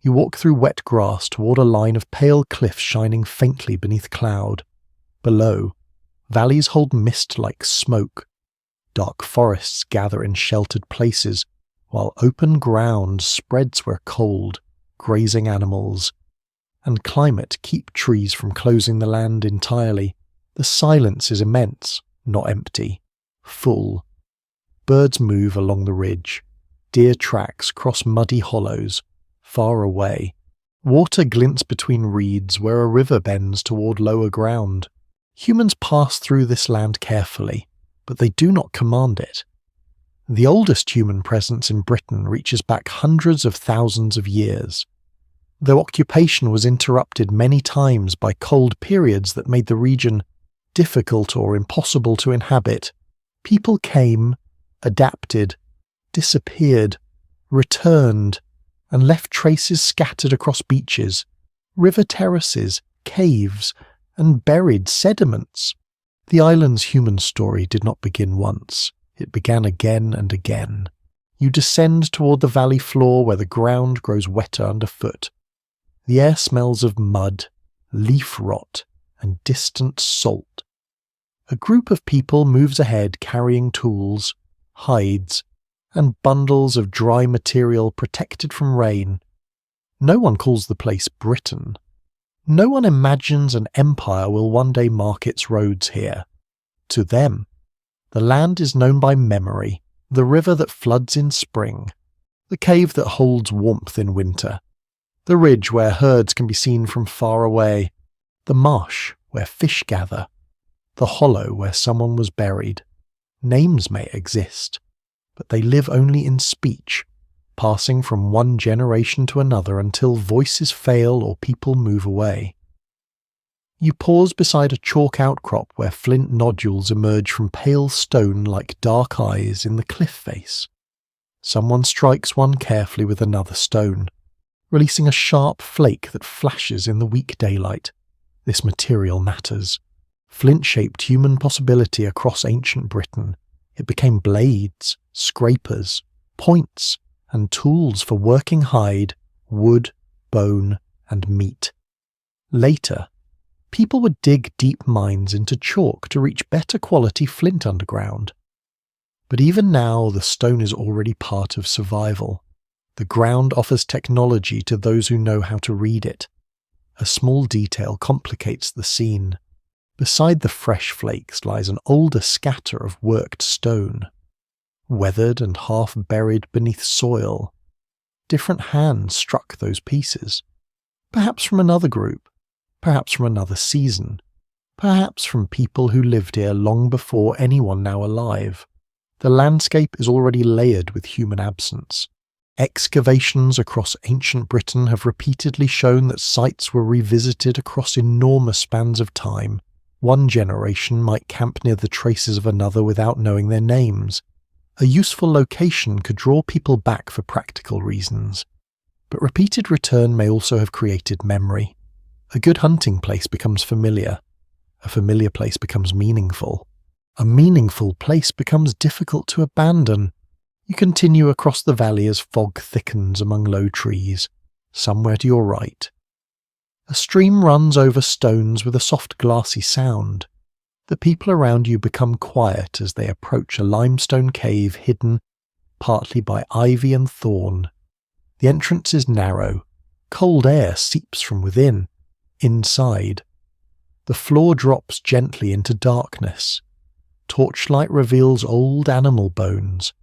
You walk through wet grass toward a line of pale cliffs shining faintly beneath cloud. Below, valleys hold mist like smoke. Dark forests gather in sheltered places, while open ground spreads where cold, grazing animals, and climate keep trees from closing the land entirely. The silence is immense, not empty, full. Birds move along the ridge. Deer tracks cross muddy hollows, far away. Water glints between reeds where a river bends toward lower ground. Humans pass through this land carefully, but they do not command it. The oldest human presence in Britain reaches back hundreds of thousands of years. Though occupation was interrupted many times by cold periods that made the region difficult or impossible to inhabit, people came, adapted, disappeared, returned, and left traces scattered across beaches, river terraces, caves, and buried sediments. The island's human story did not begin once. It began again and again. You descend toward the valley floor where the ground grows wetter underfoot. The air smells of mud, leaf rot, and distant salt. A group of people moves ahead carrying tools, hides, and bundles of dry material protected from rain. No one calls the place Britain. No one imagines an empire will one day mark its roads here. To them, the land is known by memory, the river that floods in spring, the cave that holds warmth in winter, the ridge where herds can be seen from far away, the marsh where fish gather, the hollow where someone was buried. Names may exist, but they live only in speech, passing from one generation to another until voices fail or people move away. You pause beside a chalk outcrop where flint nodules emerge from pale stone like dark eyes in the cliff face. Someone strikes one carefully with another stone, releasing a sharp flake that flashes in the weak daylight. This material matters. Flint-shaped human possibility across ancient Britain. It became blades, scrapers, points, and tools for working hide, wood, bone, and meat. Later, people would dig deep mines into chalk to reach better quality flint underground. But even now, the stone is already part of survival. The ground offers technology to those who know how to read it. A small detail complicates the scene. Beside the fresh flakes lies an older scatter of worked stone, weathered and half buried beneath soil. Different hands struck those pieces, perhaps from another group, perhaps from another season, perhaps from people who lived here long before anyone now alive. The landscape is already layered with human absence. Excavations across ancient Britain have repeatedly shown that sites were revisited across enormous spans of time. One generation might camp near the traces of another without knowing their names. A useful location could draw people back for practical reasons. But repeated return may also have created memory. A good hunting place becomes familiar. A familiar place becomes meaningful. A meaningful place becomes difficult to abandon. You continue across the valley as fog thickens among low trees, somewhere to your right. A stream runs over stones with a soft glassy sound. The people around you become quiet as they approach a limestone cave hidden partly by ivy and thorn. The entrance is narrow. Cold air seeps from within. Inside, the floor drops gently into darkness. torchlight reveals old animal bones,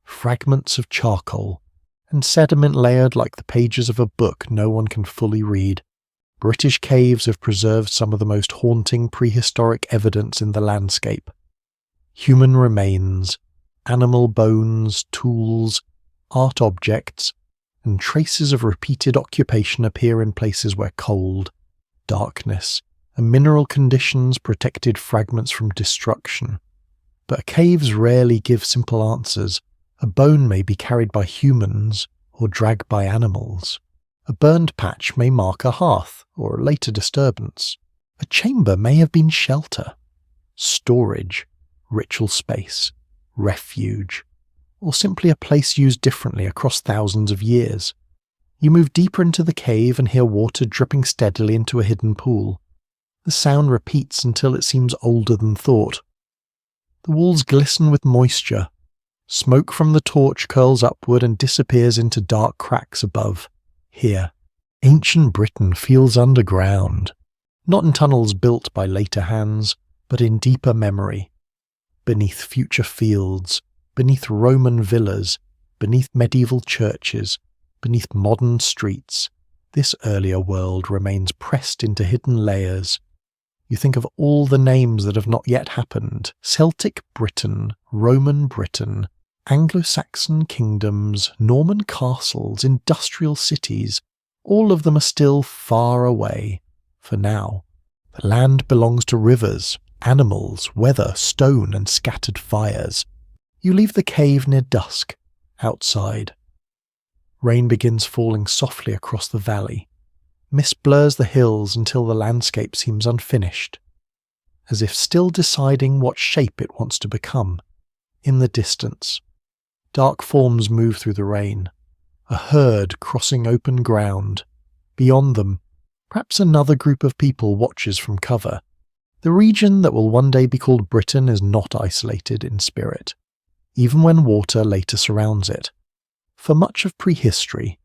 fragments of charcoal, and sediment layered like the pages of a book no one can fully read. British caves have preserved some of the most haunting prehistoric evidence in the landscape. Human remains, animal bones, tools, art objects, and traces of repeated occupation appear in places where cold, darkness, and mineral conditions protected fragments from destruction. But caves rarely give simple answers. A bone may be carried by humans or dragged by animals. A burned patch may mark a hearth or a later disturbance. A chamber may have been shelter, storage, ritual space, refuge, or simply a place used differently across thousands of years. You move deeper into the cave and hear water dripping steadily into a hidden pool. The sound repeats until it seems older than thought. The walls glisten with moisture. Smoke from the torch curls upward and disappears into dark cracks above. Here, ancient Britain feels underground, not in tunnels built by later hands, but in deeper memory. Beneath future fields, beneath Roman villas, beneath medieval churches, beneath modern streets, this earlier world remains pressed into hidden layers. You think of all the names that have not yet happened: Celtic Britain, Roman Britain, Anglo-Saxon kingdoms, Norman castles, industrial cities. All of them are still far away. For now, the land belongs to rivers, animals, weather, stone, and scattered fires. You leave the cave near dusk, outside. Rain begins falling softly across the valley. Mist blurs the hills until the landscape seems unfinished, as if still deciding what shape it wants to become. In the distance, dark forms move through the rain, a herd crossing open ground. Beyond them, perhaps another group of people watches from cover. The region that will one day be called Britain is not isolated in spirit, even when water later surrounds it. For much of prehistory,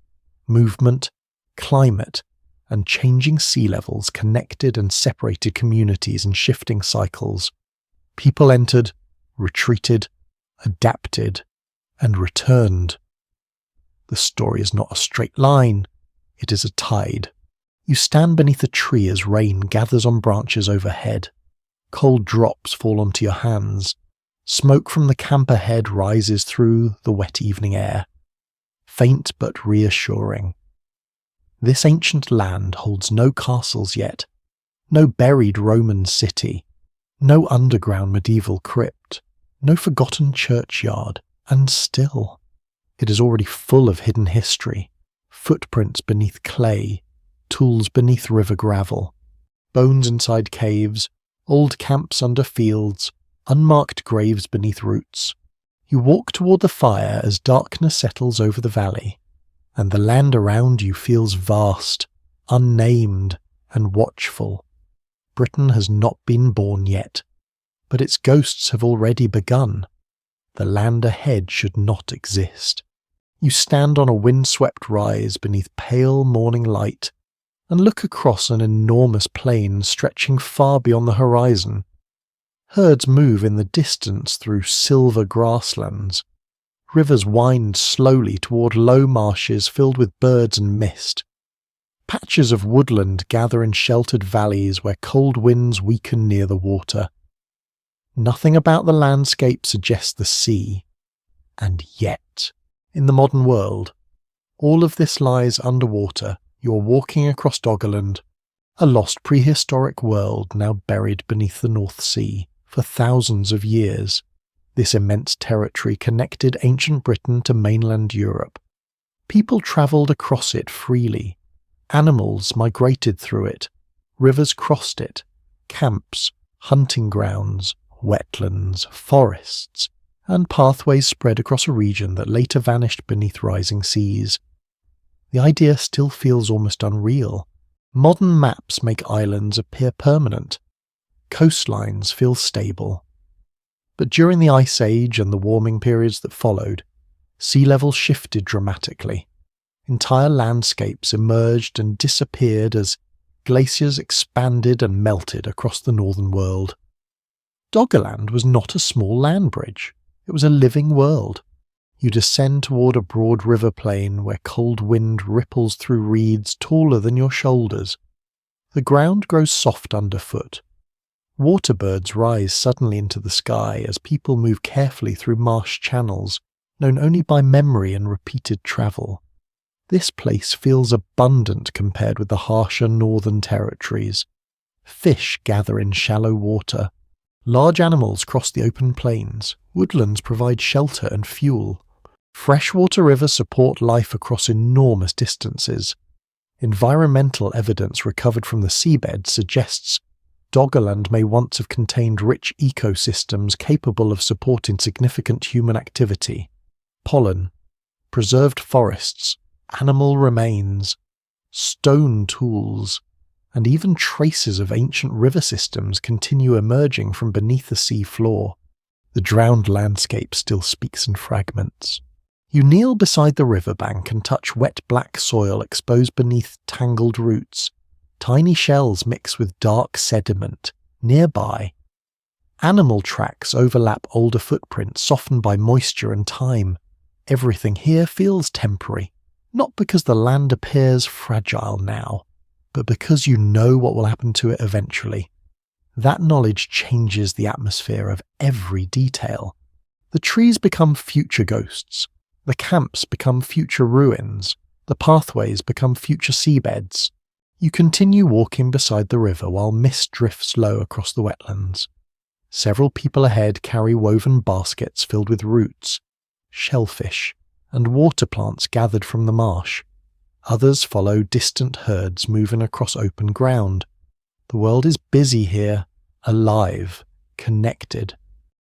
movement, climate, and changing sea levels connected and separated communities in shifting cycles. People entered, retreated, adapted, and returned. The story is not a straight line, it is a tide. You stand beneath a tree as rain gathers on branches overhead. Cold drops fall onto your hands. Smoke from the camp ahead rises through the wet evening air, faint but reassuring. This ancient land holds no castles yet, no buried Roman city, no underground medieval crypt, no forgotten churchyard, and still, it is already full of hidden history, footprints beneath clay, tools beneath river gravel, bones inside caves, old camps under fields, unmarked graves beneath roots. You walk toward the fire as darkness settles over the valley, and the land around you feels vast, unnamed, and watchful. Britain has not been born yet, but its ghosts have already begun. The land ahead should not exist. You stand on a windswept rise beneath pale morning light and look across an enormous plain stretching far beyond the horizon. Herds move in the distance through silver grasslands. Rivers wind slowly toward low marshes filled with birds and mist. Patches of woodland gather in sheltered valleys where cold winds weaken near the water. Nothing about the landscape suggests the sea. And yet, in the modern world, all of this lies underwater. You're walking across Doggerland, a lost prehistoric world now buried beneath the North Sea for thousands of years. This immense territory connected ancient Britain to mainland Europe. People travelled across it freely. Animals migrated through it. Rivers crossed it. Camps, hunting grounds, wetlands, forests, and pathways spread across a region that later vanished beneath rising seas. The idea still feels almost unreal. Modern maps make islands appear permanent. Coastlines feel stable. But during the Ice Age and the warming periods that followed, sea levels shifted dramatically. Entire landscapes emerged and disappeared as glaciers expanded and melted across the northern world. Doggerland was not a small land bridge. It was a living world. You descend toward a broad river plain where cold wind ripples through reeds taller than your shoulders. The ground grows soft underfoot. Water birds rise suddenly into the sky as people move carefully through marsh channels, known only by memory and repeated travel. This place feels abundant compared with the harsher northern territories. Fish gather in shallow water. Large animals cross the open plains. Woodlands provide shelter and fuel. Freshwater rivers support life across enormous distances. Environmental evidence recovered from the seabed suggests Doggerland may once have contained rich ecosystems capable of supporting significant human activity. Pollen, preserved forests, animal remains, stone tools, and even traces of ancient river systems continue emerging from beneath the sea floor. The drowned landscape still speaks in fragments. You kneel beside the riverbank and touch wet black soil exposed beneath tangled roots. Tiny shells mix with dark sediment. Nearby, animal tracks overlap older footprints softened by moisture and time. Everything here feels temporary, not because the land appears fragile now, but because you know what will happen to it eventually. That knowledge changes the atmosphere of every detail. The trees become future ghosts. The camps become future ruins. The pathways become future seabeds. You continue walking beside the river while mist drifts low across the wetlands. Several people ahead carry woven baskets filled with roots, shellfish, and water plants gathered from the marsh. Others follow distant herds moving across open ground. The world is busy here, alive, connected.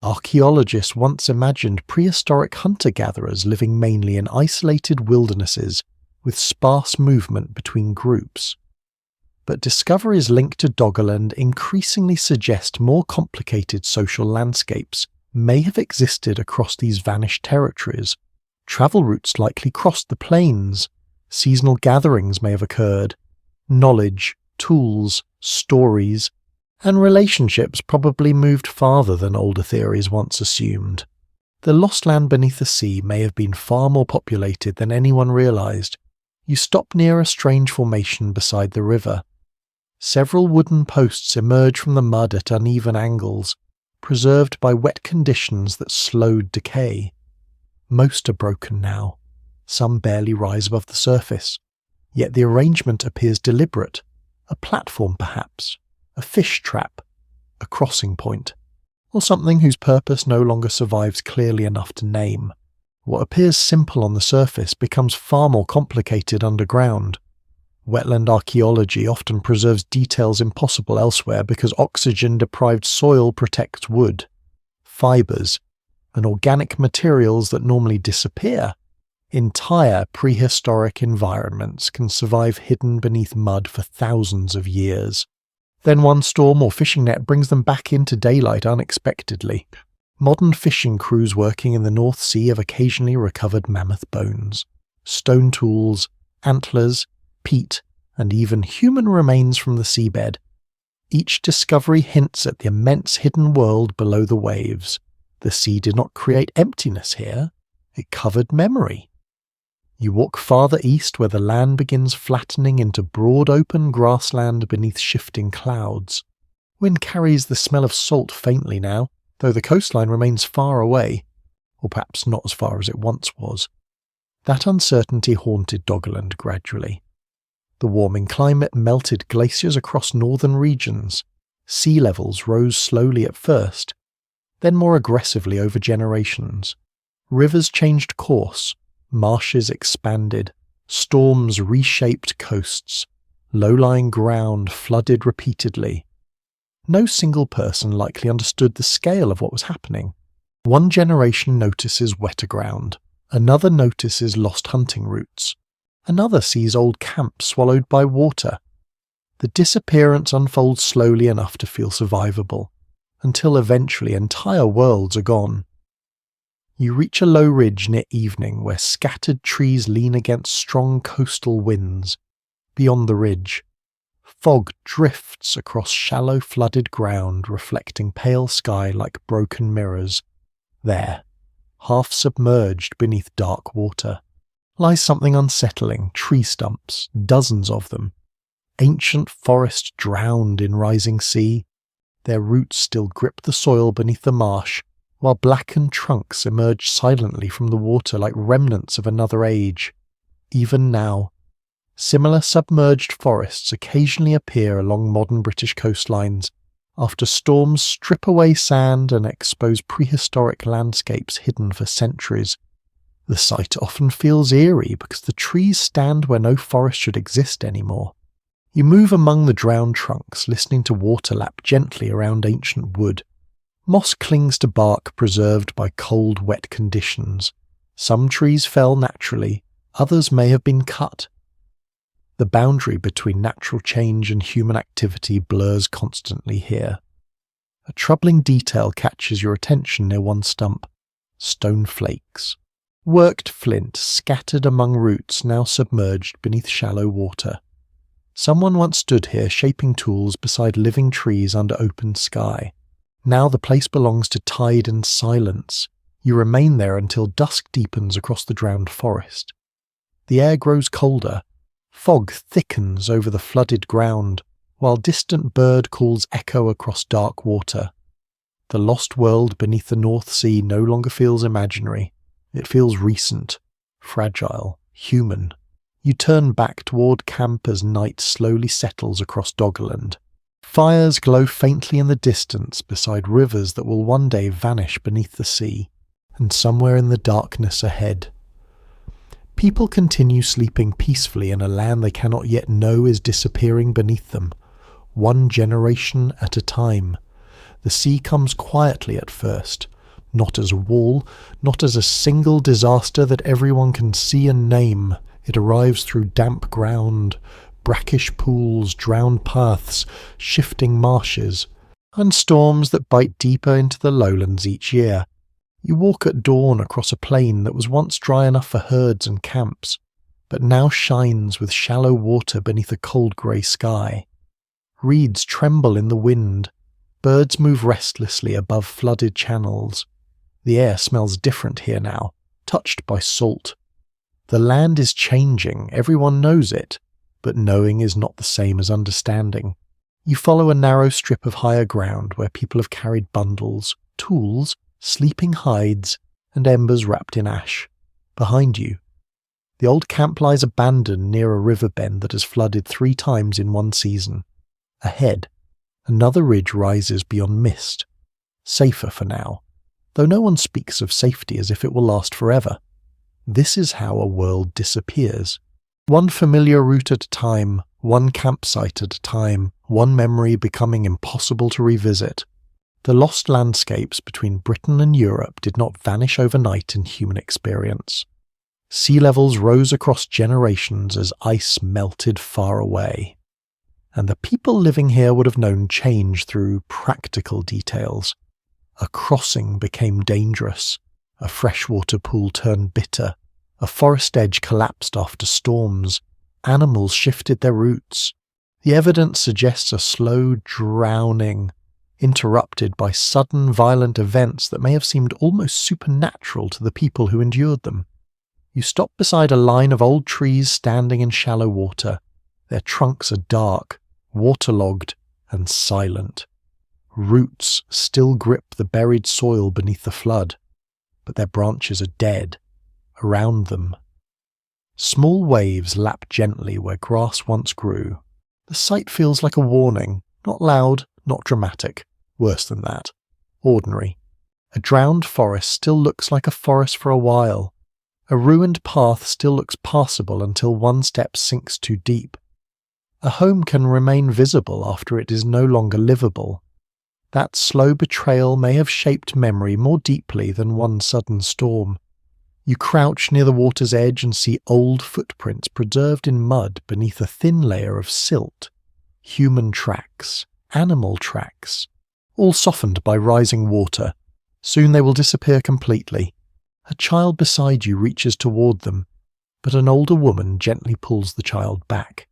Archaeologists once imagined prehistoric hunter-gatherers living mainly in isolated wildernesses with sparse movement between groups. But discoveries linked to Doggerland increasingly suggest more complicated social landscapes may have existed across these vanished territories. Travel routes likely crossed the plains. Seasonal gatherings may have occurred. Knowledge, tools, stories, and relationships probably moved farther than older theories once assumed. The lost land beneath the sea may have been far more populated than anyone realized. You stop near a strange formation beside the river. Several wooden posts emerge from the mud at uneven angles, preserved by wet conditions that slowed decay. Most are broken now. Some barely rise above the surface. Yet the arrangement appears deliberate. A platform, perhaps. A fish trap. A crossing point. Or something whose purpose no longer survives clearly enough to name. What appears simple on the surface becomes far more complicated underground. Wetland archaeology often preserves details impossible elsewhere because oxygen-deprived soil protects wood, fibers, and organic materials that normally disappear. Entire prehistoric environments can survive hidden beneath mud for thousands of years. Then one storm or fishing net brings them back into daylight unexpectedly. Modern fishing crews working in the North Sea have occasionally recovered mammoth bones, stone tools, antlers, peat, and even human remains from the seabed. Each discovery hints at the immense hidden world below the waves. The sea did not create emptiness here, it covered memory. You walk farther east where the land begins flattening into broad open grassland beneath shifting clouds. Wind carries the smell of salt faintly now, though the coastline remains far away, or perhaps not as far as it once was. That uncertainty haunted Doggerland gradually. The warming climate melted glaciers across northern regions. Sea levels rose slowly at first, then more aggressively over generations. Rivers changed course, marshes expanded, storms reshaped coasts, low-lying ground flooded repeatedly. No single person likely understood the scale of what was happening. One generation notices wetter ground, another notices lost hunting routes. Another sees old camps swallowed by water. The disappearance unfolds slowly enough to feel survivable, until eventually entire worlds are gone. You reach a low ridge near evening where scattered trees lean against strong coastal winds. Beyond the ridge, Fog drifts across shallow flooded ground, reflecting pale sky like broken mirrors. There, half submerged beneath dark water, lies something unsettling, tree stumps, dozens of them. Ancient forest drowned in rising sea. Their roots still grip the soil beneath the marsh, while blackened trunks emerge silently from the water like remnants of another age. Even now, similar submerged forests occasionally appear along modern British coastlines after storms strip away sand and expose prehistoric landscapes hidden for centuries. The sight often feels eerie because the trees stand where no forest should exist anymore. You move among the drowned trunks, listening to water lap gently around ancient wood. Moss clings to bark preserved by cold, wet conditions. Some trees fell naturally, others may have been cut. The boundary between natural change and human activity blurs constantly here. A troubling detail catches your attention near one stump: stone flakes. Worked flint scattered among roots now submerged beneath shallow water. Someone once stood here shaping tools beside living trees under open sky. Now the place belongs to tide and silence. You remain there until dusk deepens across the drowned forest. The air grows colder. Fog thickens over the flooded ground, while distant bird calls echo across dark water. The lost world beneath the North Sea no longer feels imaginary. It feels recent, fragile, human. You turn back toward camp as night slowly settles across Doggerland. Fires glow faintly in the distance beside rivers that will one day vanish beneath the sea, and somewhere in the darkness ahead, people continue sleeping peacefully in a land they cannot yet know is disappearing beneath them, one generation at a time. The sea comes quietly at first, not as a wall, not as a single disaster that everyone can see and name. It arrives through damp ground, brackish pools, drowned paths, shifting marshes, and storms that bite deeper into the lowlands each year. You walk at dawn across a plain that was once dry enough for herds and camps, but now shines with shallow water beneath a cold grey sky. Reeds tremble in the wind. Birds move restlessly above flooded channels. The air smells different here now, touched by salt. The land is changing, everyone knows it, but knowing is not the same as understanding. You follow a narrow strip of higher ground where people have carried bundles, tools, sleeping hides, and embers wrapped in ash. Behind you, the old camp lies abandoned near a river bend that has flooded 3 times in one season. Ahead, another ridge rises beyond mist. Safer for now, though no one speaks of safety as if it will last forever. This is how a world disappears. One familiar route at a time, one campsite at a time, one memory becoming impossible to revisit. The lost landscapes between Britain and Europe did not vanish overnight in human experience. Sea levels rose across generations as ice melted far away. And the people living here would have known change through practical details. A crossing became dangerous. A freshwater pool turned bitter. A forest edge collapsed after storms. Animals shifted their routes. The evidence suggests a slow drowning, interrupted by sudden violent events that may have seemed almost supernatural to the people who endured them. You stop beside a line of old trees standing in shallow water. Their trunks are dark, waterlogged, and silent. Roots still grip the buried soil beneath the flood, but their branches are dead. Around them, small waves lap gently where grass once grew. The sight feels like a warning, not loud, not dramatic, worse than that, ordinary. A drowned forest still looks like a forest for a while. A ruined path still looks passable until one step sinks too deep. A home can remain visible after it is no longer livable. That slow betrayal may have shaped memory more deeply than one sudden storm. You crouch near the water's edge and see old footprints preserved in mud beneath a thin layer of silt. Human tracks, animal tracks, all softened by rising water. Soon they will disappear completely. A child beside you reaches toward them, but an older woman gently pulls the child back.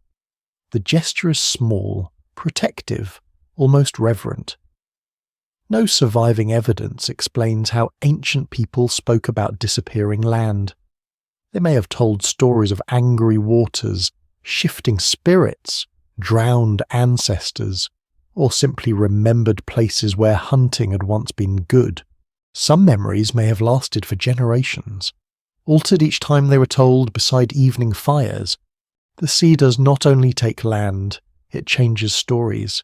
The gesture is small, protective, almost reverent. No surviving evidence explains how ancient people spoke about disappearing land. They may have told stories of angry waters, shifting spirits, drowned ancestors, or simply remembered places where hunting had once been good. Some memories may have lasted for generations, altered each time they were told beside evening fires. The sea does not only take land, it changes stories.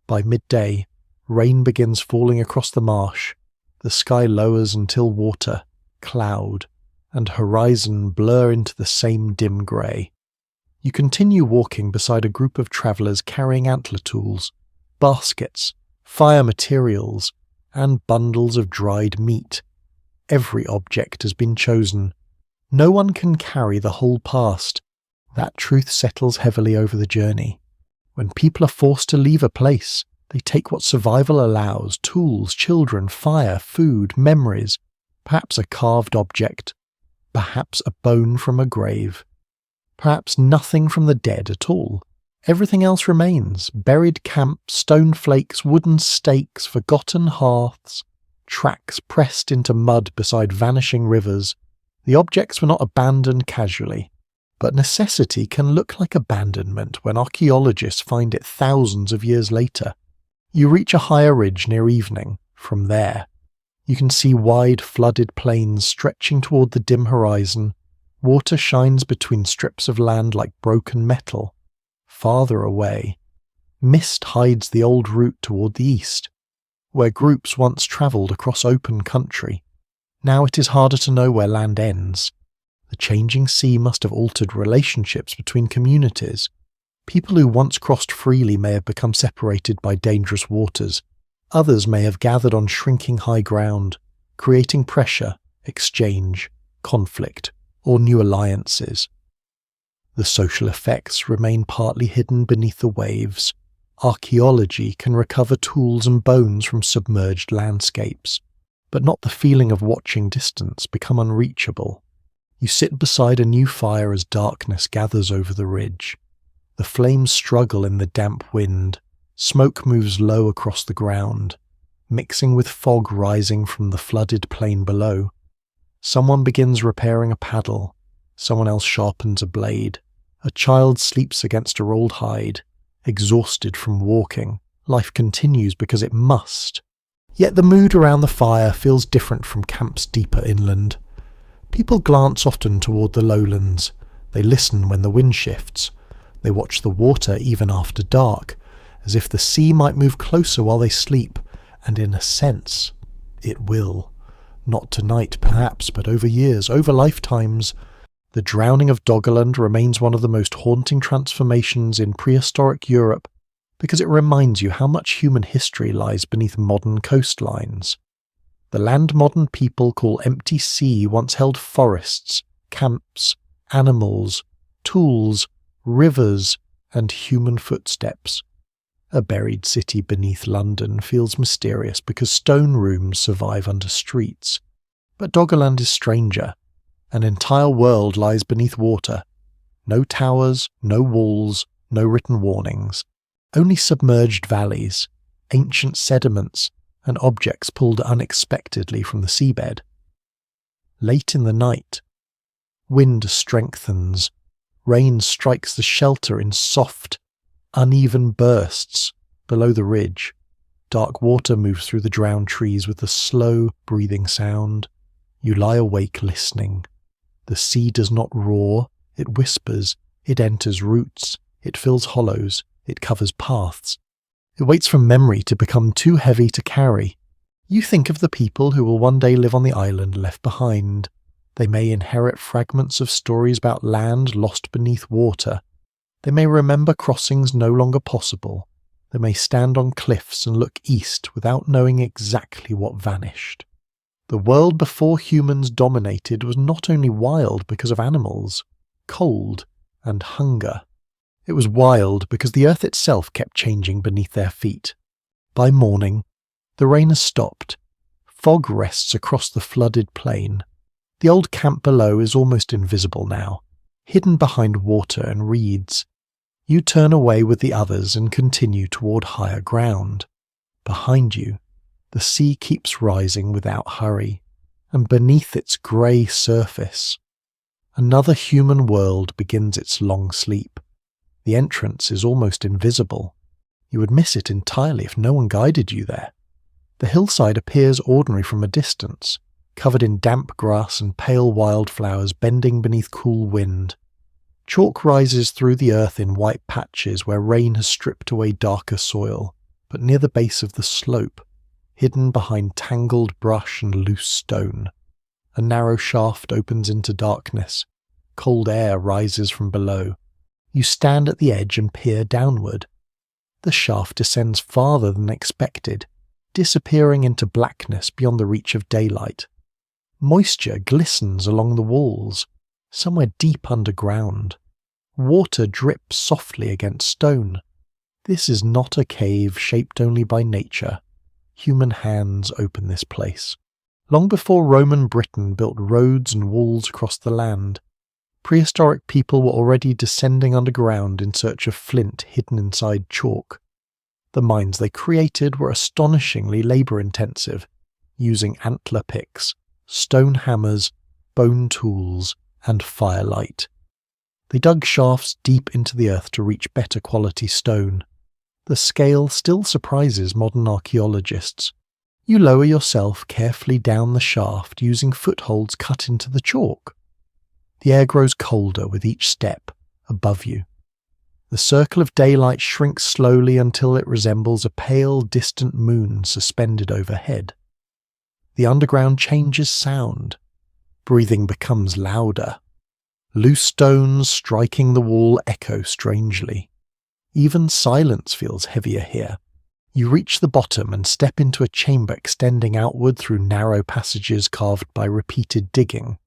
By midday, rain begins falling across the marsh. The sky lowers until water, cloud, and horizon blur into the same dim grey. You continue walking beside a group of travellers carrying antler tools, baskets, fire materials, and bundles of dried meat. Every object has been chosen. No one can carry the whole past. That truth settles heavily over the journey. When people are forced to leave a place, they take what survival allows: tools, children, fire, food, memories, perhaps a carved object, perhaps a bone from a grave, perhaps nothing from the dead at all. Everything else remains: buried camps, stone flakes, wooden stakes, forgotten hearths, tracks pressed into mud beside vanishing rivers. The objects were not abandoned casually, but necessity can look like abandonment when archaeologists find it thousands of years later. You reach a higher ridge near evening. From there, you can see wide flooded plains stretching toward the dim horizon. Water shines between strips of land like broken metal. Farther away, mist hides the old route toward the east, where groups once travelled across open country. Now it is harder to know where land ends. The changing sea must have altered relationships between communities. People who once crossed freely may have become separated by dangerous waters. Others may have gathered on shrinking high ground, creating pressure, exchange, conflict, or new alliances. The social effects remain partly hidden beneath the waves. Archaeology can recover tools and bones from submerged landscapes, but not the feeling of watching distance become unreachable. You sit beside a new fire as darkness gathers over the ridge. The flames struggle in the damp wind. Smoke moves low across the ground, mixing with fog rising from the flooded plain below. Someone begins repairing a paddle. Someone else sharpens a blade. A child sleeps against a rolled hide, exhausted from walking. Life continues because it must. Yet the mood around the fire feels different from camps deeper inland. People glance often toward the lowlands. They listen when the wind shifts. They watch the water even after dark, as if the sea might move closer while they sleep, and in a sense, it will. Not tonight, perhaps, but over years, over lifetimes. The drowning of Doggerland remains one of the most haunting transformations in prehistoric Europe, because it reminds you how much human history lies beneath modern coastlines. The land modern people call empty sea once held forests, camps, animals, tools, rivers, and human footsteps. A buried city beneath London feels mysterious because stone rooms survive under streets. But Doggerland is stranger. An entire world lies beneath water. No towers, no walls, no written warnings. Only submerged valleys, ancient sediments, and objects pulled unexpectedly from the seabed. Late in the night, wind strengthens. Rain strikes the shelter in soft, uneven bursts below the ridge. Dark water moves through the drowned trees with a slow, breathing sound. You lie awake listening. The sea does not roar, it whispers, it enters roots, it fills hollows, it covers paths. It waits for memory to become too heavy to carry. You think of the people who will one day live on the island left behind. They may inherit fragments of stories about land lost beneath water. They may remember crossings no longer possible. They may stand on cliffs and look east without knowing exactly what vanished. The world before humans dominated was not only wild because of animals, cold, and hunger. It was wild because the earth itself kept changing beneath their feet. By morning, the rain has stopped. Fog rests across the flooded plain. The old camp below is almost invisible now, hidden behind water and reeds. You turn away with the others and continue toward higher ground. Behind you, the sea keeps rising without hurry, and beneath its grey surface, another human world begins its long sleep. The entrance is almost invisible. You would miss it entirely if no one guided you there. The hillside appears ordinary from a distance, covered in damp grass and pale wildflowers bending beneath cool wind. Chalk rises through the earth in white patches where rain has stripped away darker soil, but near the base of the slope, hidden behind tangled brush and loose stone, a narrow shaft opens into darkness. Cold air rises from below. You stand at the edge and peer downward. The shaft descends farther than expected, disappearing into blackness beyond the reach of daylight. Moisture glistens along the walls, somewhere deep underground. Water drips softly against stone. This is not a cave shaped only by nature. Human hands open this place. Long before Roman Britain built roads and walls across the land, prehistoric people were already descending underground in search of flint hidden inside chalk. The mines they created were astonishingly labour-intensive, using antler picks, stone hammers, bone tools, and firelight. They dug shafts deep into the earth to reach better quality stone. The scale still surprises modern archaeologists. You lower yourself carefully down the shaft using footholds cut into the chalk. The air grows colder with each step above you. The circle of daylight shrinks slowly until it resembles a pale, distant moon suspended overhead. The underground changes sound. Breathing becomes louder. Loose stones striking the wall echo strangely. Even silence feels heavier here. You reach the bottom and step into a chamber extending outward through narrow passages carved by repeated digging.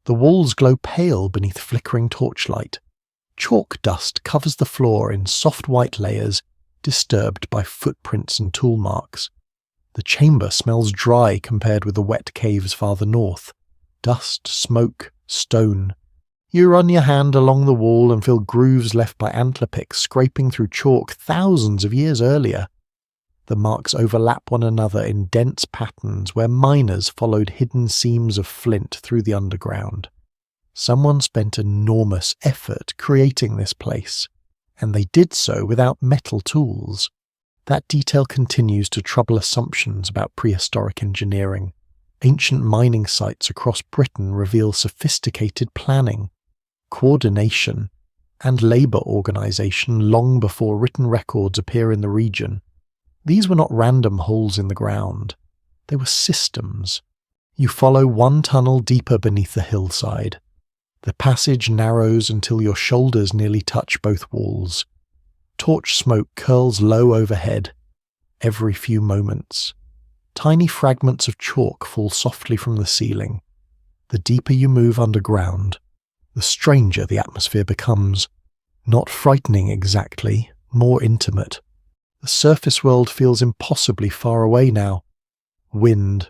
The walls glow pale beneath flickering torchlight. Chalk dust covers the floor in soft white layers, disturbed by footprints and tool marks. The chamber smells dry compared with the wet caves farther north. Dust, smoke, stone. You run your hand along the wall and feel grooves left by antler picks scraping through chalk thousands of years earlier. The marks overlap one another in dense patterns where miners followed hidden seams of flint through the underground. Someone spent enormous effort creating this place, and they did so without metal tools. That detail continues to trouble assumptions about prehistoric engineering. Ancient mining sites across Britain reveal sophisticated planning, coordination, and labour organisation long before written records appear in the region. These were not random holes in the ground. They were systems. You follow one tunnel deeper beneath the hillside. The passage narrows until your shoulders nearly touch both walls. Torch smoke curls low overhead. Every few moments, tiny fragments of chalk fall softly from the ceiling. The deeper you move underground, the stranger the atmosphere becomes. Not frightening exactly, more intimate. The surface world feels impossibly far away now. Wind,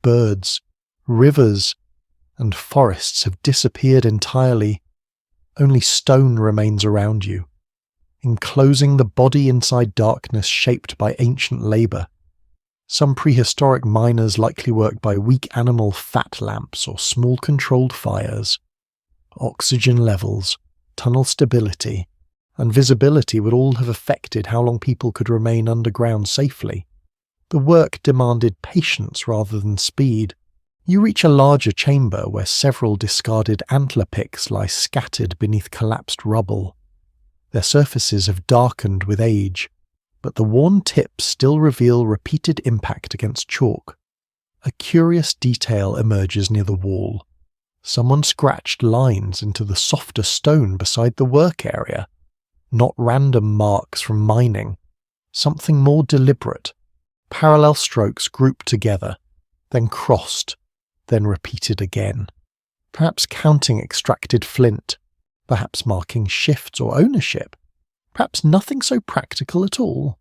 birds, rivers, and forests have disappeared entirely. Only stone remains around you, enclosing the body inside darkness shaped by ancient labour. Some prehistoric miners likely worked by weak animal fat lamps or small controlled fires. Oxygen levels, tunnel stability, and visibility would all have affected how long people could remain underground safely. The work demanded patience rather than speed. You reach a larger chamber where several discarded antler picks lie scattered beneath collapsed rubble. Their surfaces have darkened with age, but the worn tips still reveal repeated impact against chalk. A curious detail emerges near the wall. Someone scratched lines into the softer stone beside the work area. Not random marks from mining. Something more deliberate. Parallel strokes grouped together, then crossed, then repeated again. Perhaps counting extracted flint. Perhaps marking shifts or ownership. Perhaps nothing so practical at all.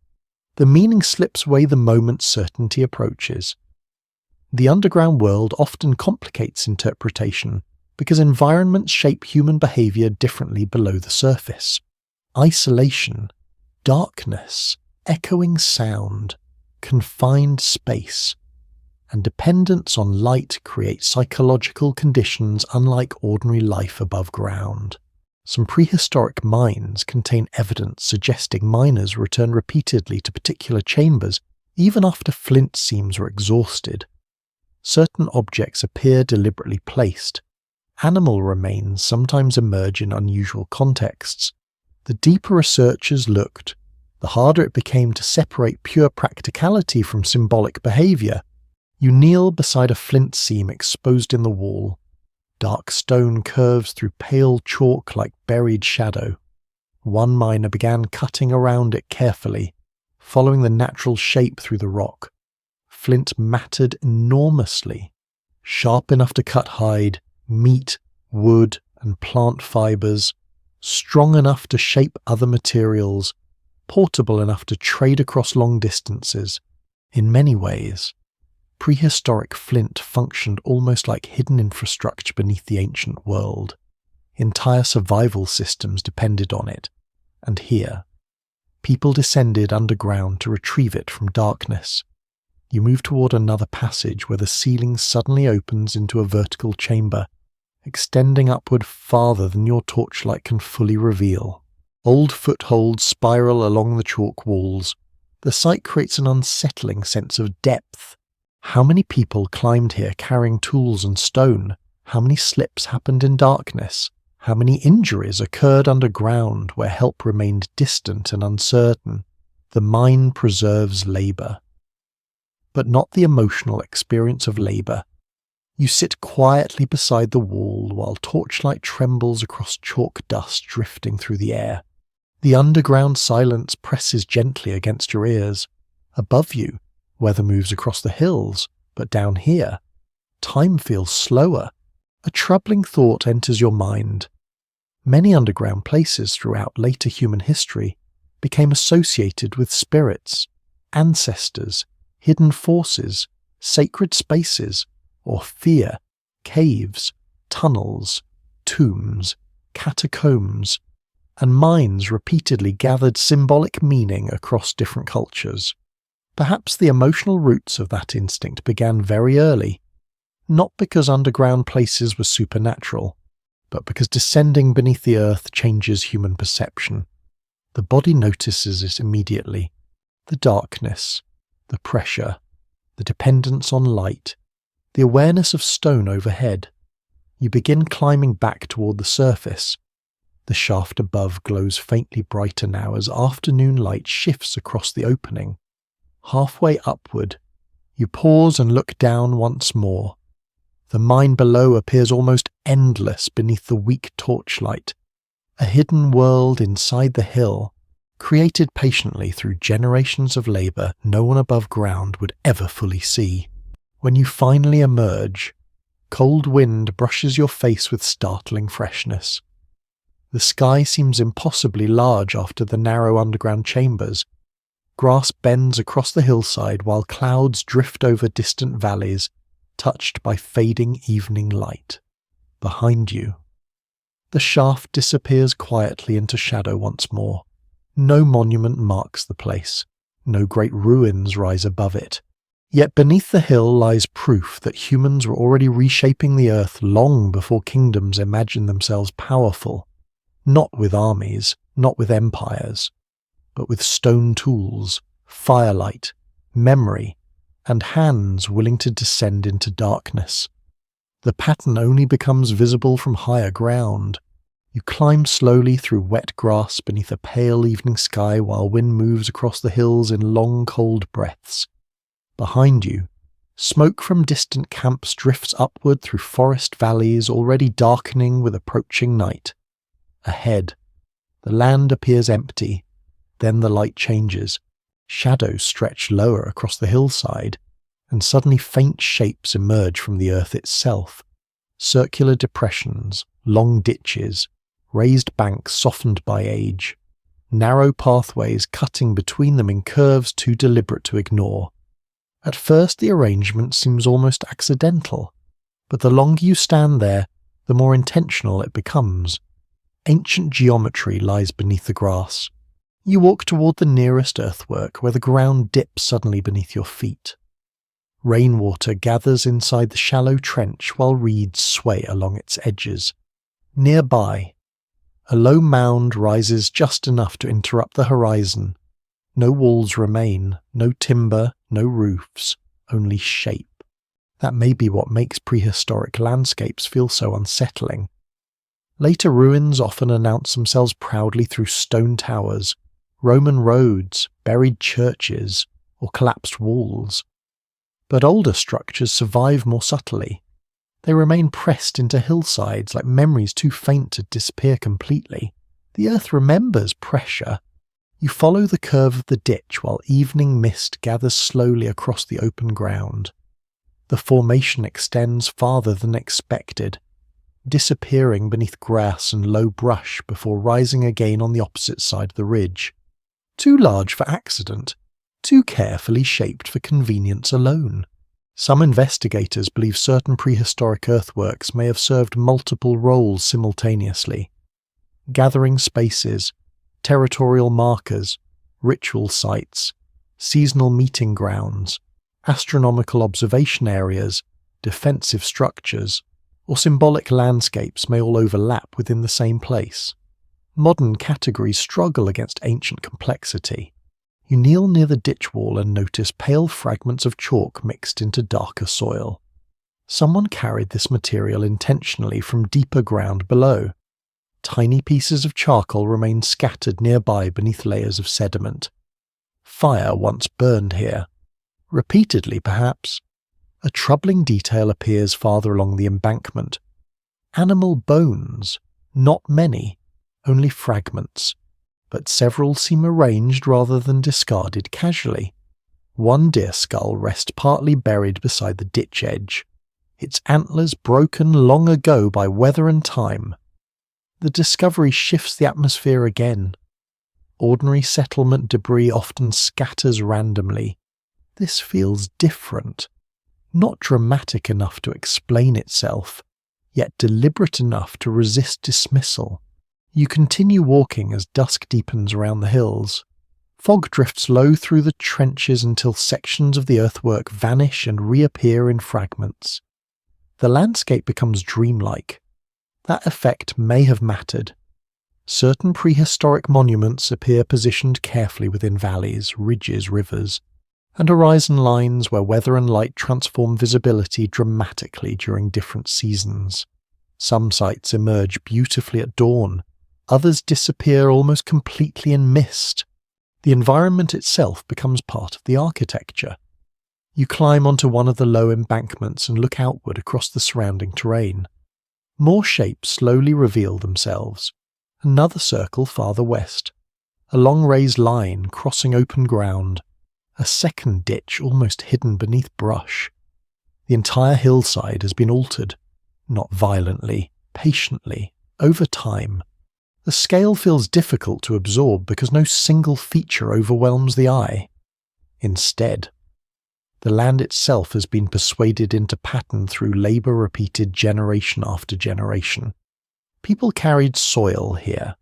The meaning slips away the moment certainty approaches. The underground world often complicates interpretation because environments shape human behaviour differently below the surface. Isolation, darkness, echoing sound, confined space, and dependence on light create psychological conditions unlike ordinary life above ground. Some prehistoric mines contain evidence suggesting miners return repeatedly to particular chambers even after flint seams were exhausted. Certain objects appear deliberately placed. Animal remains sometimes emerge in unusual contexts. The deeper researchers looked, the harder it became to separate pure practicality from symbolic behaviour. You kneel beside a flint seam exposed in the wall. Dark stone curves through pale chalk like buried shadow. One miner began cutting around it carefully, following the natural shape through the rock. Flint mattered enormously, sharp enough to cut hide, meat, wood, and plant fibres, strong enough to shape other materials, portable enough to trade across long distances. In many ways, prehistoric flint functioned almost like hidden infrastructure beneath the ancient world. Entire survival systems depended on it, and here, people descended underground to retrieve it from darkness. You move toward another passage where the ceiling suddenly opens into a vertical chamber, extending upward farther than your torchlight can fully reveal. Old footholds spiral along the chalk walls. The sight creates an unsettling sense of depth. How many people climbed here carrying tools and stone? How many slips happened in darkness? How many injuries occurred underground where help remained distant and uncertain? The mine preserves labour, but not the emotional experience of labour. You sit quietly beside the wall while torchlight trembles across chalk dust drifting through the air. The underground silence presses gently against your ears. Above you, weather moves across the hills, but down here, time feels slower. A troubling thought enters your mind. Many underground places throughout later human history became associated with spirits, ancestors, hidden forces, sacred spaces, or fear. Caves, tunnels, tombs, catacombs, and mines repeatedly gathered symbolic meaning across different cultures. Perhaps the emotional roots of that instinct began very early, not because underground places were supernatural, but because descending beneath the earth changes human perception. The body notices it immediately. The darkness, the pressure, the dependence on light, the awareness of stone overhead. You begin climbing back toward the surface. The shaft above glows faintly brighter now as afternoon light shifts across the opening. Halfway upward, you pause and look down once more. The mine below appears almost endless beneath the weak torchlight, a hidden world inside the hill, created patiently through generations of labour no one above ground would ever fully see. When you finally emerge, cold wind brushes your face with startling freshness. The sky seems impossibly large after the narrow underground chambers. Grass bends across the hillside while clouds drift over distant valleys, touched by fading evening light. Behind you, the shaft disappears quietly into shadow once more. No monument marks the place. No great ruins rise above it. Yet beneath the hill lies proof that humans were already reshaping the earth long before kingdoms imagined themselves powerful. Not with armies, not with empires, but with stone tools, firelight, memory, and hands willing to descend into darkness. The pattern only becomes visible from higher ground. You climb slowly through wet grass beneath a pale evening sky while wind moves across the hills in long cold breaths. Behind you, smoke from distant camps drifts upward through forest valleys already darkening with approaching night. Ahead, the land appears empty, then the light changes. Shadows stretch lower across the hillside, and suddenly faint shapes emerge from the earth itself. Circular depressions, long ditches, raised banks softened by age, narrow pathways cutting between them in curves too deliberate to ignore. At first the arrangement seems almost accidental, but the longer you stand there, the more intentional it becomes. Ancient geometry lies beneath the grass. You walk toward the nearest earthwork where the ground dips suddenly beneath your feet. Rainwater gathers inside the shallow trench while reeds sway along its edges. Nearby, a low mound rises just enough to interrupt the horizon. No walls remain, no timber, no roofs, only shape. That may be what makes prehistoric landscapes feel so unsettling. Later ruins often announce themselves proudly through stone towers, Roman roads, buried churches, or collapsed walls. But older structures survive more subtly. They remain pressed into hillsides like memories too faint to disappear completely. The earth remembers pressure. You follow the curve of the ditch while evening mist gathers slowly across the open ground. The formation extends farther than expected, disappearing beneath grass and low brush before rising again on the opposite side of the ridge. Too large for accident, too carefully shaped for convenience alone. Some investigators believe certain prehistoric earthworks may have served multiple roles simultaneously. Gathering spaces, territorial markers, ritual sites, seasonal meeting grounds, astronomical observation areas, defensive structures, or symbolic landscapes may all overlap within the same place. Modern categories struggle against ancient complexity. You kneel near the ditch wall and notice pale fragments of chalk mixed into darker soil. Someone carried this material intentionally from deeper ground below. Tiny pieces of charcoal remain scattered nearby beneath layers of sediment. Fire once burned here. Repeatedly, perhaps. A troubling detail appears farther along the embankment. Animal bones. Not many, only fragments. But several seem arranged rather than discarded casually. One deer skull rests partly buried beside the ditch edge, its antlers broken long ago by weather and time. The discovery shifts the atmosphere again. Ordinary settlement debris often scatters randomly. This feels different. Not dramatic enough to explain itself, yet deliberate enough to resist dismissal. You continue walking as dusk deepens around the hills. Fog drifts low through the trenches until sections of the earthwork vanish and reappear in fragments. The landscape becomes dreamlike. That effect may have mattered. Certain prehistoric monuments appear positioned carefully within valleys, ridges, rivers, and horizon lines where weather and light transform visibility dramatically during different seasons. Some sites emerge beautifully at dawn. Others disappear almost completely in mist. The environment itself becomes part of the architecture. You climb onto one of the low embankments and look outward across the surrounding terrain. More shapes slowly reveal themselves. Another circle farther west. A long raised line crossing open ground. A second ditch almost hidden beneath brush. The entire hillside has been altered. Not violently, patiently, over time. The scale feels difficult to absorb because no single feature overwhelms the eye. Instead, the land itself has been persuaded into pattern through labour repeated generation after generation. People carried soil here,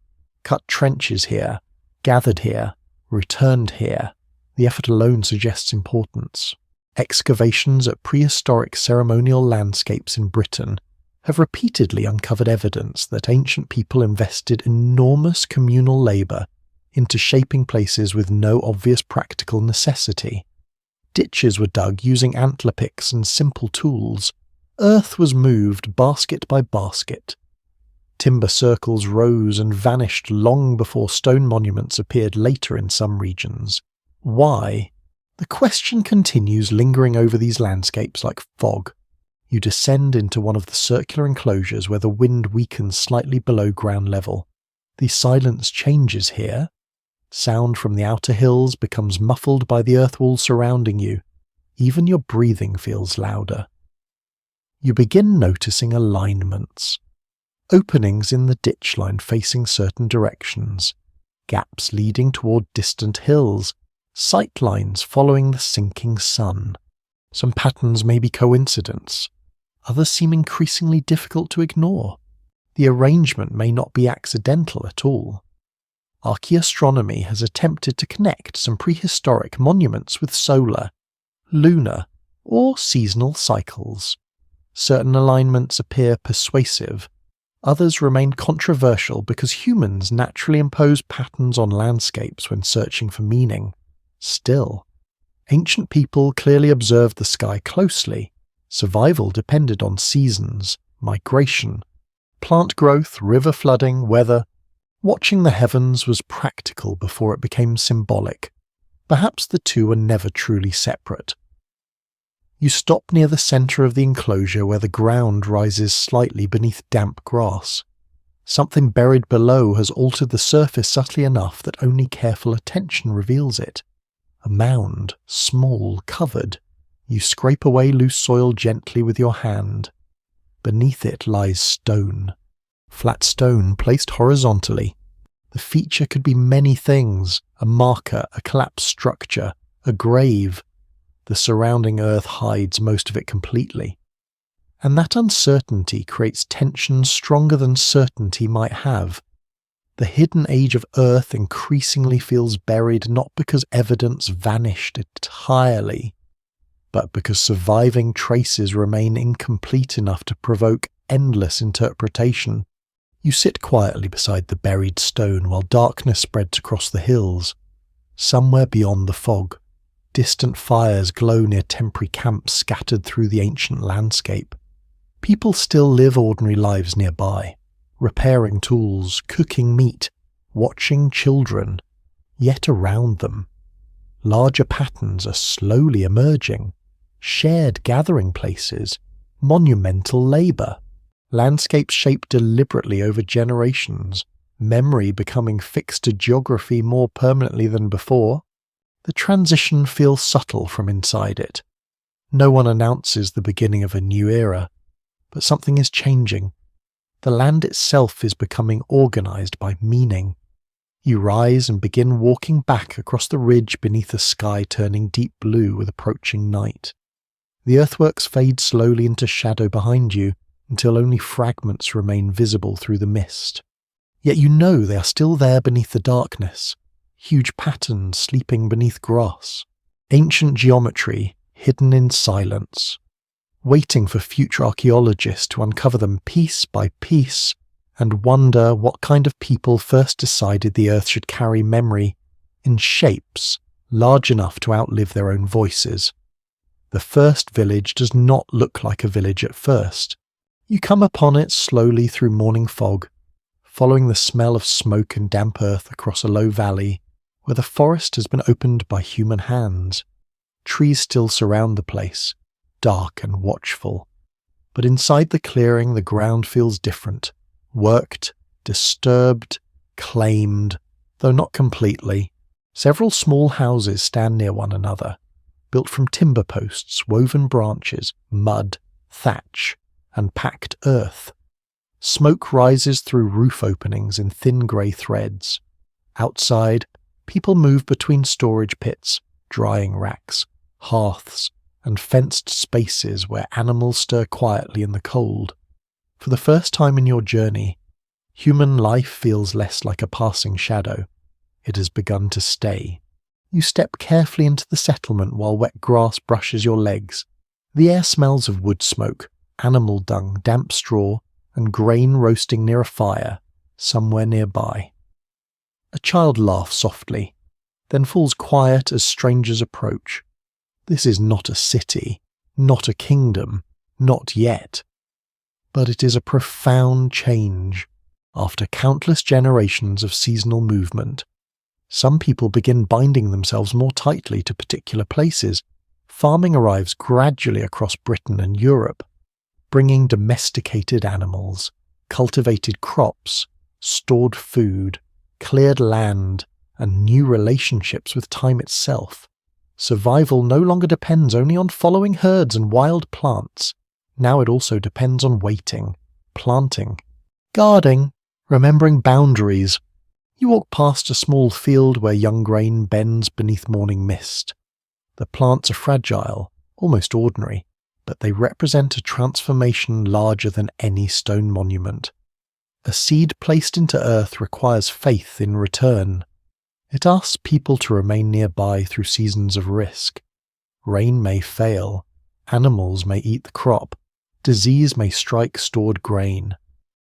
cut trenches here, gathered here, returned here. The effort alone suggests importance. Excavations at prehistoric ceremonial landscapes in Britain have repeatedly uncovered evidence that ancient people invested enormous communal labour into shaping places with no obvious practical necessity. Ditches were dug using antler picks and simple tools. Earth was moved basket by basket. Timber circles rose and vanished long before stone monuments appeared later in some regions. Why? The question continues lingering over these landscapes like fog. You descend into one of the circular enclosures where the wind weakens slightly below ground level. The silence changes here. Sound from the outer hills becomes muffled by the earth wall surrounding you. Even your breathing feels louder. You begin noticing alignments. Openings in the ditch line facing certain directions. Gaps leading toward distant hills. Sight lines following the sinking sun. Some patterns may be coincidence. Others seem increasingly difficult to ignore. The arrangement may not be accidental at all. Archaeoastronomy has attempted to connect some prehistoric monuments with solar, lunar, or seasonal cycles. Certain alignments appear persuasive, others remain controversial because humans naturally impose patterns on landscapes when searching for meaning. Still, ancient people clearly observed the sky closely. Survival depended on seasons, migration, plant growth, river flooding, weather. Watching the heavens was practical before it became symbolic. Perhaps the two are never truly separate. You stop near the centre of the enclosure where the ground rises slightly beneath damp grass. Something buried below has altered the surface subtly enough that only careful attention reveals it. A mound, small, covered. You scrape away loose soil gently with your hand. Beneath it lies stone. Flat stone placed horizontally. The feature could be many things: a marker, a collapsed structure, a grave. The surrounding earth hides most of it completely. And that uncertainty creates tension stronger than certainty might have. The hidden age of Earth increasingly feels buried not because evidence vanished entirely, but because surviving traces remain incomplete enough to provoke endless interpretation. You sit quietly beside the buried stone while darkness spreads across the hills. Somewhere beyond the fog, distant fires glow near temporary camps scattered through the ancient landscape. People still live ordinary lives nearby, repairing tools, cooking meat, watching children. Yet around them, larger patterns are slowly emerging. Shared gathering places, monumental labour, landscapes shaped deliberately over generations, memory becoming fixed to geography more permanently than before. The transition feels subtle from inside it. No one announces the beginning of a new era, but something is changing. The land itself is becoming organised by meaning. You rise and begin walking back across the ridge beneath a sky turning deep blue with approaching night. The earthworks fade slowly into shadow behind you until only fragments remain visible through the mist. Yet you know they are still there beneath the darkness. Huge patterns sleeping beneath grass, ancient geometry hidden in silence, waiting for future archaeologists to uncover them piece by piece and wonder what kind of people first decided the earth should carry memory in shapes large enough to outlive their own voices. The first village does not look like a village at first. You come upon it slowly through morning fog, following the smell of smoke and damp earth across a low valley where the forest has been opened by human hands. Trees still surround the place, dark and watchful. But inside the clearing the ground feels different, worked, disturbed, claimed, though not completely. Several small houses stand near one another, built from timber posts, woven branches, mud, thatch, and packed earth. Smoke rises through roof openings in thin grey threads. Outside, people move between storage pits, drying racks, hearths, and fenced spaces where animals stir quietly in the cold. For the first time in your journey, human life feels less like a passing shadow. It has begun to stay. You step carefully into the settlement while wet grass brushes your legs. The air smells of wood smoke, animal dung, damp straw, and grain roasting near a fire, somewhere nearby. A child laughs softly, then falls quiet as strangers approach. This is not a city, not a kingdom, not yet. But it is a profound change. After countless generations of seasonal movement, some people begin binding themselves more tightly to particular places. Farming arrives gradually across Britain and Europe, bringing domesticated animals, cultivated crops, stored food, cleared land, and new relationships with time itself. Survival no longer depends only on following herds and wild plants. Now it also depends on waiting, planting, guarding, remembering boundaries. You walk past a small field where young grain bends beneath morning mist. The plants are fragile, almost ordinary, but they represent a transformation larger than any stone monument. A seed placed into earth requires faith in return. It asks people to remain nearby through seasons of risk. Rain may fail, animals may eat the crop, disease may strike stored grain.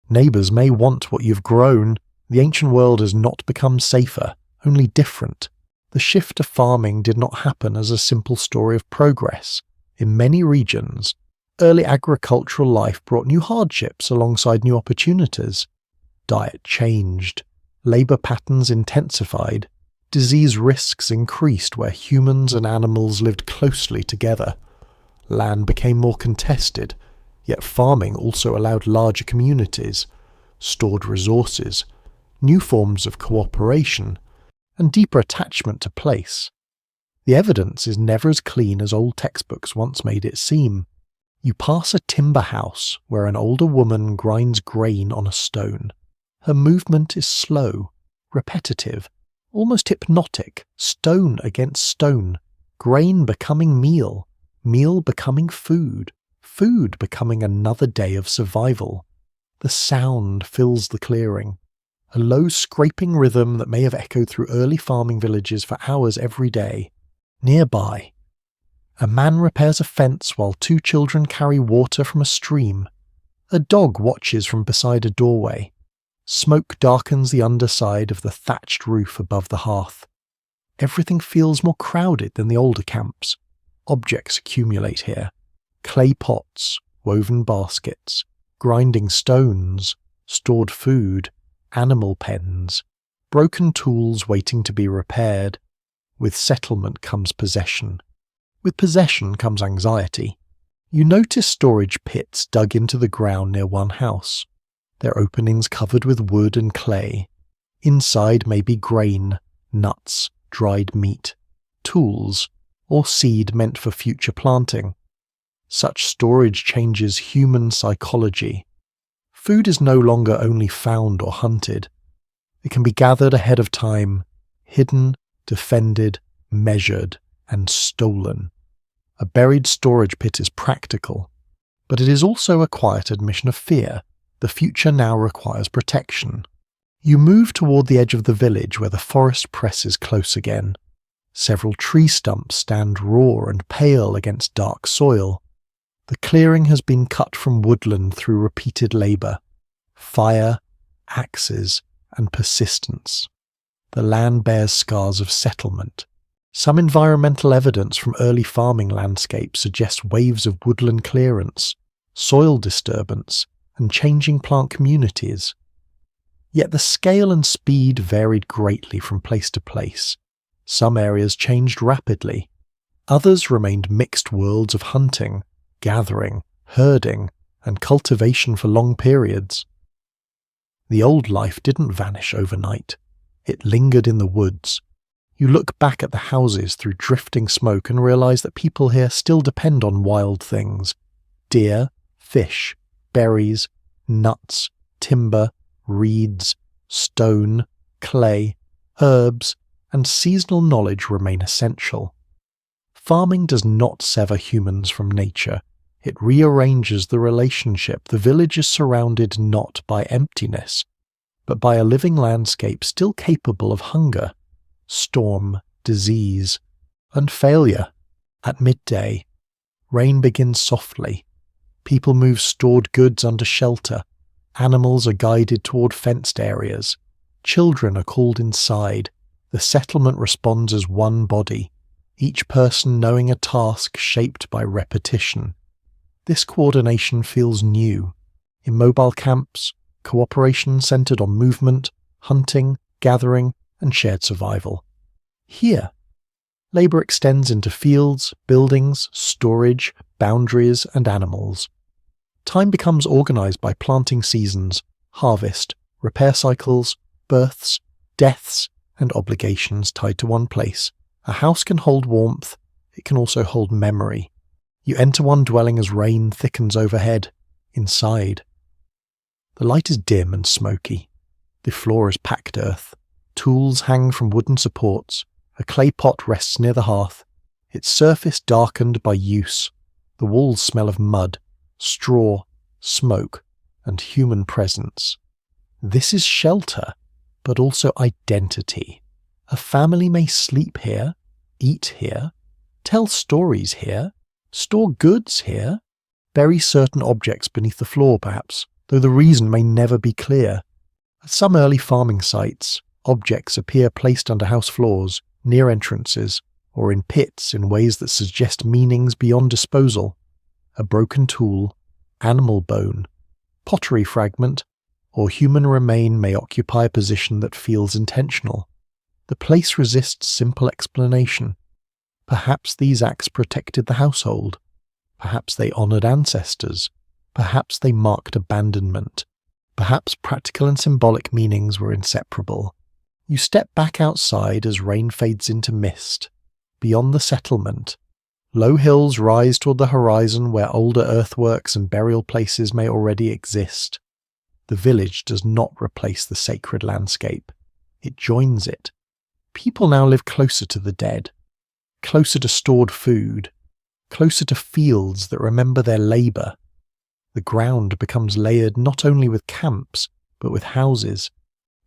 Neighbours may want what you've grown. The ancient world has not become safer, only different. The shift to farming did not happen as a simple story of progress. In many regions, early agricultural life brought new hardships alongside new opportunities. Diet changed, labour patterns intensified, disease risks increased where humans and animals lived closely together. Land became more contested, yet farming also allowed larger communities, stored resources, new forms of cooperation, and deeper attachment to place. The evidence is never as clean as old textbooks once made it seem. You pass a timber house where an older woman grinds grain on a stone. Her movement is slow, repetitive, almost hypnotic, stone against stone, grain becoming meal, meal becoming food, food becoming another day of survival. The sound fills the clearing, a low scraping rhythm that may have echoed through early farming villages for hours every day. Nearby, a man repairs a fence while two children carry water from a stream. A dog watches from beside a doorway. Smoke darkens the underside of the thatched roof above the hearth. Everything feels more crowded than the older camps. Objects accumulate here. Clay pots, woven baskets, grinding stones, stored food, animal pens, broken tools waiting to be repaired. With settlement comes possession. With possession comes anxiety. You notice storage pits dug into the ground near one house, their openings covered with wood and clay. Inside may be grain, nuts, dried meat, tools, or seed meant for future planting. Such storage changes human psychology. Food is no longer only found or hunted. It can be gathered ahead of time, hidden, defended, measured, and stolen. A buried storage pit is practical, but it is also a quiet admission of fear. The future now requires protection. You move toward the edge of the village where the forest presses close again. Several tree stumps stand raw and pale against dark soil. The clearing has been cut from woodland through repeated labour, fire, axes, and persistence. The land bears scars of settlement. Some environmental evidence from early farming landscapes suggests waves of woodland clearance, soil disturbance, and changing plant communities. Yet the scale and speed varied greatly from place to place. Some areas changed rapidly. Others remained mixed worlds of hunting, gathering, herding, and cultivation for long periods. The old life didn't vanish overnight. It lingered in the woods. You look back at the houses through drifting smoke and realize that people here still depend on wild things. Deer, fish, berries, nuts, timber, reeds, stone, clay, herbs, and seasonal knowledge remain essential. Farming does not sever humans from nature. It rearranges the relationship. The village is surrounded not by emptiness, but by a living landscape still capable of hunger, storm, disease, and failure. At midday, rain begins softly. People move stored goods under shelter. Animals are guided toward fenced areas. Children are called inside. The settlement responds as one body, each person knowing a task shaped by repetition. This coordination feels new. In mobile camps, cooperation centered on movement, hunting, gathering, and shared survival. Here, labor extends into fields, buildings, storage, boundaries, and animals. Time becomes organized by planting seasons, harvest, repair cycles, births, deaths, and obligations tied to one place. A house can hold warmth, it can also hold memory. You enter one dwelling as rain thickens overhead. Inside, the light is dim and smoky. The floor is packed earth. Tools hang from wooden supports. A clay pot rests near the hearth, its surface darkened by use. The walls smell of mud, straw, smoke, and human presence. This is shelter, but also identity. A family may sleep here, eat here, tell stories here, store goods here, bury certain objects beneath the floor perhaps, though the reason may never be clear. At some early farming sites, objects appear placed under house floors, near entrances, or in pits in ways that suggest meanings beyond disposal. A broken tool, animal bone, pottery fragment, or human remain may occupy a position that feels intentional. The place resists simple explanation. Perhaps these acts protected the household. Perhaps they honoured ancestors. Perhaps they marked abandonment. Perhaps practical and symbolic meanings were inseparable. You step back outside as rain fades into mist. Beyond the settlement, low hills rise toward the horizon where older earthworks and burial places may already exist. The village does not replace the sacred landscape. It joins it. People now live closer to the dead, closer to stored food, closer to fields that remember their labour. The ground becomes layered not only with camps, but with houses,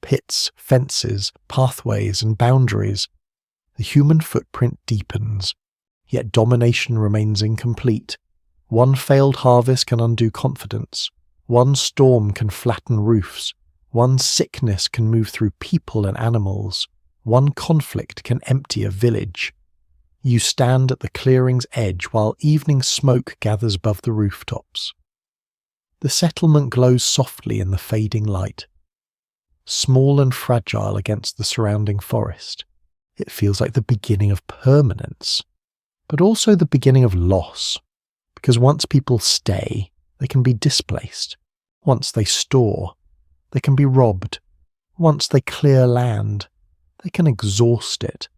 pits, fences, pathways, and boundaries. The human footprint deepens, yet domination remains incomplete. One failed harvest can undo confidence. One storm can flatten roofs. One sickness can move through people and animals. One conflict can empty a village. You stand at the clearing's edge while evening smoke gathers above the rooftops. The settlement glows softly in the fading light. Small and fragile against the surrounding forest, it feels like the beginning of permanence, but also the beginning of loss, because once people stay, they can be displaced. Once they store, they can be robbed. Once they clear land, they can exhaust it.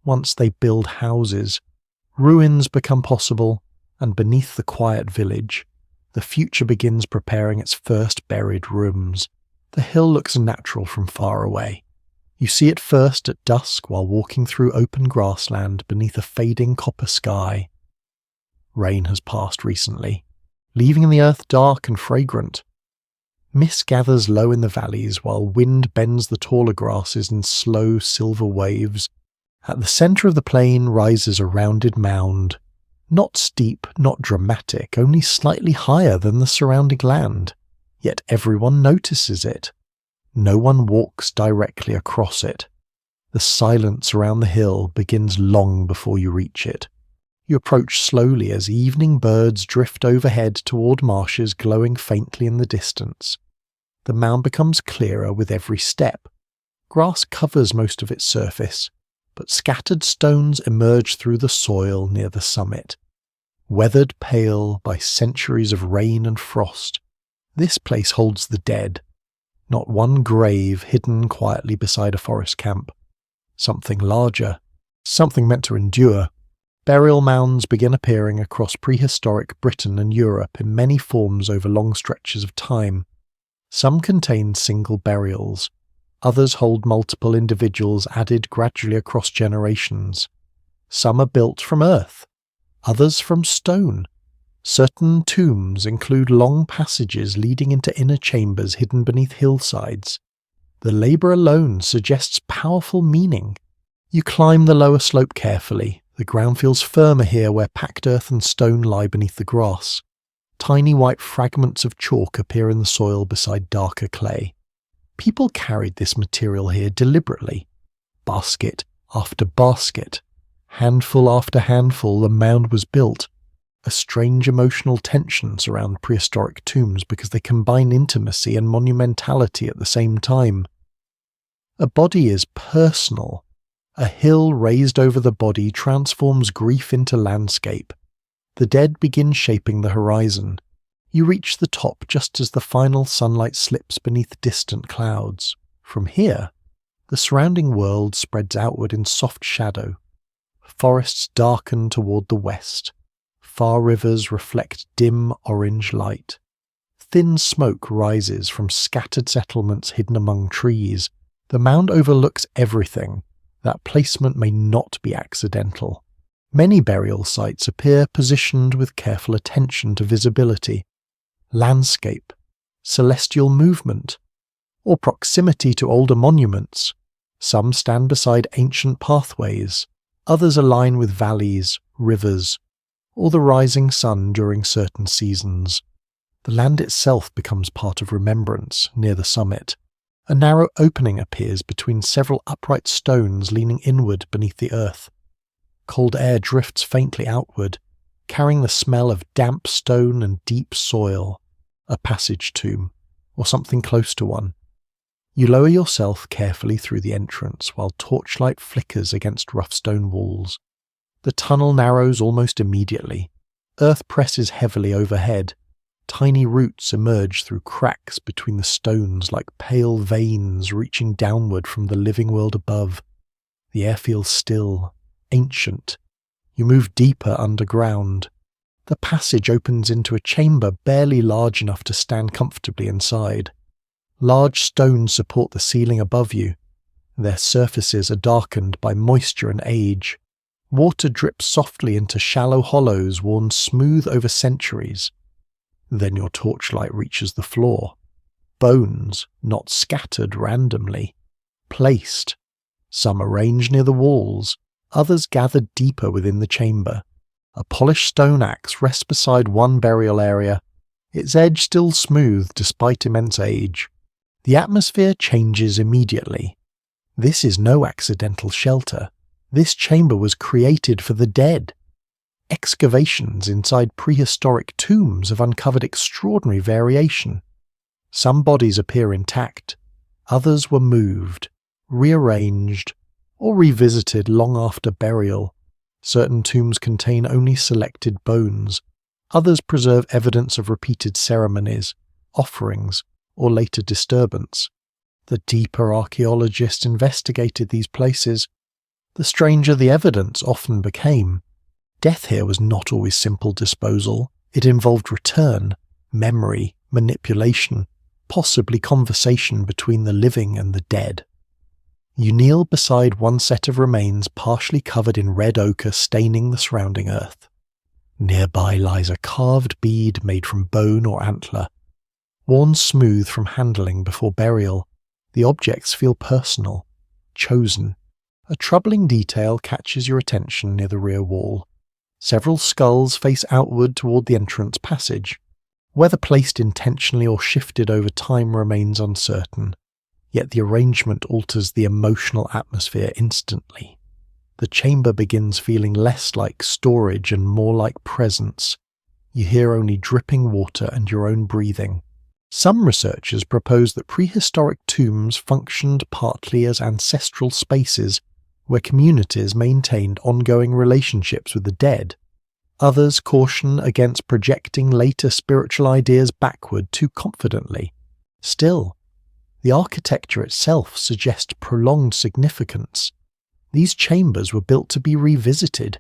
Once they build houses, ruins become possible, and beneath the quiet village, the future begins preparing its first buried rooms. The hill looks natural from far away. You see it first at dusk while walking through open grassland beneath a fading copper sky. Rain has passed recently, leaving the earth dark and fragrant. Mist gathers low in the valleys while wind bends the taller grasses in slow silver waves. At the centre of the plain rises a rounded mound, not steep, not dramatic, only slightly higher than the surrounding land. Yet everyone notices it. No one walks directly across it. The silence around the hill begins long before you reach it. You approach slowly as evening birds drift overhead toward marshes glowing faintly in the distance. The mound becomes clearer with every step. Grass covers most of its surface, but scattered stones emerge through the soil near the summit. Weathered pale by centuries of rain and frost, this place holds the dead. Not one grave hidden quietly beside a forest camp. Something larger, something meant to endure. Burial mounds begin appearing across prehistoric Britain and Europe in many forms over long stretches of time. Some contain single burials. Others hold multiple individuals added gradually across generations. Some are built from earth, others from stone. Certain tombs include long passages leading into inner chambers hidden beneath hillsides. The labour alone suggests powerful meaning. You climb the lower slope carefully. The ground feels firmer here where packed earth and stone lie beneath the grass. Tiny white fragments of chalk appear in the soil beside darker clay. People carried this material here deliberately. Basket after basket, handful after handful, the mound was built. A strange emotional tension surrounds prehistoric tombs because they combine intimacy and monumentality at the same time. A body is personal. A hill raised over the body transforms grief into landscape. The dead begin shaping the horizon. You reach the top just as the final sunlight slips beneath distant clouds. From here, the surrounding world spreads outward in soft shadow. Forests darken toward the west. Far rivers reflect dim orange light. Thin smoke rises from scattered settlements hidden among trees. The mound overlooks everything. That placement may not be accidental. Many burial sites appear positioned with careful attention to visibility, landscape, celestial movement, or proximity to older monuments. Some stand beside ancient pathways, others align with valleys, rivers, or the rising sun during certain seasons. The land itself becomes part of remembrance near the summit. A narrow opening appears between several upright stones leaning inward beneath the earth. Cold air drifts faintly outward, carrying the smell of damp stone and deep soil, a passage tomb, or something close to one. You lower yourself carefully through the entrance while torchlight flickers against rough stone walls. The tunnel narrows almost immediately. Earth presses heavily overhead. Tiny roots emerge through cracks between the stones like pale veins reaching downward from the living world above. The air feels still, ancient. You move deeper underground. The passage opens into a chamber barely large enough to stand comfortably inside. Large stones support the ceiling above you. Their surfaces are darkened by moisture and age. Water drips softly into shallow hollows worn smooth over centuries. Then your torchlight reaches the floor. Bones, not scattered randomly, placed. Some arranged near the walls, others gathered deeper within the chamber. A polished stone axe rests beside one burial area, its edge still smooth despite immense age. The atmosphere changes immediately. This is no accidental shelter. This chamber was created for the dead. Excavations inside prehistoric tombs have uncovered extraordinary variation. Some bodies appear intact, others were moved, rearranged, or revisited long after burial. Certain tombs contain only selected bones, others preserve evidence of repeated ceremonies, offerings, or later disturbance. The deeper archaeologists investigated these places, the stranger the evidence often became. Death here was not always simple disposal. It involved return, memory, manipulation, possibly conversation between the living and the dead. You kneel beside one set of remains partially covered in red ochre staining the surrounding earth. Nearby lies a carved bead made from bone or antler. Worn smooth from handling before burial, the objects feel personal, chosen. A troubling detail catches your attention near the rear wall. Several skulls face outward toward the entrance passage. Whether placed intentionally or shifted over time remains uncertain, yet the arrangement alters the emotional atmosphere instantly. The chamber begins feeling less like storage and more like presence. You hear only dripping water and your own breathing. Some researchers propose that prehistoric tombs functioned partly as ancestral spaces where communities maintained ongoing relationships with the dead. Others caution against projecting later spiritual ideas backward too confidently. Still, the architecture itself suggests prolonged significance. These chambers were built to be revisited.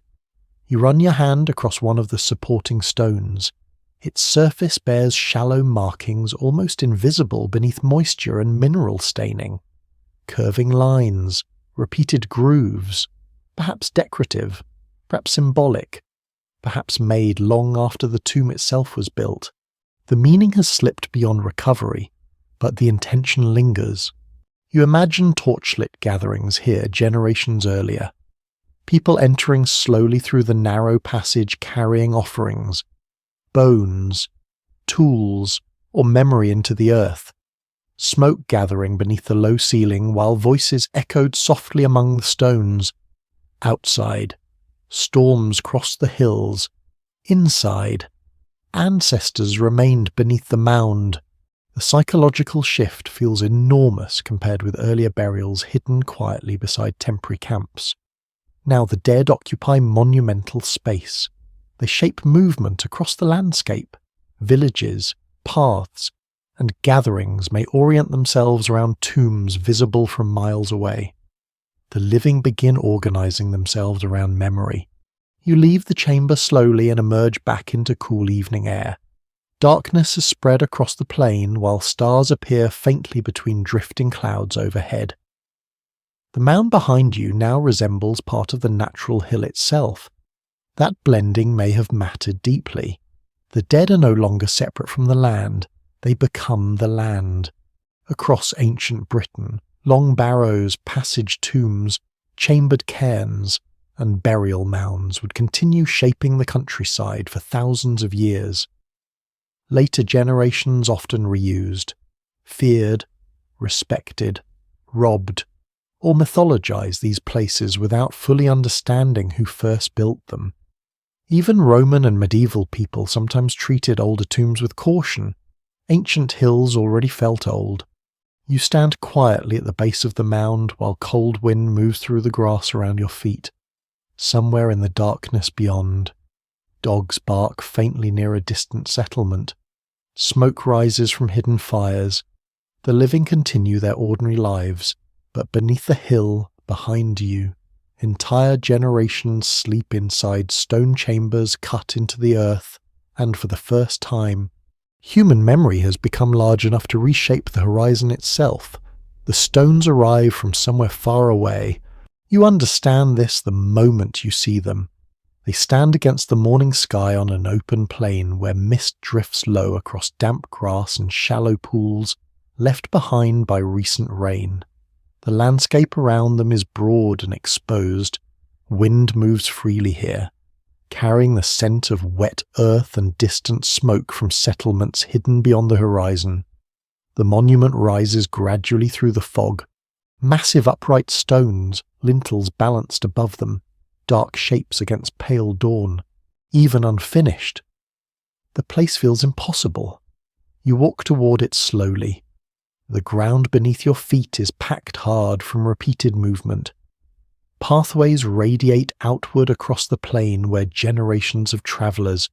You run your hand across one of the supporting stones. Its surface bears shallow markings almost invisible beneath moisture and mineral staining. Curving lines, repeated grooves, perhaps decorative, perhaps symbolic, perhaps made long after the tomb itself was built. The meaning has slipped beyond recovery, but the intention lingers. You imagine torchlit gatherings here generations earlier. People entering slowly through the narrow passage carrying offerings, bones, tools, or memory into the earth. Smoke gathering beneath the low ceiling while voices echoed softly among the stones. Outside, storms crossed the hills. Inside, ancestors remained beneath the mound. The psychological shift feels enormous compared with earlier burials hidden quietly beside temporary camps. Now the dead occupy monumental space. They shape movement across the landscape. Villages, paths, and gatherings may orient themselves around tombs visible from miles away. The living begin organizing themselves around memory. You leave the chamber slowly and emerge back into cool evening air. Darkness has spread across the plain while stars appear faintly between drifting clouds overhead. The mound behind you now resembles part of the natural hill itself. That blending may have mattered deeply. The dead are no longer separate from the land. They become the land. Across ancient Britain, long barrows, passage tombs, chambered cairns, and burial mounds would continue shaping the countryside for thousands of years. Later generations often reused, feared, respected, robbed, or mythologized these places without fully understanding who first built them. Even Roman and medieval people sometimes treated older tombs with caution. Ancient hills already felt old. You stand quietly at the base of the mound while cold wind moves through the grass around your feet. Somewhere in the darkness beyond, dogs bark faintly near a distant settlement. Smoke rises from hidden fires. The living continue their ordinary lives, but beneath the hill, behind you, entire generations sleep inside stone chambers cut into the earth, and for the first time, human memory has become large enough to reshape the horizon itself. The stones arrive from somewhere far away. You understand this the moment you see them. They stand against the morning sky on an open plain where mist drifts low across damp grass and shallow pools left behind by recent rain. The landscape around them is broad and exposed. Wind moves freely here, carrying the scent of wet earth and distant smoke from settlements hidden beyond the horizon. The monument rises gradually through the fog. Massive upright stones, lintels balanced above them, dark shapes against pale dawn, even unfinished. The place feels impossible. You walk toward it slowly. The ground beneath your feet is packed hard from repeated movement. Pathways radiate outward across the plain where generations of travellers,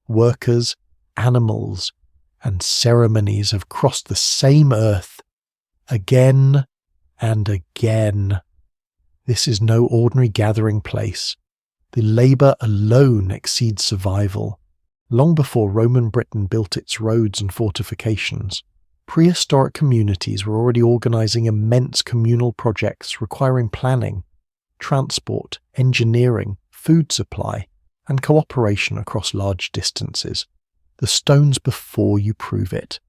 workers, animals, and ceremonies have crossed the same earth again and again. This is no ordinary gathering place. The labour alone exceeds survival. Long before Roman Britain built its roads and fortifications, prehistoric communities were already organising immense communal projects requiring planning, transport, engineering, food supply, and cooperation across large distances. The stones before you prove it.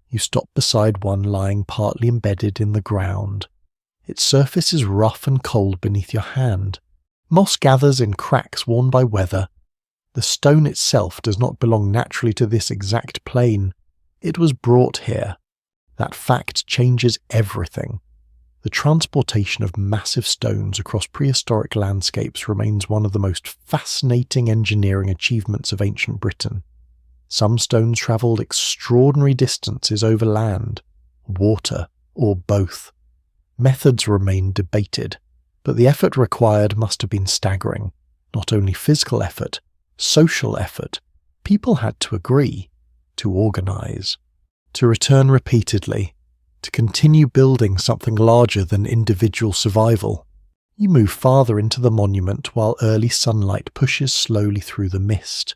You stop beside one lying partly embedded in the ground. Its surface is rough and cold beneath your hand. Moss gathers in cracks worn by weather. The stone itself does not belong naturally to this exact plane. It was brought here. That fact changes everything. The transportation of massive stones across prehistoric landscapes remains one of the most fascinating engineering achievements of ancient Britain. Some stones travelled extraordinary distances over land, water, or both. Methods remain debated, but the effort required must have been staggering. Not only physical effort, social effort. People had to agree, to organise, to return repeatedly, to continue building something larger than individual survival. You move farther into the monument while early sunlight pushes slowly through the mist.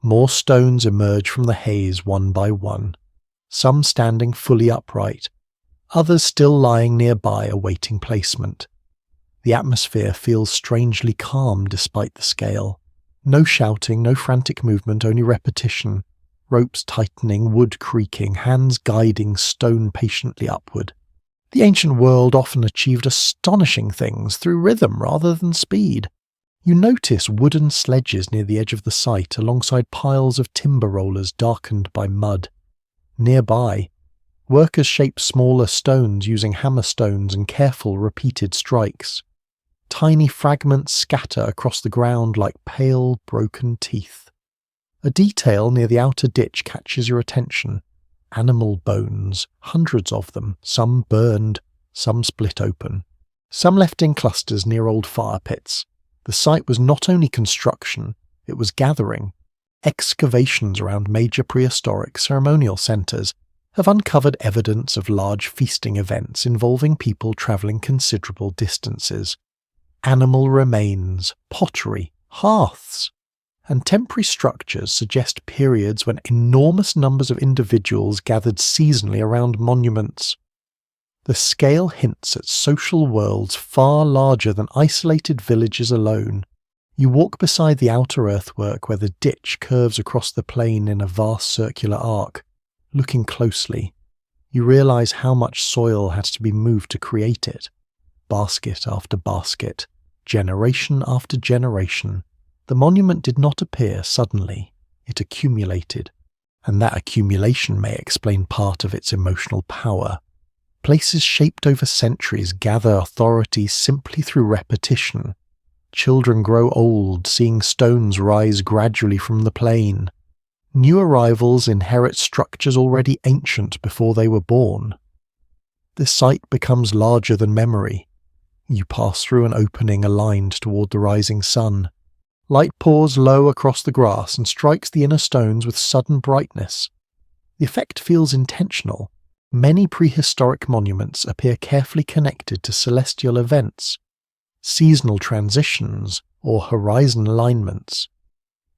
More stones emerge from the haze one by one, some standing fully upright, others still lying nearby awaiting placement. The atmosphere feels strangely calm despite the scale. No shouting, no frantic movement, only repetition. Ropes tightening, wood creaking, hands guiding stone patiently upward. The ancient world often achieved astonishing things through rhythm rather than speed. You notice wooden sledges near the edge of the site alongside piles of timber rollers darkened by mud. Nearby, workers shape smaller stones using hammerstones and careful repeated strikes. Tiny fragments scatter across the ground like pale, broken teeth. A detail near the outer ditch catches your attention. Animal bones, hundreds of them, some burned, some split open. Some left in clusters near old fire pits. The site was not only construction, it was gathering. Excavations around major prehistoric ceremonial centres have uncovered evidence of large feasting events involving people travelling considerable distances. Animal remains, pottery, hearths, and temporary structures suggest periods when enormous numbers of individuals gathered seasonally around monuments. The scale hints at social worlds far larger than isolated villages alone. You walk beside the outer earthwork where the ditch curves across the plain in a vast circular arc. Looking closely, You realize how much soil had to be moved to create it. Basket after basket, generation after generation. The monument did not appear suddenly. It accumulated, and that accumulation may explain part of its emotional power. Places shaped over centuries gather authority simply through repetition. Children grow old, seeing stones rise gradually from the plain. New arrivals inherit structures already ancient before they were born. The site becomes larger than memory. You pass through an opening aligned toward the rising sun. Light pours low across the grass and strikes the inner stones with sudden brightness. The effect feels intentional. Many prehistoric monuments appear carefully connected to celestial events, seasonal transitions, or horizon alignments.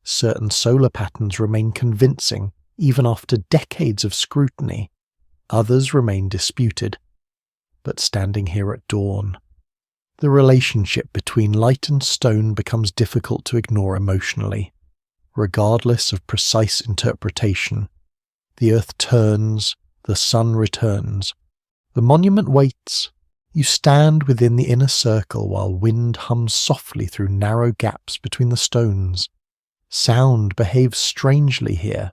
Certain solar patterns remain convincing even after decades of scrutiny. Others remain disputed. But standing here at dawn, the relationship between light and stone becomes difficult to ignore emotionally. Regardless of precise interpretation, the earth turns, the sun returns. The monument waits. You stand within the inner circle while wind hums softly through narrow gaps between the stones. Sound behaves strangely here.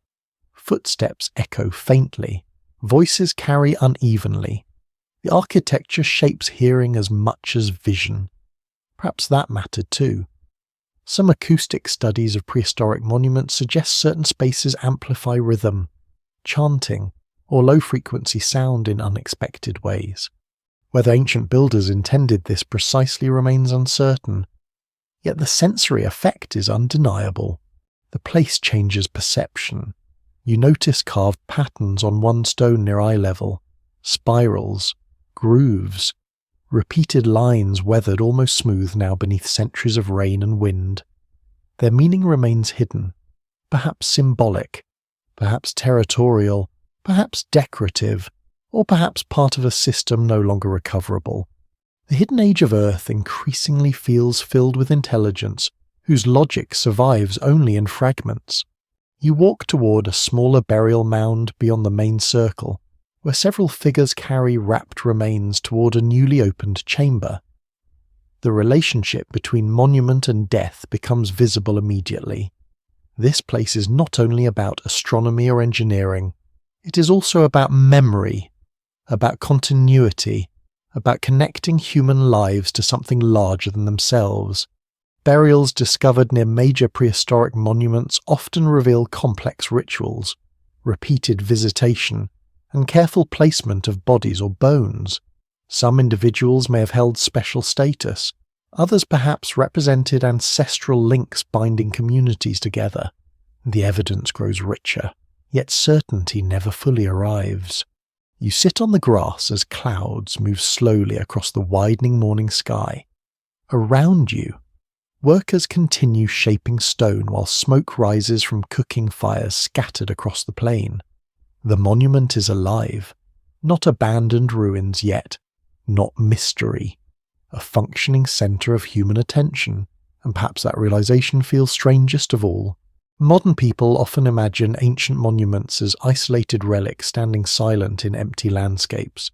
Footsteps echo faintly. Voices carry unevenly. The architecture shapes hearing as much as vision. Perhaps that mattered too. Some acoustic studies of prehistoric monuments suggest certain spaces amplify rhythm, chanting, or low-frequency sound in unexpected ways. Whether ancient builders intended this precisely remains uncertain. Yet the sensory effect is undeniable. The place changes perception. You notice carved patterns on one stone near eye level, spirals, grooves, repeated lines weathered almost smooth now beneath centuries of rain and wind. Their meaning remains hidden, perhaps symbolic, perhaps territorial, perhaps decorative, or perhaps part of a system no longer recoverable. The hidden age of Earth increasingly feels filled with intelligence whose logic survives only in fragments. You walk toward a smaller burial mound beyond the main circle, where several figures carry wrapped remains toward a newly opened chamber. The relationship between monument and death becomes visible immediately. This place is not only about astronomy or engineering, it is also about memory, about continuity, about connecting human lives to something larger than themselves. Burials discovered near major prehistoric monuments often reveal complex rituals, repeated visitation, and careful placement of bodies or bones. Some individuals may have held special status, others perhaps represented ancestral links binding communities together. The evidence grows richer, yet certainty never fully arrives. You sit on the grass as clouds move slowly across the widening morning sky. Around you, workers continue shaping stone while smoke rises from cooking fires scattered across the plain. The monument is alive, not abandoned ruins yet, not mystery, a functioning centre of human attention, and perhaps that realization feels strangest of all. Modern people often imagine ancient monuments as isolated relics standing silent in empty landscapes.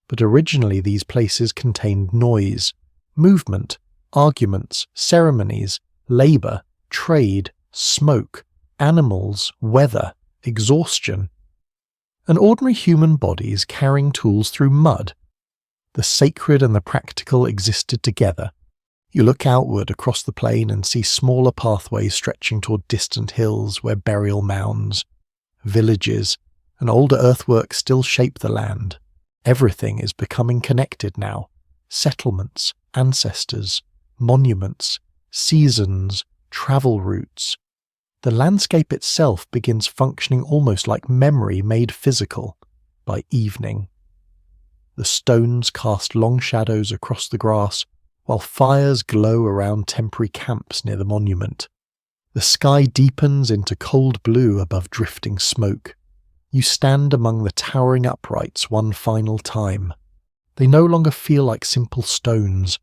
But originally these places contained noise, movement, arguments, ceremonies, labour, trade, smoke, animals, weather, exhaustion. An ordinary human body is carrying tools through mud. The sacred and the practical existed together. You look outward across the plain and see smaller pathways stretching toward distant hills where burial mounds, villages, and older earthworks still shape the land. Everything is becoming connected now. Settlements, ancestors, monuments, seasons, travel routes. The landscape itself begins functioning almost like memory made physical by evening. The stones cast long shadows across the grass, while fires glow around temporary camps near the monument. The sky deepens into cold blue above drifting smoke. You stand among the towering uprights one final time. They no longer feel like simple stones.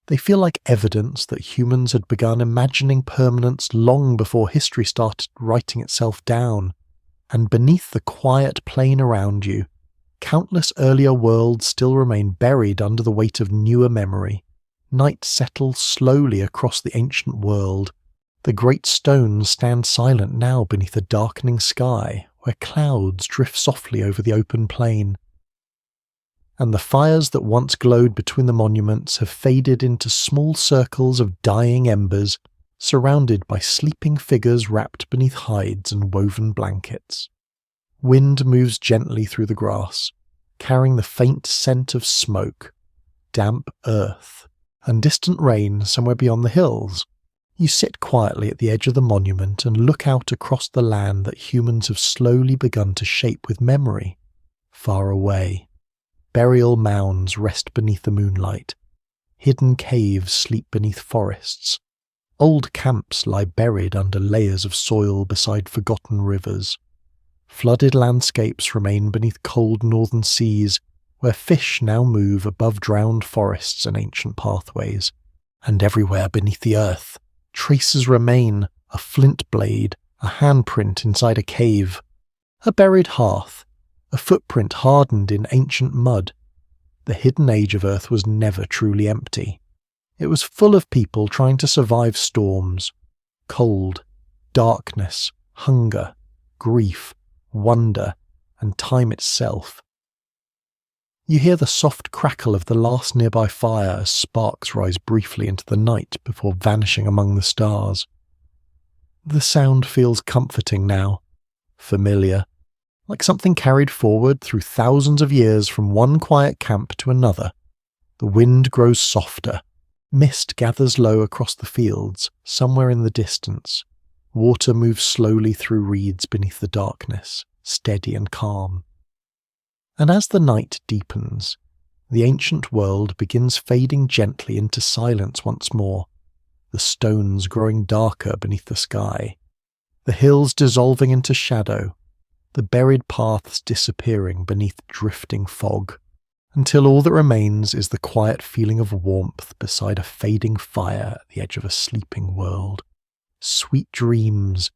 They feel like evidence that humans had begun imagining permanence long before history started writing itself down. And beneath the quiet plain around you, Countless earlier worlds still remain buried under the weight of newer memory. Night settles slowly across the ancient world. The great stones stand silent now beneath a darkening sky, where clouds drift softly over the open plain. And the fires that once glowed between the monuments have faded into small circles of dying embers, surrounded by sleeping figures wrapped beneath hides and woven blankets. Wind moves gently through the grass, carrying the faint scent of smoke, damp earth, and distant rain somewhere beyond the hills. You sit quietly at the edge of the monument and look out across the land that humans have slowly begun to shape with memory. Far away, burial mounds rest beneath the moonlight. Hidden caves sleep beneath forests. Old camps lie buried under layers of soil beside forgotten rivers. Flooded landscapes remain beneath cold northern seas, where fish now move above drowned forests and ancient pathways. And everywhere beneath the earth, traces remain: a flint blade, a handprint inside a cave, a buried hearth, a footprint hardened in ancient mud. The hidden age of Earth was never truly empty. It was full of people trying to survive storms, cold, darkness, hunger, grief, wonder, and time itself. You hear the soft crackle of the last nearby fire as sparks rise briefly into the night before vanishing among the stars. The sound feels comforting now, familiar, like something carried forward through thousands of years from one quiet camp to another. The wind grows softer. Mist gathers low across the fields, somewhere in the distance. Water moves slowly through reeds beneath the darkness, steady and calm. And as the night deepens, the ancient world begins fading gently into silence once more, the stones growing darker beneath the sky, the hills dissolving into shadow, the buried paths disappearing beneath drifting fog, until all that remains is the quiet feeling of warmth beside a fading fire at the edge of a sleeping world. Sweet dreams,